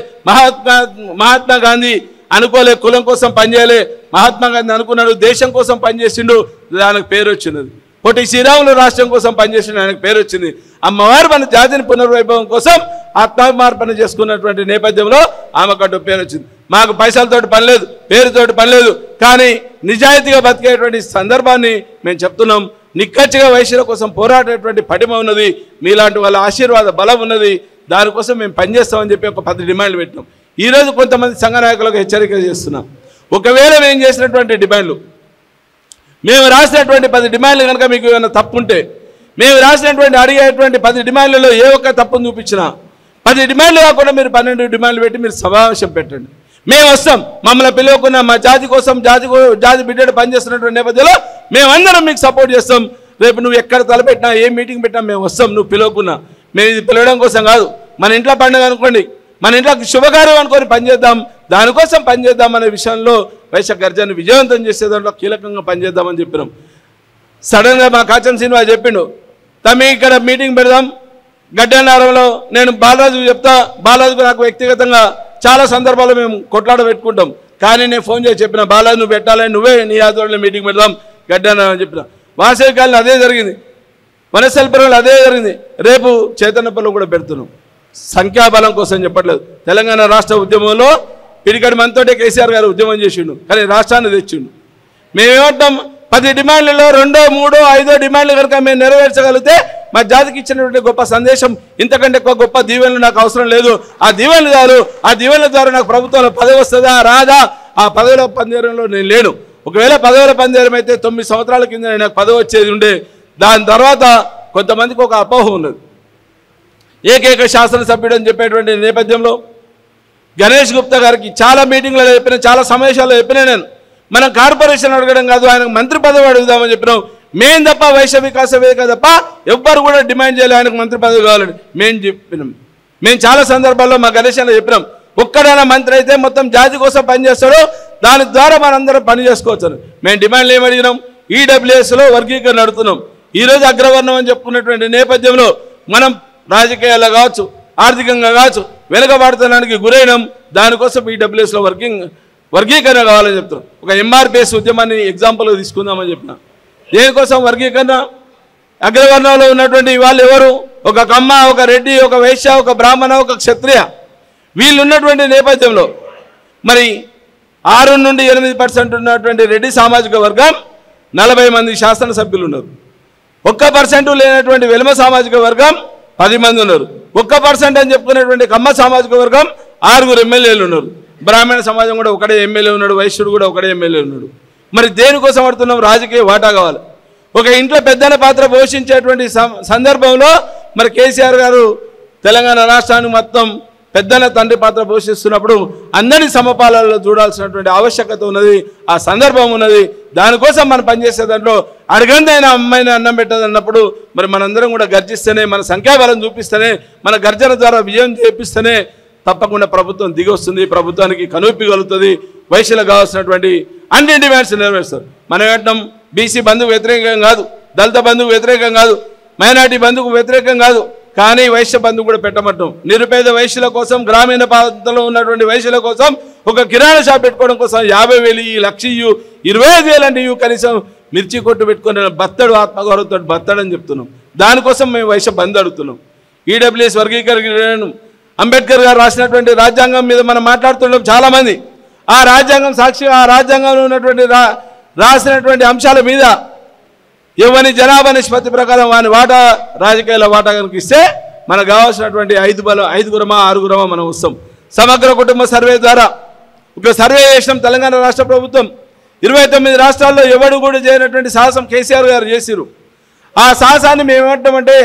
మహాత్మా గాంధీ అనుకోలే కులం కోసం పనిచేయలే, మహాత్మా గాంధీ అనుకున్నాడు దేశం కోసం పనిచేసిండు, దానికి పేరు వచ్చినది. పొట్టి శ్రీరాములు రాష్ట్రం కోసం పనిచేసిండు, ఆయనకు పేరు వచ్చింది. అమ్మవారు మన జాతిని పునర్వైభవం కోసం ఆత్మార్పణ చేసుకున్నటువంటి నేపథ్యంలో ఆమెకంటూ పేరు వచ్చింది. మాకు పైసలతోటి పని లేదు, పేరుతోటి పని లేదు, కానీ నిజాయితీగా బతికేటువంటి సందర్భాన్ని మేము చెప్తున్నాం. నిక్కచ్చిగా వైశ్యుల కోసం పోరాడేటువంటి పటిమ ఉన్నది, మీలాంటి వాళ్ళ ఆశీర్వాద బలం ఉన్నది. దానికోసం మేము పనిచేస్తామని చెప్పి ఒక 10 డిమాండ్లు పెట్టినాం. ఈరోజు కొంతమంది సంఘ నాయకులకు హెచ్చరిక చేస్తున్నాం, ఒకవేళ మేము చేసినటువంటి డిమాండ్లు, మేము రాసినటువంటి 10 డిమాండ్లు కనుక మీకు ఏమైనా తప్పు ఉంటే, మేము రాసినటువంటి అడిగేటువంటి 10 డిమాండ్లలో ఏ ఒక్క తప్పును చూపించినా, 10 డిమాండ్లు కాకుండా మీరు 12 డిమాండ్లు పెట్టి మీరు సమావేశం పెట్టండి, మేము వస్తాం. మమ్మల్ని పిలవకున్న మా జాతి కోసం, జాతి బిడ్డలు పనిచేస్తున్నటువంటి నేపథ్యంలో మేమందరం మీకు సపోర్ట్ చేస్తాం. రేపు నువ్వు ఎక్కడ తలపెట్టినా, ఏ మీటింగ్ పెట్టినా మేము వస్తాం. నువ్వు పిలవకున్నా, మేము ఇది పిలవడం కోసం కాదు, మన ఇంట్లో పండుగ అనుకోండి, మన ఇంట్లో శుభకార్యం అనుకొని పనిచేద్దాం, దానికోసం పనిచేద్దాం అనే విషయంలో వైశ్య గర్జన విజయవంతం చేసే దాంట్లో కీలకంగా పనిచేద్దామని చెప్పినాం. సడన్గా మా కాచం శ్రీనివాస్ చెప్పిండు, తమ్మి ఇక్కడ మీటింగ్ పెడదాం గడ్డనారంలో. నేను బాలరాజుకు చెప్తా, బాలరాజుకు నాకు వ్యక్తిగతంగా చాలా సందర్భాల్లో మేము కొట్లాడ పెట్టుకుంటాం, కానీ నేను ఫోన్ చేసి చెప్పిన, బాలరాజు నువ్వు పెట్టాలని, నువ్వే నీ ఆధ్వర్యంలో మీటింగ్ పెడదాం గడ్డనారం అని చెప్పిన. వాసవి కాలంలో అదే జరిగింది, వనస్థలిపురంలో అదే జరిగింది, రేపు చైతన్యపురంలో కూడా పెడుతున్నాం. సంఖ్యాబలం కోసం చెప్పట్లేదు. తెలంగాణ రాష్ట్ర ఉద్యమంలో పిడికడి మనతోటే కేసీఆర్ గారు ఉద్యమం చేసిండు, కానీ రాష్ట్రాన్ని తెచ్చిండు. మేమేమంటాం, 10 డిమాండ్లలో 2, 3, 5 డిమాండ్లు కనుక మేము నెరవేర్చగలిగితే మా జాతికి ఇచ్చినటువంటి గొప్ప సందేశం, ఇంతకంటే ఎక్కువ గొప్ప దీవెనలు నాకు అవసరం లేదు. ఆ దీవెనలు చాలు. ఆ దీవెనల ద్వారా నాకు ప్రభుత్వంలో పదవి వస్తుందా రాదా, ఆ పదవిలో పందేరంలో నేను లేను. ఒకవేళ పదవుల పందేరం అయితే 9 సంవత్సరాల కింద నాకు పదవి వచ్చేది ఉండే. దాని తర్వాత కొంతమందికి ఒక అపోహ ఉన్నది. ఏకైక శాసనసభ్యుడు అని చెప్పేటువంటి నేపథ్యంలో గణేష్ గుప్తా గారికి చాలా మీటింగ్లలో చెప్పిన, చాలా సమావేశాల్లో చెప్పినా నేను, మనం కార్పొరేషన్ అడగడం కాదు, ఆయనకు మంత్రి పదవి అడుగుదామని చెప్పినాం. మేము తప్ప వైశ్య వికాస వేదిక తప్ప ఎవ్వరు కూడా డిమాండ్ చేయాలి ఆయనకు మంత్రి పదవి కావాలని మేము చెప్పినాం. మేము చాలా సందర్భాల్లో మా గణేష్ అన్న చెప్పినాం, ఒక్కడైనా మంత్రి అయితే మొత్తం జాతి కోసం పనిచేస్తాడు, దాని ద్వారా మనందరం పని చేసుకోవచ్చు. మేము డిమాండ్లు ఏమడిగినాం, ఈడబ్ల్యూఎస్లో వర్గీకరణ నడుతున్నాం. ఈరోజు అగ్రవర్ణం అని చెప్పుకున్నటువంటి నేపథ్యంలో మనం రాజకీయాల్లో కావచ్చు, ఆర్థికంగా కావచ్చు వెనుకబాటుతనానికి గురైనాం. దానికోసం ఈడబ్ల్యూఎస్లో వర్గీకరణ కావాలని చెప్తున్నాం. ఒక ఎంఆర్పిఎస్ ఉద్యమాన్ని ఎగ్జాంపుల్గా తీసుకుందామని చెప్పిన. దేనికోసం వర్గీకరణ? అగ్రవర్ణంలో ఉన్నటువంటి వాళ్ళు ఎవరు? ఒక కమ్మ, ఒక రెడ్డి, ఒక వైశ్య, ఒక బ్రాహ్మణ, ఒక క్షత్రియ, వీళ్ళు ఉన్నటువంటి నేపథ్యంలో మరి 6 నుండి 8% ఉన్నటువంటి రెడ్డి సామాజిక వర్గం 40 మంది శాసనసభ్యులు ఉన్నారు. 1% లేనటువంటి వెలుమ సామాజిక వర్గం 10 మంది ఉన్నారు. 1% అని చెప్పుకునేటువంటి కమ్మ సామాజిక వర్గం 6 ఎమ్మెల్యేలు ఉన్నారు. బ్రాహ్మణ సమాజం కూడా ఒకడే ఎమ్మెల్యే ఉన్నాడు, వైశ్యుడు కూడా ఒకడే ఎమ్మెల్యే ఉన్నాడు. మరి దేనికోసం పడుతున్నాం? రాజకీయ వాటా కావాలి. ఒక ఇంట్లో పెద్దన పాత్ర పోషించేటువంటి సందర్భంలో మరి కేసీఆర్ గారు తెలంగాణ రాష్ట్రానికి మొత్తం పెద్దన తండ్రి పాత్ర పోషిస్తున్నప్పుడు అందరినీ సమపాలలో చూడాల్సినటువంటి ఆవశ్యకత ఉన్నది, ఆ సందర్భం ఉన్నది. దానికోసం మనం పనిచేసే దాంట్లో అడగందైన అమ్మాయిని అన్నం పెట్టదన్నప్పుడు మరి మనందరం కూడా గర్జిస్తేనే, మన సంఖ్యాబలం చూపిస్తేనే, మన గర్జన ద్వారా విజయం చేపిస్తేనే తప్పకుండా ప్రభుత్వం దిగి వస్తుంది, ప్రభుత్వానికి కనువిప్పగలుగుతుంది. వైశ్యులకు కావాల్సినటువంటి అన్ని డిమాండ్స్ నెరవేరుస్తారు. మనం ఏమంటాం, బీసీ బంధుకు వ్యతిరేకం కాదు, దళిత బంధుకు వ్యతిరేకం కాదు, మైనార్టీ బంధుకు వ్యతిరేకం కాదు, కానీ వైశ్య బంధు కూడా పెట్టమంటాం. నిరుపేద వైశ్యుల కోసం, గ్రామీణ ప్రాంతంలో ఉన్నటువంటి వైశ్యుల కోసం ఒక కిరాణా షాప్ పెట్టుకోవడం కోసం 50,000 ఈ 1,00,000 25,000 అంటే కనీసం మిర్చి కొట్టు పెట్టుకుని బత్తడు, ఆత్మగౌరవంతో బత్తడని చెప్తున్నాం. దానికోసం మేము వైశ్య బంధు అడుగుతున్నాం. ఈడబ్ల్యూఎస్ వర్గీకరణ అంబేద్కర్ గారు రాసినటువంటి రాజ్యాంగం మీద మనం మాట్లాడుతున్నాం చాలామంది. ఆ రాజ్యాంగం సాక్షిగా, ఆ రాజ్యాంగంలో ఉన్నటువంటి రాసినటువంటి అంశాల మీద ఎవరి జనాభా నిష్పత్తి ప్రకారం వాని వాటా, రాజకీయాల వాటా కనుక ఇస్తే మనకు కావాల్సినటువంటి 5గురమా 6గురమా మనం వస్తాం. సమగ్ర కుటుంబ సర్వే ద్వారా ఒక సర్వే చేసినాం తెలంగాణ రాష్ట్ర ప్రభుత్వం. 29 రాష్ట్రాల్లో ఎవడు కూడా చేయనటువంటి సాహసం కేసీఆర్ గారు చేసిరు. ఆ సాహసాన్ని మేము ఏమంటామంటే,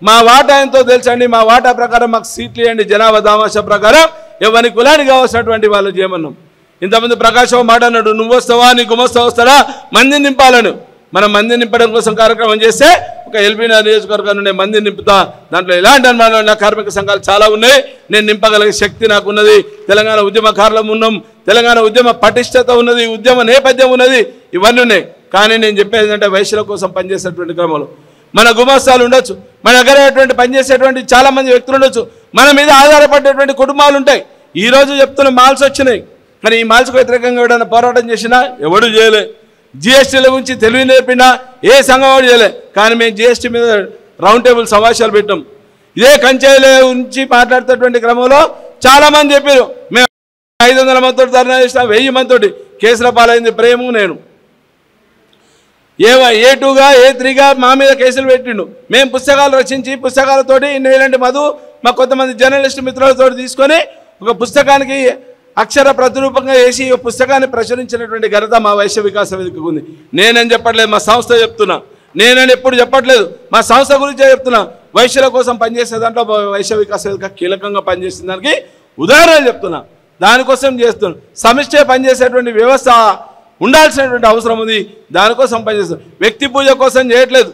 మా వాటా ఎంతో తెలుసండి, మా వాటా ప్రకారం మాకు సీట్లు ఇవ్వండి, జనాభా దామాషా ప్రకారం ఎవరి కులానికి కావాల్సినటువంటి వాళ్ళు చేయమన్నాం. ఇంతమంది ప్రకాశం మాట అన్నాడు, నువ్వు వస్తావా, నీ గుమస్తా వస్తాడా, మందిని నింపాలను. మనం మందిని నింపడం కోసం కార్యక్రమం చేస్తే ఒక ఎల్బీనగర్ నియోజకవర్గం నుండి మందిని నింపుతా. దాంట్లో ఎలాంటి అనుమానం, నా కార్మిక సంఘాలు చాలా ఉన్నాయి, నేను నింపగలిగే శక్తి నాకు ఉన్నది. తెలంగాణ ఉద్యమకారులం ఉన్నాం, తెలంగాణ ఉద్యమ పటిష్టత ఉన్నది, ఉద్యమ నేపథ్యం ఉన్నది, ఇవన్నీ ఉన్నాయి. కానీ నేను చెప్పేది ఏంటంటే, వైశ్యుల కోసం పనిచేసేటువంటి క్రమంలో మన గుమస్తాలు ఉండొచ్చు, మన దగ్గర పనిచేసేటువంటి చాలామంది వ్యక్తులు ఉండొచ్చు, మన మీద ఆధారపడేటువంటి కుటుంబాలు ఉంటాయి. ఈరోజు చెప్తున్న మాల్స్ వచ్చినాయి, కానీ ఈ మాల్స్కు వ్యతిరేకంగా ఎవడైనా పోరాటం చేసినా ఎవడు చేయలే. జిఎస్టీల గురించి తెలివి నేర్పినా ఏ సంఘం వాడు చేయలే. కానీ మేము జిఎస్టీ మీద రౌండ్ టేబుల్ సమావేశాలు పెట్టాం. ఇదే కంచెల గురించి మాట్లాడుతున్నటువంటి క్రమంలో చాలామంది చెప్పారు, మేము 500 మందితో ధర్నా చేసినా 1000 మందితోటి కేసుల పాలైంది ప్రేమ. నేను A2గా A3గా మా మీద కేసులు పెట్టిండు. మేము పుస్తకాలు రచించి పుస్తకాలతోటి ఇలాంటి మధు మా కొంతమంది జర్నలిస్ట్ మిత్రులతో తీసుకొని ఒక పుస్తకానికి అక్షర ప్రతిరూపంగా వేసి ఈ పుస్తకాన్ని ప్రచురించినటువంటి ఘనత మా వైశ్య వికాస వేదికకు ఉంది. నేనని చెప్పట్లేదు, మా సంస్థ చెప్తున్నా. నేనని ఎప్పుడు చెప్పట్లేదు, మా సంస్థ గురించే చెప్తున్నా. వైశ్యుల కోసం పనిచేసే దాంట్లో వైశ్య వికాస వేదిక కీలకంగా పనిచేసిన దానికి ఉదాహరణ చెప్తున్నా. దానికోసం చేస్తున్నాం. సమిష్టి పనిచేసేటువంటి వ్యవస్థ ఉండాల్సినటువంటి అవసరం ఉంది. దానికోసం పనిచేస్తున్నాం. వ్యక్తి పూజ కోసం చేయట్లేదు.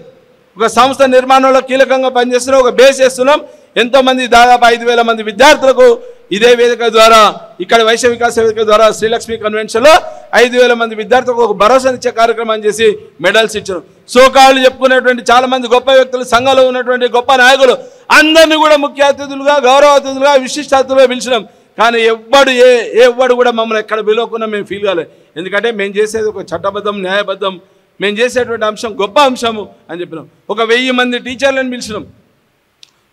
ఒక సంస్థ నిర్మాణంలో కీలకంగా పనిచేస్తున్నాం. ఒక బేస్ చేస్తున్నాం. ఎంతోమంది దాదాపు 5,000 మంది విద్యార్థులకు ఇదే వేదిక ద్వారా, ఇక్కడ వైశ్య వికాస వేదిక ద్వారా శ్రీలక్ష్మి కన్వెన్షన్లో 5,000 మంది విద్యార్థులకు ఒక భరోసానిచ్చే కార్యక్రమం చేసి మెడల్స్ ఇచ్చారు. సోకాళ్ళు చెప్పుకునేటువంటి చాలామంది గొప్ప వ్యక్తులు, సంఘంలో ఉన్నటువంటి గొప్ప నాయకులు అందరినీ కూడా ముఖ్య అతిథులుగా, గౌరవ అతిథులుగా, విశిష్ట అతిథులుగా పిలిచినాం. కానీ ఎవ్వడు కూడా మమ్మల్ని ఎక్కడ పిలవకుండా మేము ఫీల్ కాలేదు. ఎందుకంటే మేము చేసేది ఒక చట్టబద్ధం, న్యాయబద్ధం, మేము చేసేటువంటి అంశం గొప్ప అంశము అని చెప్పినాం. ఒక 1000 మంది టీచర్లను పిలిచినాం.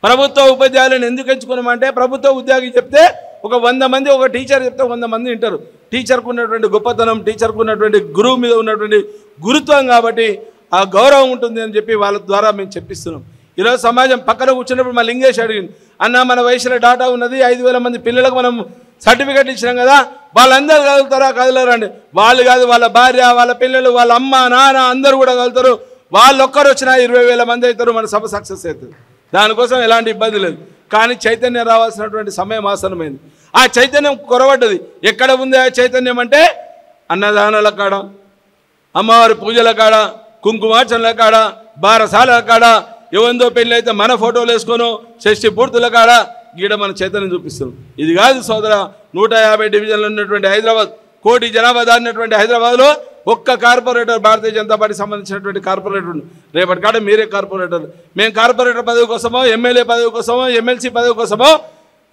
ప్రభుత్వ ఉపాధ్యాయులను ఎందుకు ఎంచుకున్నామంటే, ప్రభుత్వ ఉద్యోగి చెప్తే ఒక 100 మంది ఒక టీచర్ చెప్తే 100 మంది వింటారు. టీచర్కు ఉన్నటువంటి గొప్పతనం, టీచర్కు ఉన్నటువంటి గురువు మీద ఉన్నటువంటి గురుత్వం కాబట్టి ఆ గౌరవం ఉంటుంది అని చెప్పి వాళ్ళ ద్వారా మేము చెప్పిస్తున్నాం. ఈరోజు సమాజం పక్కన కూర్చున్నప్పుడు మా లింగేష్ అడిగింది, అన్న మన వయసులో డాటా ఉన్నది, 5,000 మంది పిల్లలకు మనం సర్టిఫికెట్ ఇచ్చినాం కదా, వాళ్ళందరూ కదులుతారా? కదలరండి. వాళ్ళు కాదు, వాళ్ళ భార్య, వాళ్ళ పిల్లలు, వాళ్ళ అమ్మ నాన్న అందరూ కూడా కదులుతారు. వాళ్ళు ఒక్కరు వచ్చినా 20,000 మంది అవుతారు, మన సభ సక్సెస్ అవుతుంది. దానికోసం ఎలాంటి ఇబ్బంది లేదు. కానీ చైతన్యం రావాల్సినటువంటి సమయం ఆసనమైంది. ఆ చైతన్యం కొరవడ్డది. ఎక్కడ ఉంది ఆ చైతన్యం అంటే అన్నదానాల కాడ, అమ్మవారి పూజల కాడ, కుంకుమార్చనల కాడ, బారసాల కాడ, ఎవందో పెళ్ళి అయితే మన ఫోటోలు వేసుకోను, షష్ఠి పూర్తుల కాడ గీడ మన చైతన్యం చూపిస్తున్నాం. ఇది కాదు సోదర, 150 డివిజన్లు ఉన్నటువంటి హైదరాబాద్, 1 కోటి జనాభా దాటినటువంటి హైదరాబాద్లో ఒక్క కార్పొరేటర్ భారతీయ జనతా పార్టీకి సంబంధించినటువంటి కార్పొరేటర్. రేపటి కాడ మీరే కార్పొరేటర్. మేము కార్పొరేటర్ పదవి కోసమో, ఎమ్మెల్యే పదవి కోసమో, ఎమ్మెల్సీ పదవి కోసమో,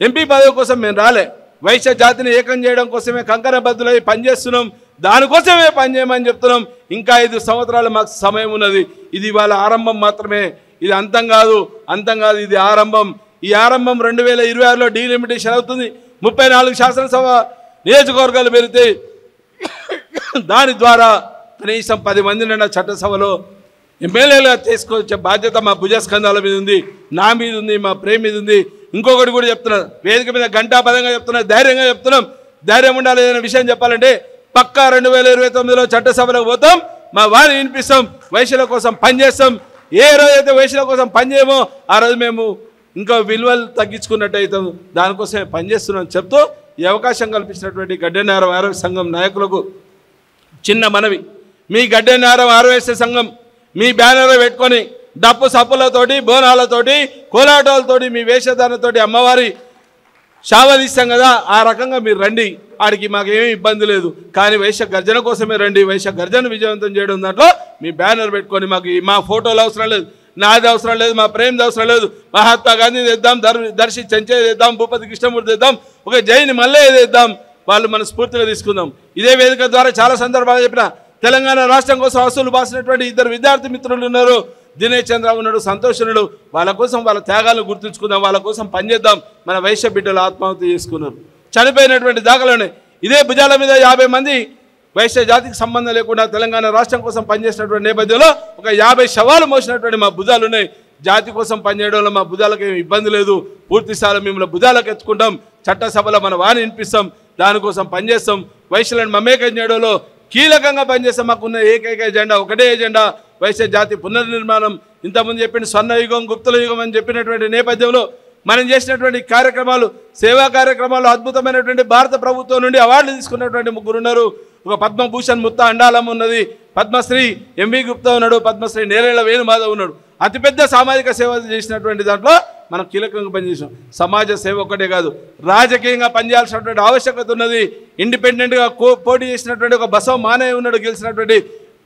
ఎంపీ పదవి కోసం మేము రాలే. వైశ్య జాతిని ఏకం చేయడం కోసమే కంకణబద్దులై పనిచేస్తున్నాం. దానికోసమే పనిచేయమని చెప్తున్నాం. ఇంకా 5 సంవత్సరాలు మాకు సమయం ఉన్నది. ఇది వాళ్ళ ఆరంభం మాత్రమే, ఇది అంతం కాదు. ఇది ఆరంభం. ఈ ఆరంభం 2026లో డీలిమిటేషన్ అవుతుంది. 34 శాసనసభ నియోజకవర్గాలు పెరిగితే దాని ద్వారా కనీసం 10 మందినైనా చట్టసభలో ఎమ్మెల్యేలుగా తీసుకొచ్చే బాధ్యత మా భుజస్కంధాల మీద ఉంది, నా మీద ఉంది, మా ప్రేమ మీద ఉంది. ఇంకొకటి కూడా చెప్తున్నా, వేదిక మీద గంటాపదంగా చెప్తున్నా, ధైర్యంగా చెప్తున్నాం. ధైర్యం ఉండాలి. ఏదైనా విషయం చెప్పాలంటే పక్కా 2029లో చట్టసభలకు పోతాం, మా వారిని వినిపిస్తాం, వైశ్యుల కోసం పనిచేస్తాం. ఏ రోజైతే వైశ్యుల కోసం పనిచేయమో ఆ రోజు మేము ఇంకా విలువలు తగ్గించుకున్నట్టు అవుతాం. దానికోసమే పనిచేస్తున్నాం చెప్తూ ఈ అవకాశం కల్పించినటువంటి గడ్డెనారం ఆరోగ్య సంఘం నాయకులకు చిన్న మనవి, మీ గడ్డెనారం ఆరోగ్య సంఘం మీ బ్యానర్ పెట్టుకొని డప్పు సప్పులతోటి, బోనాలతోటి, కోలాటాలతోటి, మీ వేషధారణతోటి అమ్మవారి శావదీస్తాం కదా, ఆ రకంగా మీరు రండి. ఆడికి మాకేమీ ఇబ్బంది లేదు. కానీ వైశ్య గర్జన కోసమే రండి. వైశ్య గర్జన విజయవంతం చేయడం దాంట్లో మీ బ్యానర్ పెట్టుకొని, మాకు మా ఫోటోలు అవసరం లేదు, నాది అవసరం లేదు, మా ప్రేమది అవసరం లేదు. మహాత్మా గాంధీ తెద్దాం, దర్శి చెంచే తెద్దాం, భూపతి కృష్ణమూర్తి తెద్దాం, ఒక జైని మల్లే తెద్దాం. వాళ్ళు మన స్ఫూర్తిగా తీసుకుందాం. ఇదే వేదిక ద్వారా చాలా సందర్భాలు చెప్పిన, తెలంగాణ రాష్ట్రం కోసం అసలు బాసినటువంటి 2 విద్యార్థి మిత్రులు ఉన్నారు. దినేష్ చంద్ర ఉన్నాడు, సంతోష్ ఉన్నాడు. వాళ్ళ కోసం వాళ్ళ త్యాగాలను గుర్తుంచుకుందాం, వాళ్ళ కోసం పనిచేద్దాం. మన వైశ్య బిడ్డలు ఆత్మహత్య చేసుకున్నారు, చనిపోయినటువంటి దాఖలోనే. ఇదే భుజాల మీద 50 మంది వైశ్య జాతికి సంబంధం లేకుండా తెలంగాణ రాష్ట్రం కోసం పనిచేసినటువంటి నేపథ్యంలో ఒక 50 శవాలు మోసినటువంటి మా భుజాలు ఉన్నాయి. జాతి కోసం పనిచేయడంలో మా భుజాలకు ఏమి ఇబ్బంది లేదు. పూర్తి స్థాయిలో మిమ్మల్ని భుజాలకు ఎత్తుకుంటాం. చట్టసభలో మన వారిని వినిపిస్తాం. దానికోసం పనిచేస్తాం. వైశ్యులను మమేకం చేయడంలో కీలకంగా పనిచేస్తాం. మాకున్న ఏకైక ఎజెండా, ఒకటే ఎజెండా, వైశ్య జాతి పునర్నిర్మాణం. ఇంతకుముందు చెప్పిన స్వర్ణయుగం, గుప్తుల యుగం అని చెప్పినటువంటి నేపథ్యంలో మనం చేసినటువంటి కార్యక్రమాలు, సేవా కార్యక్రమాలు అద్భుతమైనటువంటి భారత ప్రభుత్వం నుండి అవార్డులు తీసుకున్నటువంటి 3 ఉన్నారు. ఒక పద్మభూషణ్ ముత్తా అండాలమ్మ ఉన్నది, పద్మశ్రీ ఎంవి గుప్తా ఉన్నాడు, పద్మశ్రీ నేరేళ్ల వేణుమాధవ్ ఉన్నాడు. అతిపెద్ద సామాజిక సేవ చేసినటువంటి దాంట్లో మనం కీలకంగా పనిచేసాం. సమాజ సేవ ఒకటే కాదు, రాజకీయంగా పనిచేయాల్సినటువంటి ఆవశ్యకత ఉన్నది. ఇండిపెండెంట్గా పోటీ చేసినటువంటి ఒక బసవ మానయ్య ఉన్నాడు, గెలిచినటువంటి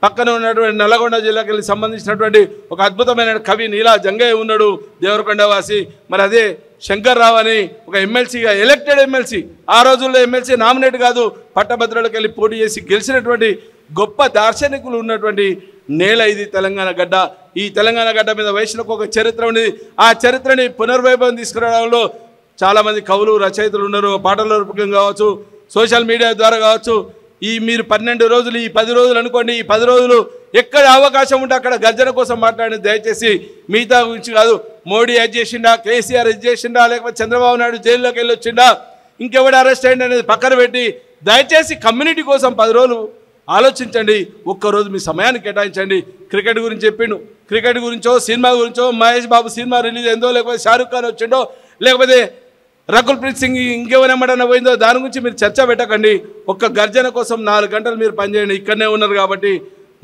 పక్కన ఉన్నటువంటి నల్గొండ జిల్లాకి వెళ్ళి సంబంధించినటువంటి ఒక అద్భుతమైన కవి నీలా జంగయ్య ఉన్నాడు, దేవరకొండ వాసి. మరి అదే శంకర్ రావు అని ఒక ఎమ్మెల్సీగా, ఎలక్టెడ్ ఎమ్మెల్సీ, ఆ రోజుల్లో ఎమ్మెల్సీ నామినేట్ కాదు, పట్టభద్రులకు వెళ్ళి పోటీ చేసి గెలిచినటువంటి గొప్ప దార్శనికులు ఉన్నటువంటి నేల ఇది తెలంగాణ గడ్డ. ఈ తెలంగాణ గడ్డ మీద వైశ్యులకు ఒక చరిత్ర ఉంది. ఆ చరిత్రని పునర్వైభవం తీసుకురావడంలో చాలామంది కవులు, రచయితలు ఉన్నారు. పాటల రూపకంగా కావచ్చు, సోషల్ మీడియా ద్వారా కావచ్చు. మీరు 12 రోజులు, ఈ 10 రోజులు అనుకోండి, ఈ 10 రోజులు ఎక్కడ అవకాశం ఉంటే అక్కడ గర్జన కోసం మాట్లాడి, దయచేసి మిగతా గురించి కాదు. మోడీ అది చేసిండా, కేసీఆర్ ఇది చేసిండా, లేకపోతే చంద్రబాబు నాయుడు జైల్లోకి వెళ్ళి వచ్చిండా, ఇంకెవడు అరెస్ట్ అయ్యింది అనేది పక్కన పెట్టి దయచేసి కమ్యూనిటీ కోసం 10 రోజులు ఆలోచించండి. ఒక్కరోజు మీ సమయాన్ని కేటాయించండి. క్రికెట్ గురించి చెప్పిండు, క్రికెట్ గురించో, సినిమా గురించో, మహేష్ బాబు సినిమా రిలీజ్ అయిందో, లేకపోతే షారుఖ్ ఖాన్ వచ్చిండో, లేకపోతే రకుల్ ప్రీత్ సింగ్ ఇంకెవరెమ్మడన్నా పోయిందో, దాని గురించి మీరు చర్చ పెట్టకండి. ఒక్క గర్జన కోసం 4 గంటలు మీరు పనిచేయండి. ఇక్కడనే ఉన్నారు కాబట్టి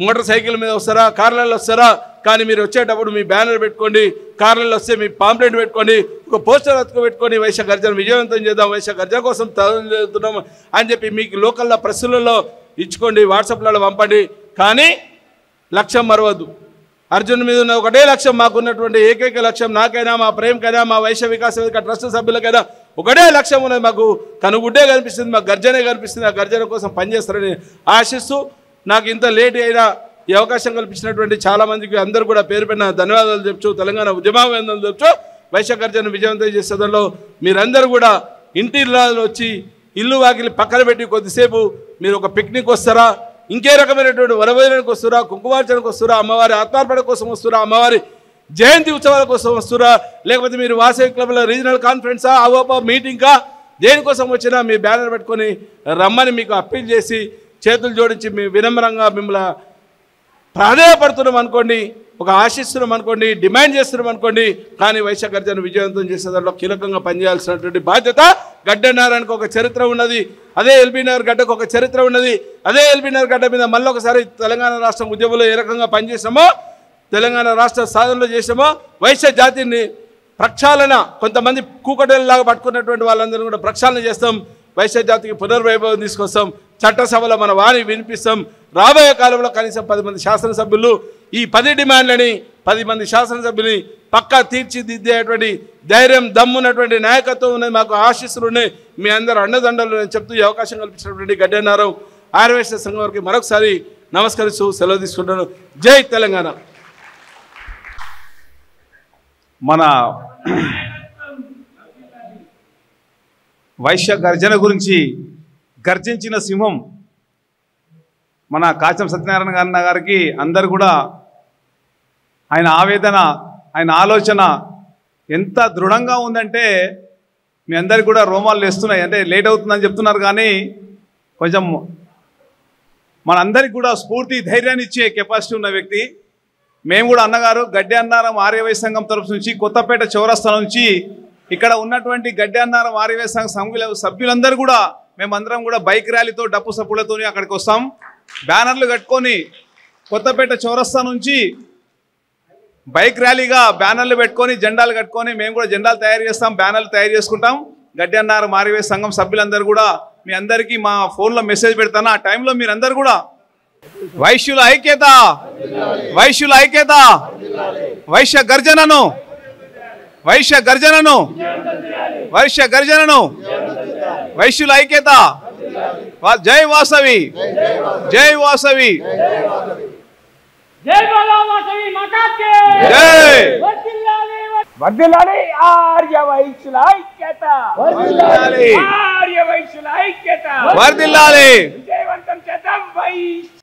మోటార్ సైకిల్ మీద వస్తారా, కార్లలో వస్తారా, కానీ మీరు వచ్చేటప్పుడు మీ బ్యానర్ పెట్టుకోండి. కార్లలో వస్తే మీ పాంప్లెట్ పెట్టుకోండి, ఒక పోస్టర్ అతుకు పెట్టుకొని వైశ్య గర్జన విజయవంతం చేద్దాం, వైశ్య గర్జన కోసం తరలిస్తున్నాం అని చెప్పి మీకు లోకల్లో ప్రెస్సులలో ఇచ్చుకోండి, వాట్సాప్లలో పంపండి. కానీ లక్ష్యం మరవద్దు. అర్జున్ మీద ఉన్న ఒకటే లక్ష్యం, మాకున్నటువంటి ఏకైక లక్ష్యం, నాకైనా, మా ప్రేమకైనా, మా వైశ్య వికాస వేదిక ట్రస్ట్ సభ్యులకైనా ఒకటే లక్ష్యం ఉన్నది. మాకు కనుగుడ్డే కనిపిస్తుంది, మాకు గర్జనే కనిపిస్తుంది. ఆ గర్జన కోసం పనిచేస్తారని ఆశిస్తూ, నాకు ఇంత లేట్ అయినా ఈ అవకాశం కల్పించినటువంటి చాలామందికి అందరూ కూడా పేరు పెట్టిన ధన్యవాదాలు చెప్తూ, తెలంగాణ ఉద్యమాభినందనలు చెప్తూ, వైశ్య గర్జన విజయవంతం చేసేదంలో మీరందరూ కూడా ఇంటిలో వచ్చి ఇల్లు వాకిలి పక్కన పెట్టి కొద్దిసేపు మీరు ఒక పిక్నిక్ వస్తారా, ఇంకే రకమైనటువంటి వనభోజనానికి వస్తురా, కుంకుమార్చనకు వస్తురా, అమ్మవారి ఆత్మార్పణ కోసం వస్తురా, అమ్మవారి జయంతి ఉత్సవాల కోసం వస్తురా, లేకపోతే మీరు వాసవి క్లబ్లో రీజనల్ కాన్ఫరెన్సా అవోపా మీటింగ్కా దేనికోసం వచ్చినా మీ బ్యానర్ పెట్టుకొని రమ్మని మీకు అప్పీల్ చేసి చేతులు జోడించి మీ వినమ్రంగా మిమ్మల్ని ప్రాధేయపడుతున్నాం అనుకోండి, ఒక ఆశిస్తున్నాం అనుకోండి, డిమాండ్ చేస్తున్నాం అనుకోండి. కానీ వైశ్య గర్జన విజయవంతం చేసే దాంట్లో కీలకంగా పనిచేయాల్సినటువంటి బాధ్యత గడ్డనారానికి ఒక చరిత్ర ఉన్నది. అదే ఎల్బీ నగర్ గడ్డకు ఒక చరిత్ర ఉన్నది. అదే ఎల్బీ నగర్ గడ్డ మీద మళ్ళీ ఒకసారి తెలంగాణ రాష్ట్రం ఉద్యమంలో ఏ రకంగా పనిచేసామో, తెలంగాణ రాష్ట్ర సాధనలో చేసామో, వైశ్య జాతిని ప్రక్షాళన కొంతమంది కూకటేలాగా పట్టుకున్నటువంటి వాళ్ళందరూ కూడా ప్రక్షాళన చేస్తాం. వైశ్య జాతికి పునర్వైభవం తీసుకొస్తాం. చట్టసభలో మన వాణి వినిపిస్తాం. రాబోయే కాలంలో కనీసం 10 మంది శాసనసభ్యులు ఈ 10 డిమాండ్లని 10 మంది శాసనసభ్యుని పక్కా తీర్చిదిద్దేటువంటి ధైర్యం దమ్మున్నటువంటి నాయకత్వం ఉన్నది. మాకు ఆశీస్సులు ఉన్నాయి. మీ అందరూ అండదండలు నేను చెప్తూ ఈ అవకాశం కల్పించినటువంటి గడ్డనారావు ఆర్యవైశ్య సంఘం వారికి మరొకసారి నమస్కరిస్తూ సెలవు తీసుకుంటాను. జై తెలంగాణ. మన వైశ్య గర్జన గురించి గర్జించిన సింహం మన కాచం సత్యనారాయణ గారికి అందరు కూడా ఆయన ఆవేదన, ఆయన ఆలోచన ఎంత దృఢంగా ఉందంటే మీ అందరికి కూడా రోమాలు లేస్తున్నాయి. అంటే లేట్ అవుతుందని చెప్తున్నారు కానీ కొంచెం మనందరికి కూడా స్ఫూర్తి ధైర్యాన్ని ఇచ్చే కెపాసిటీ ఉన్న వ్యక్తి. మేము కూడా అన్నగారు గడ్డి అన్నారం ఆర్యవైశ్య సంఘం తరఫు నుంచి కొత్తపేట చౌరస్తా నుంచి ఇక్కడ ఉన్నటువంటి గడ్డి అన్నారం ఆర్యవైశ్య సంఘం సభ్యులందరూ కూడా మేమందరం కూడా బైక్ ర్యాలీతో డప్పు సప్పులతో అక్కడికి వస్తాం. బ్యానర్లు కట్టుకొని కొత్తపేట చౌరస్తా నుంచి బైక్ ర్యాలీగా బ్యానర్లు పెట్టుకొని జెండాలు కట్టుకొని మేము కూడా జెండాలు తయారు చేస్తాం, బ్యానర్లు తయారు చేసుకుంటాం. గడ్డి అన్నారం ఆర్యవైశ్య సంఘం సభ్యులందరూ కూడా మీ అందరికీ మా ఫోన్లో మెసేజ్ పెడతాను. ఆ టైంలో మీరందరూ కూడా వైశ్యుల ఐక్యత, వైశ్యుల ఐక్యత, వైశ్య గర్జనను, వైశ్య గర్జనను, వైశ్య గర్జనను, వైశ్యుల ఐక్యత. జై వాసవి, జై వాసవి, జై వాసవి మాతాకి జై. వర్ధిల్లాలి ఆర్య వైశ్యుల ఐక్యత, వర్ధిల్లాలి ఆర్య వైశ్యుల ఐక్యత, వర్ధిల్లాలి. విజయవంతం చేద్దాం వైశ్య